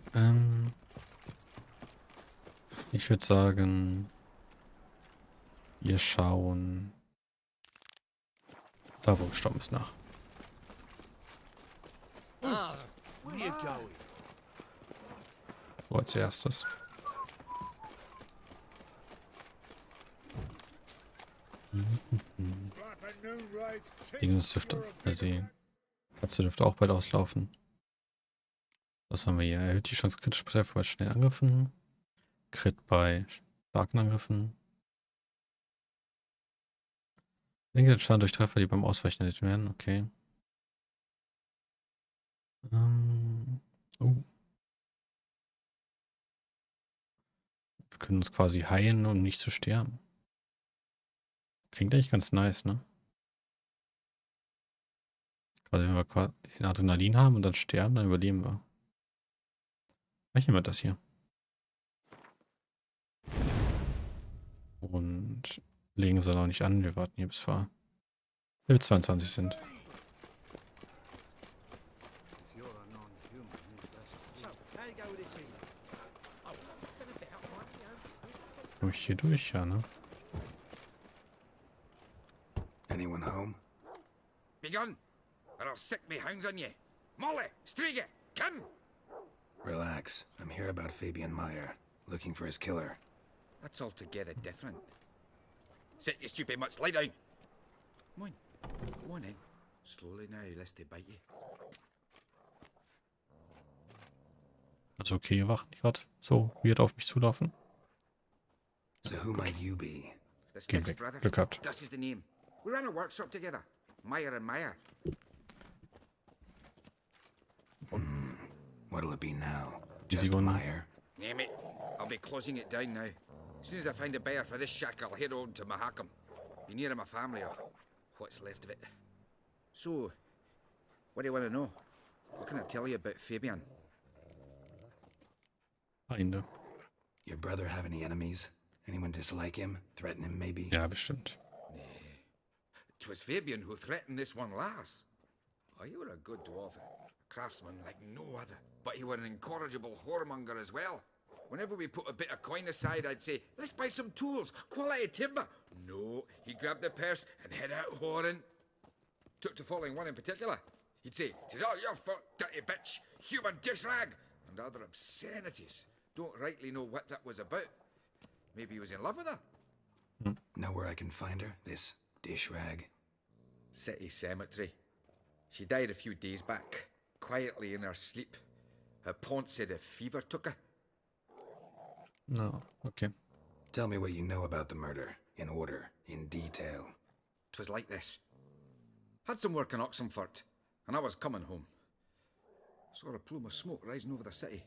ich würde sagen, wir schauen da, wo gestorben ist, nach. Where you going? Wo als erstes? Dings dürfte, also die Katze dürfte auch bald auslaufen. Was haben wir hier? Erhöht die Chance kritisch bei schnellen Angriffen. Crit bei starken Angriffen. Denke den Schaden durch Treffer, die beim Ausweichen erledigt werden. Okay. Oh. Wir können uns quasi heilen, um nicht zu sterben. Klingt eigentlich ganz nice, ne? Quasi, wenn wir quasi Adrenalin haben und dann sterben, dann überleben wir. Mach jemand das hier. Und legen sie noch nicht an. Wir warten hier bis wir Level 22 sind. Komm ich hier durch, ja, ne? Anyone home? Begun, or I'll sick me hounds on you. Molly, Striege, come! Relax. I'm here about Fabian Meyer, looking for his killer. That's altogether different. Sit, you stupid much, lie down. Come on, go on in. Slowly now, lest they bite you. Also okay, ihr wacht nicht gerade so weird auf mich zulaufen. So who might you be? The Geh Stick's weg. brother. Glück gehabt. Gus is the name. We ran a workshop together. Meyer and Meyer. What'll it be now? Easy Just one. Meyer? Yeah, mate. I'll be closing it down now. As soon as I find a buyer for this shack, I'll head on to Mahakam. Be near my family, or what's left of it. So, what do you want to know? What can I tell you about Fabian? Feinde. Your brother have any enemies? Anyone dislike him? Threaten him, maybe? Ja, bestimmt. 'Twas Fabian who threatened this one lass. Oh, you were a good dwarf, a craftsman like no other. But you were an incorrigible whoremonger as well. Whenever we put a bit of coin aside, I'd say, let's buy some tools, quality timber. No, he grabbed the purse and head out whoring. Took to following one in particular. He'd say, 'tis all your fault, dirty bitch, human dish rag, and other obscenities. Don't rightly know what that was about. Maybe he was in love with her. Know where I can find her? This dish rag? City cemetery. She died a few days back, quietly in her sleep. Her pont said a fever took her. No, okay. Tell me what you know about the murder, in order, in detail. 'Twas like this. Had some work in Oxenfurt, and I was coming home. Saw a plume of smoke rising over the city.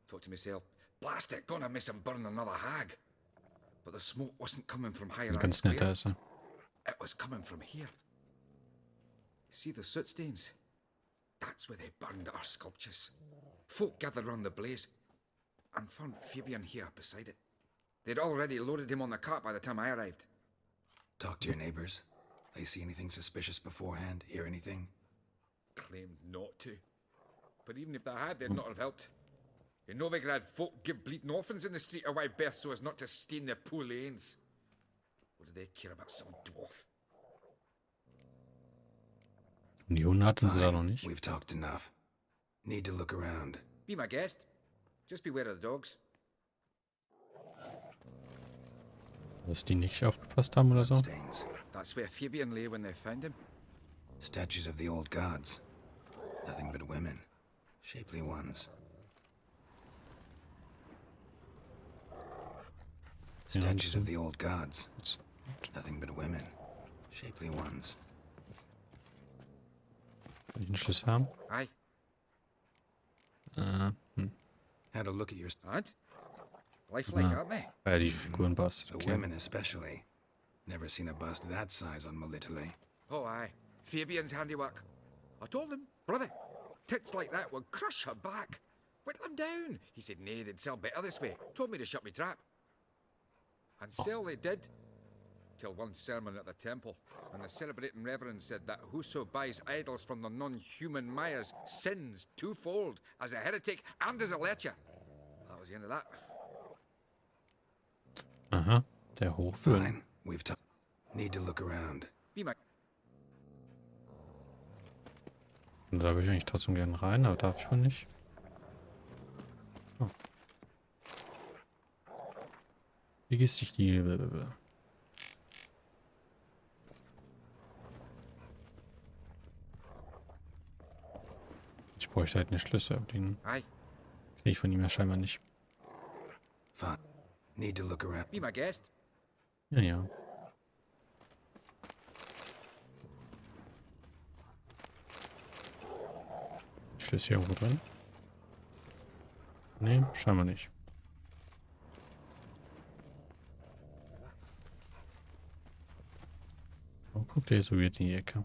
Thought to myself, blast it, gonna miss him burn another hag. But the smoke wasn't coming from higher Ganz netter ist er. It was coming from here. See the soot stains? That's where they burned our sculptures. Folk gathered round the blaze and found Fabian here beside it. They'd already loaded him on the cart by the time I arrived. Talk to your neighbors. They see anything suspicious beforehand? Hear anything? Claimed not to. But even if they had, they'd not have helped. In Novigrad, folk give bleeding orphans in the street a wide berth so as not to stain their poor lanes. What do they care about some dwarf? Die Hunde hatten sie da noch nicht. We've talked enough. Need to look around. Be my guest. Just beware of the dogs. Dass die nicht aufgepasst haben oder so. Stains. That's where Fabian lay when they found him. Statues of the old gods. Nothing but women. Shapely ones. Statues of the old gods. Nothing but women. Shapely ones. Soll ich einen Schlüssel haben? Aye. Had a look at your... And? Lifelike, aren't they? Ja, die Figuren passt. The Okay. women especially. Never seen a bust that size on Melitele. Oh, aye. Fabian's handiwork. I told him, brother, tits like that would crush her back. Whittle him down. He said, nay, they'd sell better this way. Told me to shut me trap. And sell they did. Till one sermon at the temple, and the celebrating reverend said that whoso buys idols from the non-human Myers sins twofold, as a heretic and as a lecher. That was the end of that. Aha, der Hochwürden. Fine. We've talked. Need to look around. Be my... Und da würde ich eigentlich trotzdem gerne rein, aber darf ich wohl nicht. Oh. Wie geht's dich die... Ich bräuchte halt eine Schlüssel, aber den kriege ich von ihm ja scheinbar nicht. Fine. Need to look around. Be my guest. Ja, ja. Schlüssel hier irgendwo drin? Nee, scheinbar nicht. Oh, guck dir so weird in die Ecke.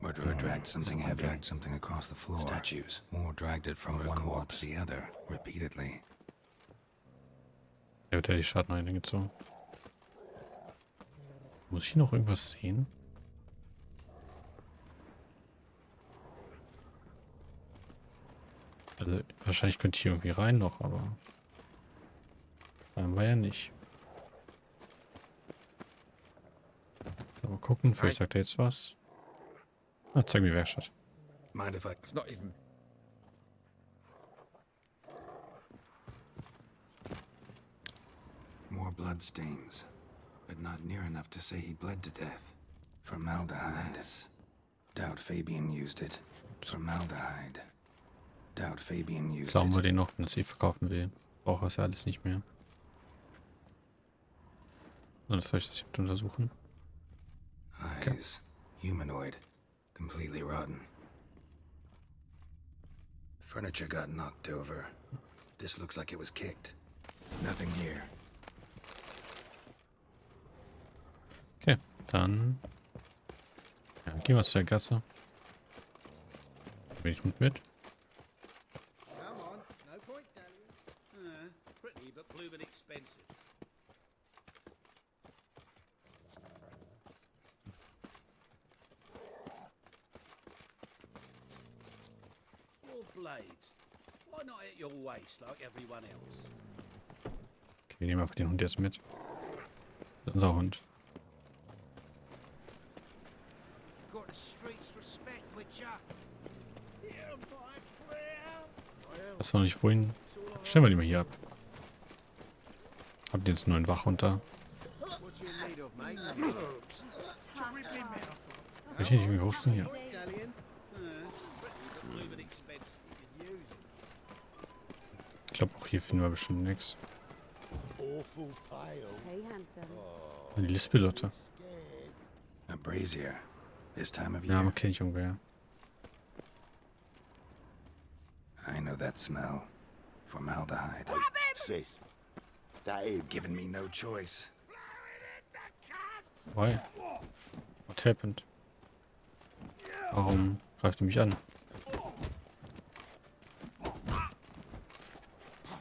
Murderer dragged something heavy. Dragged something across the floor. Statues. More dragged it from one wall to the other, repeatedly. Er wird ja die Schatten eingezogen. Muss ich noch irgendwas sehen? Also, wahrscheinlich könnte ich hier irgendwie rein noch, aber... Scheinbar ja nicht. Mal gucken, vielleicht sagt er jetzt was. Ah, zeig mir Werkstatt. Mind if I... It's not even... More blood stains, but not near enough to say he bled to death. Formaldehyde. Doubt Fabian used it. Formaldehyde. Doubt Fabian used Glauben wir it. den noch, wenn er sie verkaufen will. Braucht er es ja alles nicht mehr. Und das soll ich das hier untersuchen? Eyes. Humanoid. Completely rotten. Furniture got knocked over. This looks like it was kicked. Nothing here. Okay, dann... Ja, gehen wir zu der Gasse. Bin ich mit? Come on, no point dallying. Pretty but bloomin' expensive. Your blades. Why not at your waist like everyone else? Okay, wir nehmen einfach den Hund jetzt mit. Das ist unser Hund. Got the streets respect with ya. Hear my prayer. Was war nicht vorhin? Stellen wir die mal hier ab. Habt ihr jetzt nur einen Wachhund da? What's you in need of, mate? Herbs. Terribly mouthful. Kann ich nicht irgendwie hochstehen hier? Dallying. Pretty but bloomin' expensive. You could use it. Ich glaube, auch hier finden wir bestimmt nichts. Awful pale. Hey, handsome. Die Lispellotte. A brazier. This time of Ja, year. man kenne ich irgendwer. I know that smell. Formaldehyde. Sis, that is Given me no choice. Why? What happened? Warum greift er mich an?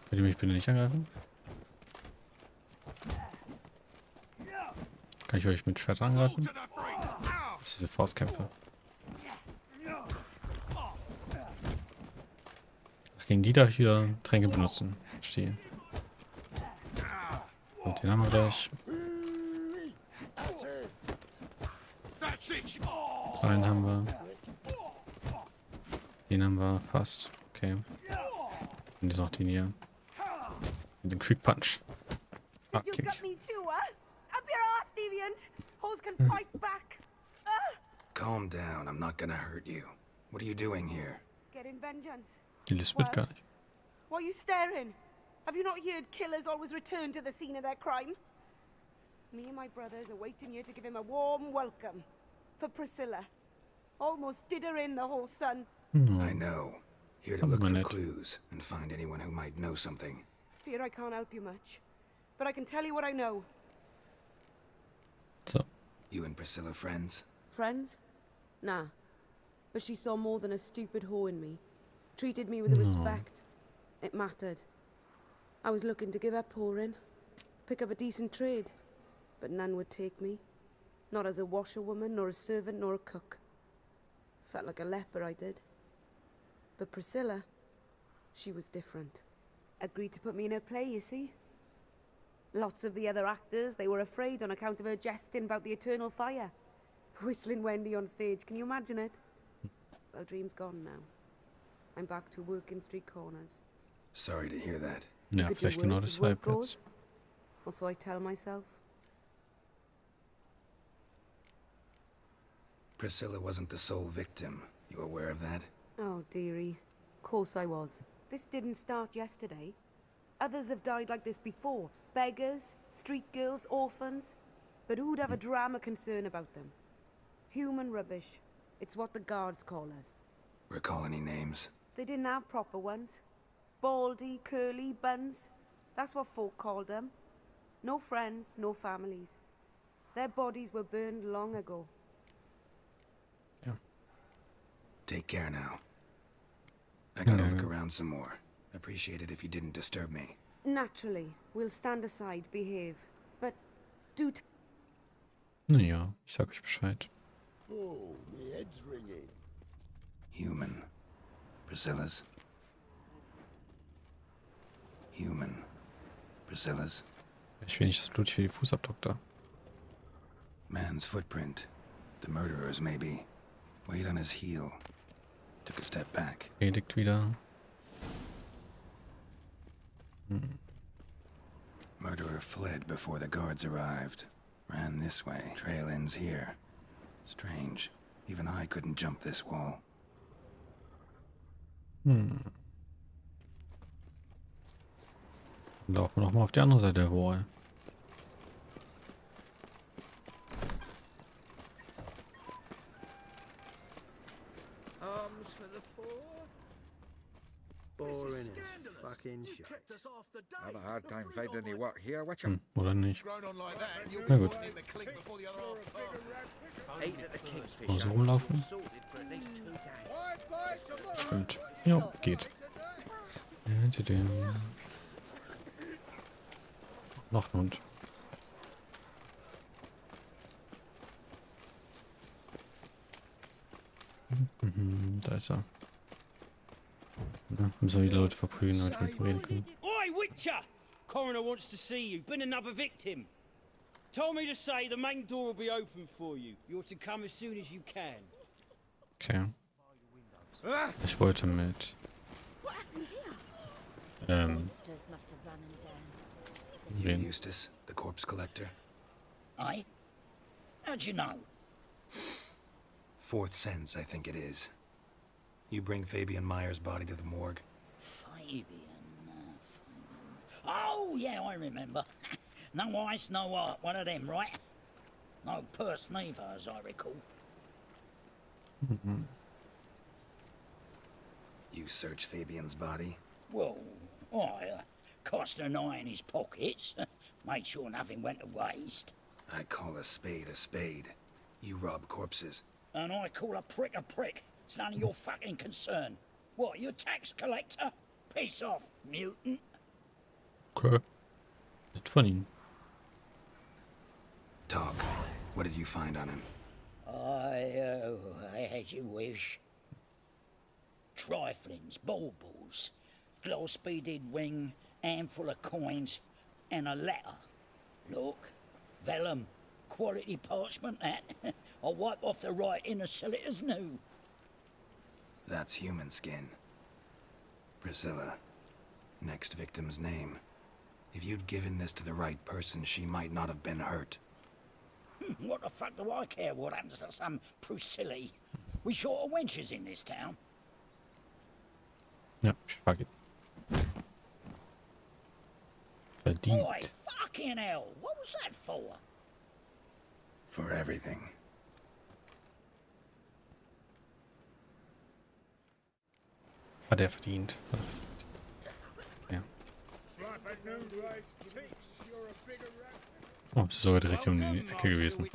Könnt ihr mich bitte nicht angreifen? Kann ich euch mit Schwert angreifen? Das ist diese Faustkämpfe. Ach, gegen die darf ich wieder Tränke benutzen. Verstehe. So, den haben wir gleich. Einen haben wir. Den haben wir fast. Okay. Und jetzt noch den hier. Mit dem Quick Punch. Ah, You kick. got me too, huh? Up your ass, deviant! Hoes can fight back! Calm down, I'm not gonna hurt you. What are you doing here? Getting vengeance. Die Lisbeth gar nicht. Why are you staring? Have you not heard killers always return to the scene of their crime? Me and my brothers are waiting here to give him a warm welcome. For Priscilla. Almost did her in, the whole son. I know. Here to look for clues and find anyone who might know something. Fear I can't help you much. But I can tell you what I know. So. You and Priscilla friends? Friends? Nah. But she saw more than a stupid whore in me. Treated me with respect. It mattered. I was looking to give up whoring. Pick up a decent trade. But none would take me. Not as a washerwoman, nor a servant, nor a cook. Felt like a leper, I did. But Priscilla, she was different. Agreed to put me in her play, you see. Lots of the other actors, they were afraid on account of her jesting about the eternal fire. Whistling Wendy on stage, can you imagine it? Well, dream's gone now. I'm back to working street corners. Sorry to hear that. Ja, vielleicht genau deshalb jetzt. Or so I tell myself. Priscilla wasn't the sole victim. You aware of that? Oh, dearie. Of course I was. This didn't start yesterday. Others have died like this before. Beggars, street girls, orphans. But who'd have a drama concern about them? Human rubbish. It's what the guards call us. Recall any names? They didn't have proper ones. Baldy, curly, buns. That's what folk called them. No friends, no families. Their bodies were burned long ago. Take care now. I gotta look around some more. Appreciate it if you didn't disturb me. Naturally, we'll stand aside, behave. But do Naja, ich sag euch Bescheid. Oh, my head's ringing. Human. Priscilla's. Human. Priscilla's. Ich will nicht das Blut für die Fußabdruck da. Man's footprint. The murderer's maybe. Weight on his heel. Took a step back. Predigt wieder. Murderer fled before the guards arrived. Ran this way. Trail ends here. Strange. Even I couldn't jump this wall. Laufen wir nochmal auf die andere Seite der Wall. Arms for the poor. Boring as fucking shit. Have a hard time finding any work here, Witcher. Oder nicht? Na gut. Mal so rumlaufen. Stimmt. Ja, geht. Noch ein Hund. Da ist er. Ja, müssen wir die Leute verprügeln, damit wir mit ihm reden können. Oi, Witcher! Coroner wants to see you. Been another victim. Told me to say the main door will be open for you. You're to come as soon as you can. Okay. Ich wollte mit Eustace, the corpse collector. Aye? How'd you know? Fourth sense, I think it is. You bring Fabian Meyer's body to the morgue. Fabian. Oh, yeah, I remember. No ice, no art. One of them, right? No purse neither, as I recall. You searched Fabian's body? Well, I cast an eye in his pockets. Made sure nothing went to waste. I call a spade a spade. You rob corpses. And I call a prick. It's none of your fucking concern. What, you a tax collector? Piss off, mutant. Okay. Nett von Ihnen. Talk. What did you find on him? As you wish. Triflings, baubles, gloss-beaded ring, handful of coins, and a letter. Look, vellum, quality parchment that. I'll wipe off the writing and sell it as new. That's human skin. Priscilla. Next victim's name. If you'd given this to the right person, she might not have been hurt. What the fuck do I care what happens to some Priscilla? We short of wenches in this town. Ja, fuck it. Verdient. Boy, fucking hell, what was that for? For everything. Hat er verdient. Ja. Oh, das ist sogar direkt um die Ecke gewesen.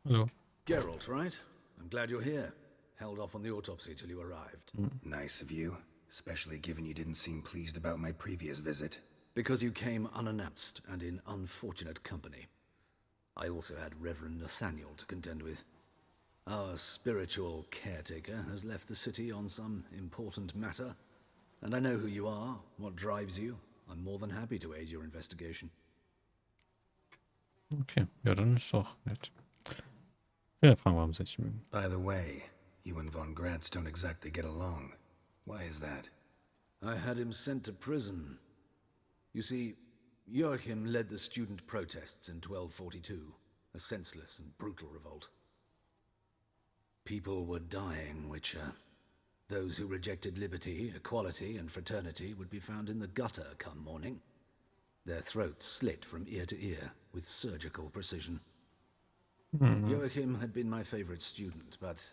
Hallo. Geralt, right? I'm glad you're here. Held off on the autopsy till you arrived. Nice of you, especially given you didn't seem pleased about my previous visit. Because you came unannounced and in unfortunate company. I also had Reverend Nathaniel to contend with. Our spiritual caretaker has left the city on some important matter. And I know who you are, what drives you. I'm more than happy to aid your investigation. Okay, ja, dann ist doch nett. Ich will ja fragen, warum sie nicht mögen. By the way, you and Von Gratz don't exactly get along. Why is that? I had him sent to prison. You see, Joachim led the student protests in 1242, a senseless and brutal revolt. People were dying, Witcher. Those who rejected liberty, equality, and fraternity would be found in the gutter come morning. Their throats slit from ear to ear with surgical precision. Joachim had been my favorite student, but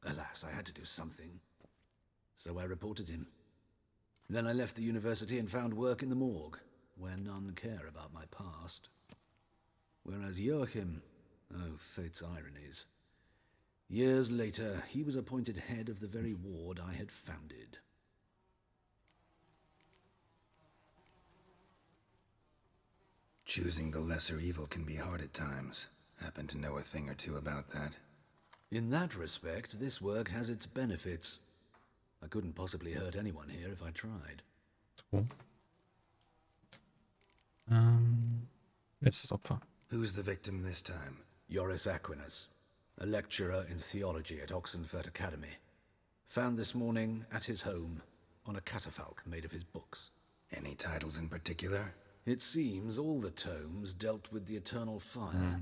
alas, I had to do something. So I reported him. Then I left the university and found work in the morgue, where none care about my past. Whereas Joachim, oh, fate's ironies. Years later, he was appointed head of the very ward I had founded. Choosing the lesser evil can be hard at times. Happen to know a thing or two about that. In that respect, this work has its benefits. I couldn't possibly hurt anyone here if I tried. Cool. Letztes Opfer. Who's the victim this time? Joris Aquinas, a lecturer in theology at Oxenfurt Academy. Found this morning at his home on a catafalque made of his books. Any titles in particular? It seems all the tomes dealt with the eternal fire.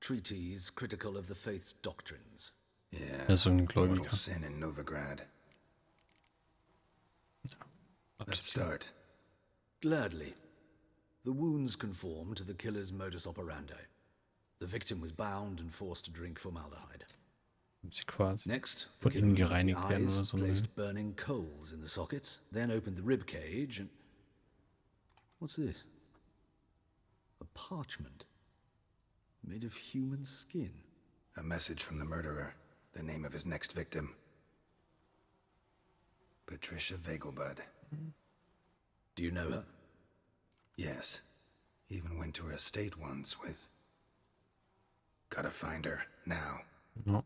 Treatises critical of the faith's doctrines. Yeah, mortal sin in Novigrad. Let's start. Gladly. The wounds conform to the killer's modus operandi. The victim was bound and forced to drink formaldehyde. Sie quasi Next, von innen gereinigt the werden eyes oder so. placed burning coals in the sockets, then opened the rib cage and... What's this? A parchment. Made of human skin. A message from the murderer. The name of his next victim. Patricia Vegelbud. Do you know her? Yes. Even went to her estate once with... Gotta find her, now. No.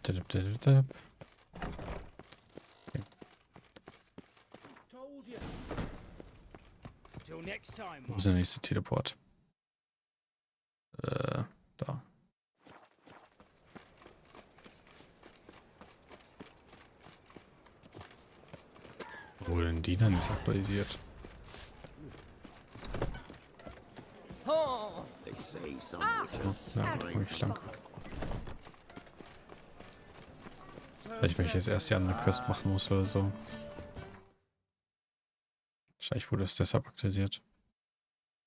Told you. Till next time. Wo ist der nächste Teleport? Da. Wo denn die dann ist aktualisiert? Ja, komm ich lang. Vielleicht, wenn ich jetzt erst die andere Quest machen muss oder so. Wahrscheinlich wurde es deshalb aktualisiert.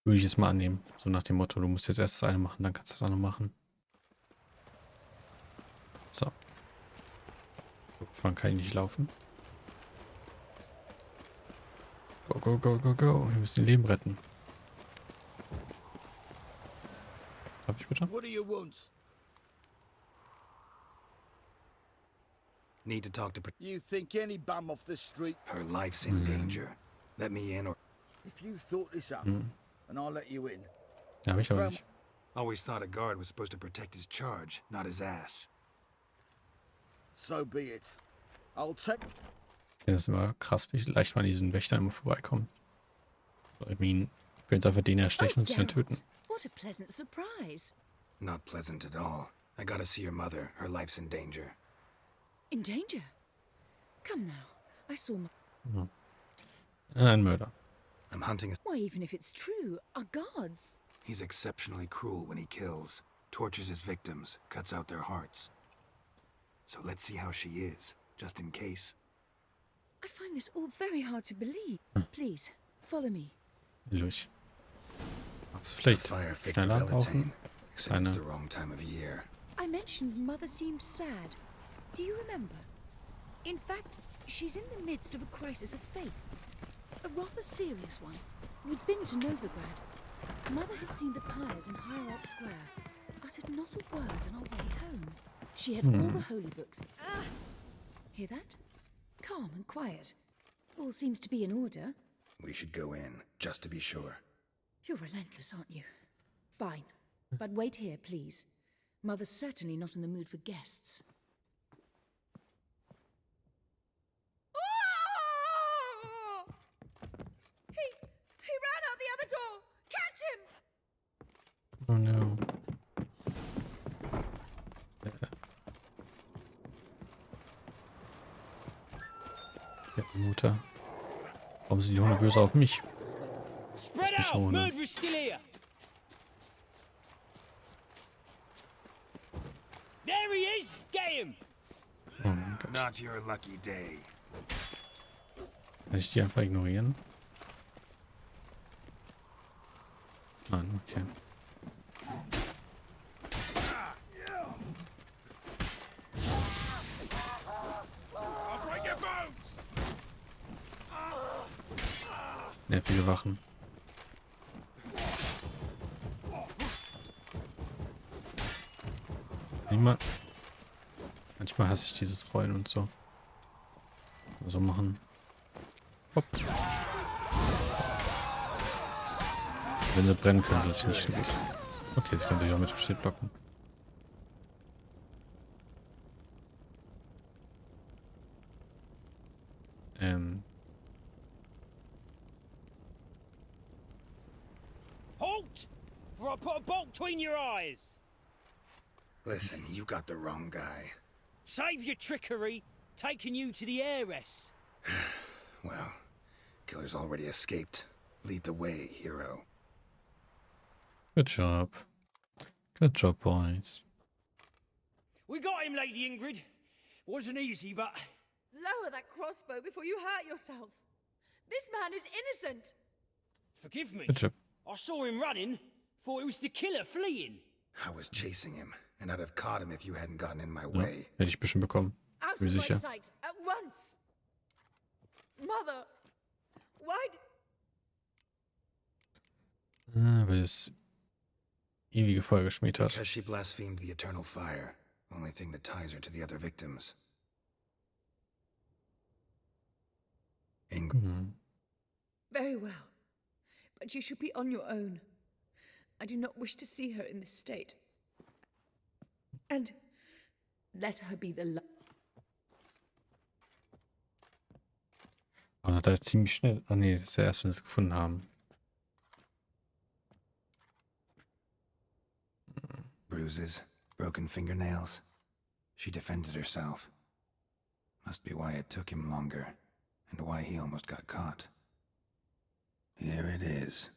Würde ich jetzt mal annehmen. So nach dem Motto, du musst jetzt erst das eine machen, dann kannst du das andere machen. So. Vorhin kann ich nicht laufen. Go, go, go, go, go. Wir müssen die Leben retten. bitte? What do you want? Need to talk to... You think any bum off the street... Her life's in danger. Let me in or... If you thought this up, and I'll let you in. Ja, hab ich aber nicht. Always thought a guard was supposed to protect his charge, not his ass. So be it. I'll take... Das ist immer krass, wie leicht man diesen Wächtern immer vorbeikommt. I mean, ich könnte einfach den erstechen und sich dann töten. What a pleasant surprise. Not pleasant at all. I gotta see your mother. Her life's in danger. In danger? Come now. I saw my... Ja. Ein Mörder. I'm hunting a... Why, even if it's true, our guards... He's exceptionally cruel when he kills. Tortures his victims. Cuts out their hearts. So let's see how she is, just in case. I find this all very hard to believe. Please, follow me. Durch. Mach's vielleicht schneller laufen. Except it's the wrong time of year. I mentioned Mother seemed sad. Do you remember? In fact, she's in the midst of a crisis of faith. A rather serious one. We'd been to Novigrad. Mother had seen the pyres in Hierarch Square. Uttered not a word on our way home. She had all the holy books. Hear that? Calm and quiet. All seems to be in order. We should go in, just to be sure. You're relentless, aren't you? Fine. But wait here, please. Mother's certainly not in the mood for guests. He ran out the other door! Catch him! Oh no. Ja, Mutter. Warum sind die Hunde böse auf mich? Spread out! Murderer's still here! There he is! Get him! Oh mein Gott. Not your lucky day. Kann ich die einfach ignorieren? Nein, okay. Nervige Wachen. Manchmal hasse ich dieses Rollen und so. So machen. Hopp. Wenn sie brennen, können sie sich nicht so gut. Okay, sie können sich auch mit dem Schild blocken. Halt! For I put a bolt between your eyes! Listen, you got the wrong guy. Save your trickery, taking you to the heiress. Well, killer's already escaped. Lead the way, hero. Good job. Good job, boys. We got him, Lady Ingrid. Wasn't easy, but... Lower that crossbow before you hurt yourself. This man is innocent. Forgive me. Good job. I saw him running. Thought it was the killer fleeing. I was chasing him, and I'd have caught him if you hadn't gotten in my Ja, way. hätte ich bestimmt bekommen. Out Bin of mir my sicher. sight, at once. Mother, why... Weil es ewige Feuer geschmäht hat. Because she blasphemed the eternal fire. Only thing that ties her to the other victims. Very well. But you should be on your own. I do not wish to see her in this state. And let her be the Aber hat er ziemlich schnell. Ah nee, das ist ja erst, wenn sie es gefunden haben. Bruises, broken fingernails. She defended herself. Must be why it took him longer, and why he almost got caught. Here it is.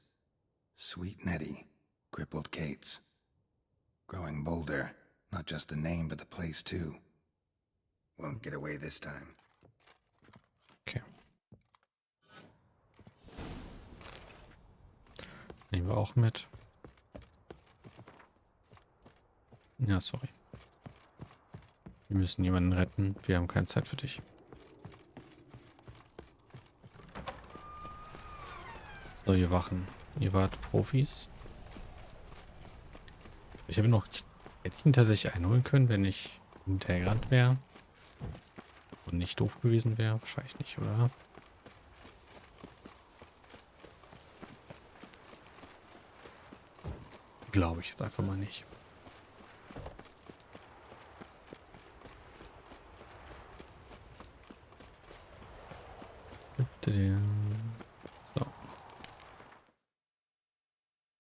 Sweet Nettie, crippled Kate's. Growing bolder, not just the name but the place too. Won't get away this time. Okay. Nehmen wir auch mit. Ja, sorry. Wir müssen jemanden retten. Wir haben keine Zeit für dich. So, ihr Wachen. Ihr wart Profis. Ich habe noch... Hätte ich ihn tatsächlich einholen können, wenn ich hinterhergerannt wäre? Und nicht doof gewesen wäre? Wahrscheinlich nicht, oder? Glaube ich jetzt einfach mal nicht. So.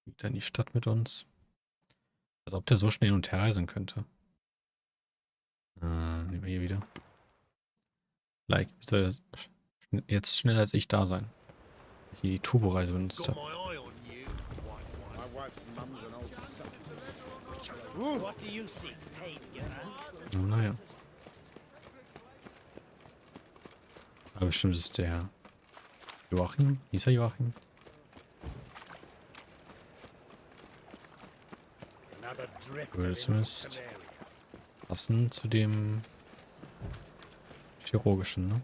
Geht er in die Stadt mit uns? Als ob der so schnell hin und her reisen könnte. Nehmen wir hier wieder. Like, wie soll das jetzt schneller als ich da sein? Die Turboreise benutzt habe. What do you seek, pain giver? Naja. Aber bestimmt ist der Joachim. Hieß er Joachim? Würde zumindest passen zu dem chirurgischen, ne?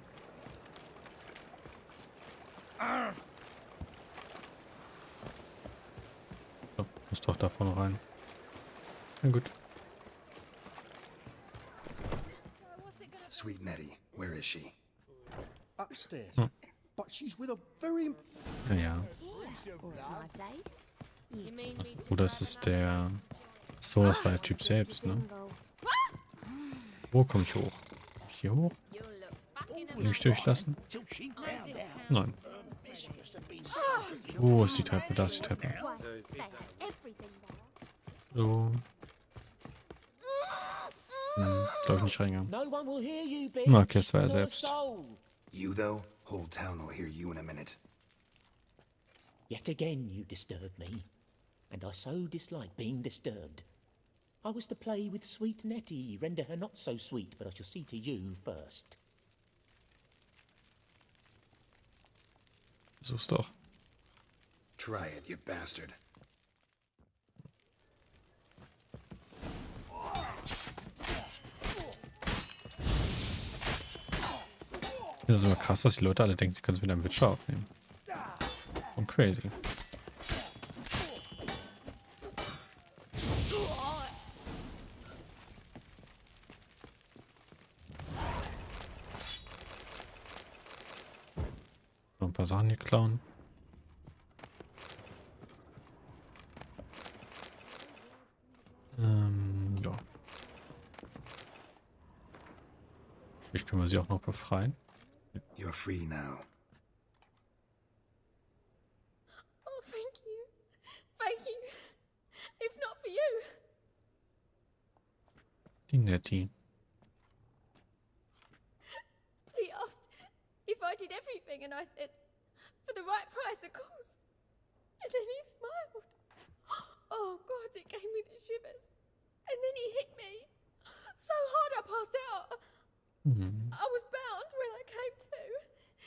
So, muss doch davon rein. Na gut. Sweet Nettie, where is she? Upstairs. Hm. But she's with a very... Ja, ja. Oder ist es der... So, das war der Typ selbst, ne? Wo komme ich hoch? Hier hoch? Will ich durchlassen? Nein. Wo ist die Treppe? Da ist die Treppe. So. Glaube ich nicht reingegangen. Okay, das war er selbst. You, though? Whole town will hear you in a minute. Yet again you disturb me, and I so dislike being disturbed. I was to play with sweet Nettie, render her not so sweet, but I shall see to you first. Versuch's doch. Try it, you bastard. Das ist immer krass, dass die Leute alle denken, sie können es mit einem Witcher aufnehmen. Und crazy. Noch ein paar Sachen hier klauen. Ja. Ich können wir sie auch noch befreien. You're free now. Oh, thank you. Thank you. If not for you. Die Nettie. He asked if I did everything, and I said, for the right price, of course. And then he smiled. Oh, God, it gave me the shivers. And then he hit me. So hard I passed out. I was bound when I came to.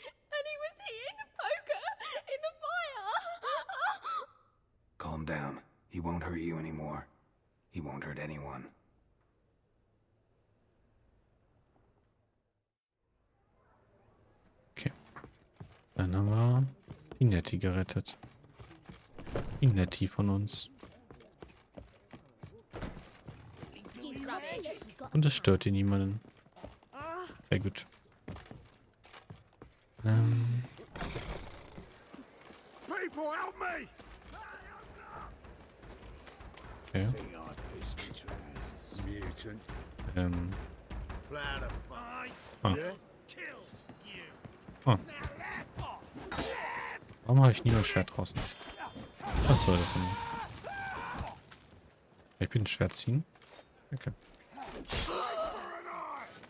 And he was hitting the poker in the fire. Calm down. He won't hurt you anymore. He won't hurt anyone. Okay. Dann haben wir die Nettie gerettet. Die Nettie von uns. Und es stört hier niemanden. Sehr gut. People, help me! Okay. Mutant. Plan a fight. Ah. Ah. Warum habe ich nie ein Schwert draußen? Was soll das denn? Ich bin ein Schwert ziehen? Okay.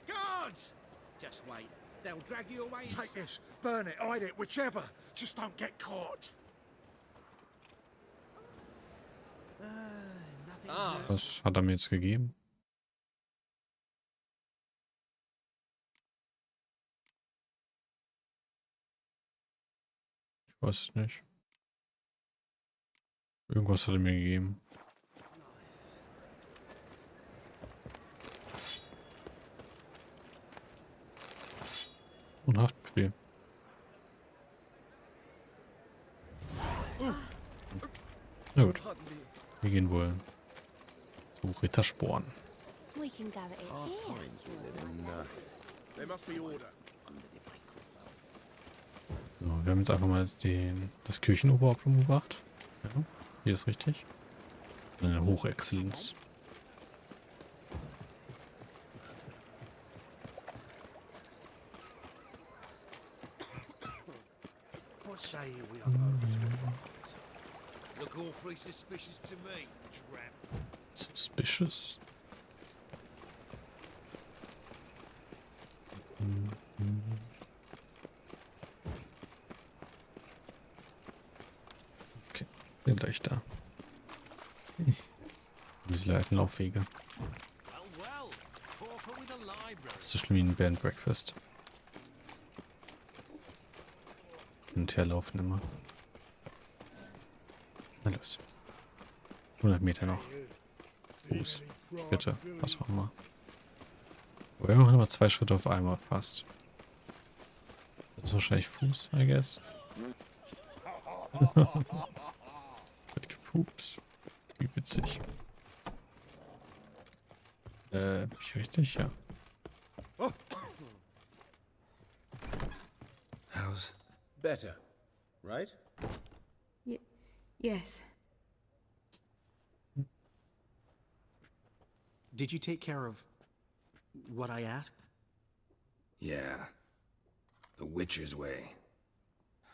Guards! Just wait. They'll drag you away. Take this, burn it, hide it, whichever. Just don't get caught. Was hat er mir jetzt gegeben? Ich weiß es nicht. Irgendwas hat er mir gegeben. Und Haftbefehl. Na gut. Wir gehen wohl zu Rittersporn. We can gather it here. So, wir haben jetzt einfach mal das Kirchenoberhaupt umgebracht. Ja, hier ist richtig. Eine Hochexzellenz. What say you we unload this bit off this? Look awfully suspicious to me, tramp. Suspicious. Okay, bin gleich da. Diese leiten Laufwege. Das ist so schlimm wie ein Bed and Breakfast. Hin und her laufen immer. Na los. 100 Meter noch. Fuß, Schritte, was auch immer. Aber wir machen immer 2 Schritte auf einmal fast. Das ist wahrscheinlich Fuß, I guess. Wird gepupst. Wie witzig. Bin ich richtig? Ja. How's better, right? Yes. Did you take care of what I asked? Yeah. The Witcher's way.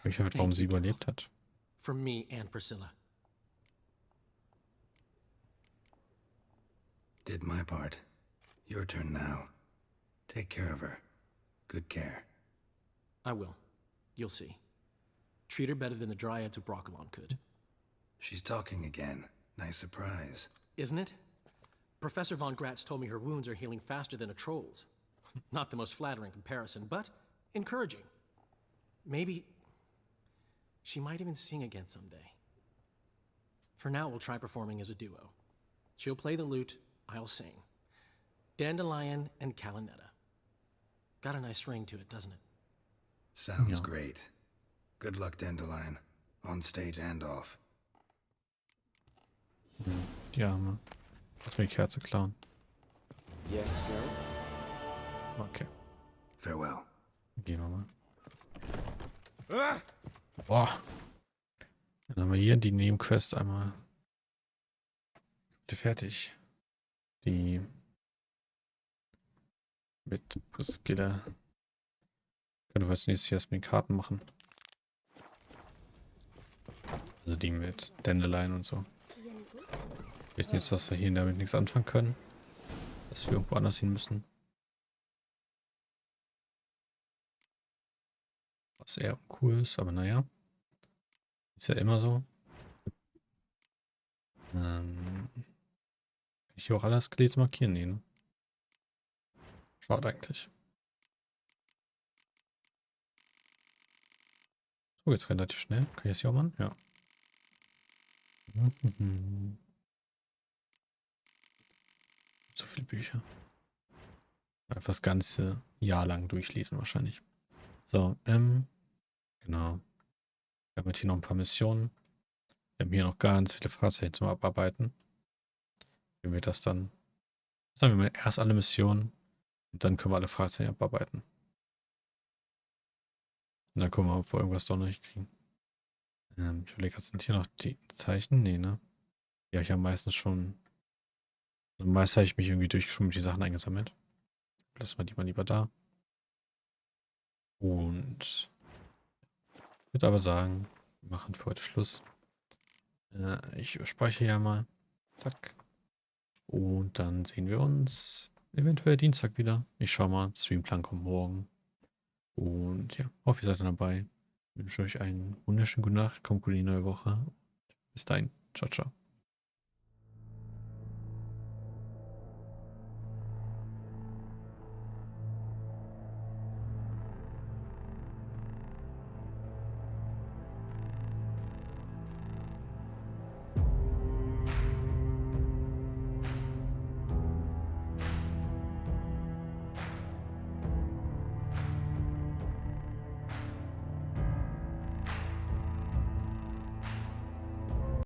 Ich weiß, warum sie überlebt hat. For me and Priscilla. Did my part. Your turn now. Take care of her. Good care. I will. You'll see. Treat her better than the Dryads of Broccolon could. She's talking again. Nice surprise. Isn't it? Professor von Gratz told me her wounds are healing faster than a troll's. Not the most flattering comparison, but encouraging. Maybe she might even sing again someday. For now, we'll try performing as a duo. She'll play the lute, I'll sing. Dandelion and Calinetta. Got a nice ring to it, doesn't it? Sounds great. Good luck, Dandelion. On stage and off. Die Arme. Lass mir die Kerze klauen. Yes, go. Okay. Farewell. Gehen wir mal. Boah. Dann haben wir hier die Nebenquest einmal fertig. Die mit Priscilla. Können wir als nächstes erstmal die Karten machen. Also die mit Dandelion und so. Wir wissen jetzt, dass wir hier damit nichts anfangen können. Dass wir irgendwo anders hin müssen. Was eher cool ist, aber naja. Ist ja immer so. Kann ich hier auch alles gelesen markieren? Nee, ne? Schade eigentlich. So, jetzt relativ schnell. Kann ich das hier auch machen? Ja. So viele Bücher. Einfach das ganze Jahr lang durchlesen wahrscheinlich. So, genau. Wir haben jetzt hier noch ein paar Missionen. Wir haben hier noch ganz viele Fahrzeuge zum Abarbeiten. Wenn wir das dann... Sagen wir mal erst alle Missionen und dann können wir alle Fahrzeuge abarbeiten. Und dann gucken wir, ob wir irgendwas doch noch nicht kriegen. Ich überlege, sind hier noch die Zeichen? Nee, ne? Ja, ich habe meistens schon... Also meist habe ich mich irgendwie durchgeschwommen mit die Sachen eingesammelt. Lassen wir die mal lieber da. Und ich würde aber sagen, wir machen für heute Schluss. Ich speichere hier mal. Zack. Und dann sehen wir uns eventuell Dienstag wieder. Ich schau mal. Streamplan kommt morgen. Und ja, hoffe, ihr seid dann dabei. Ich wünsche euch einen wunderschönen guten Nacht. Kommt gut in die neue Woche. Bis dahin. Ciao, ciao.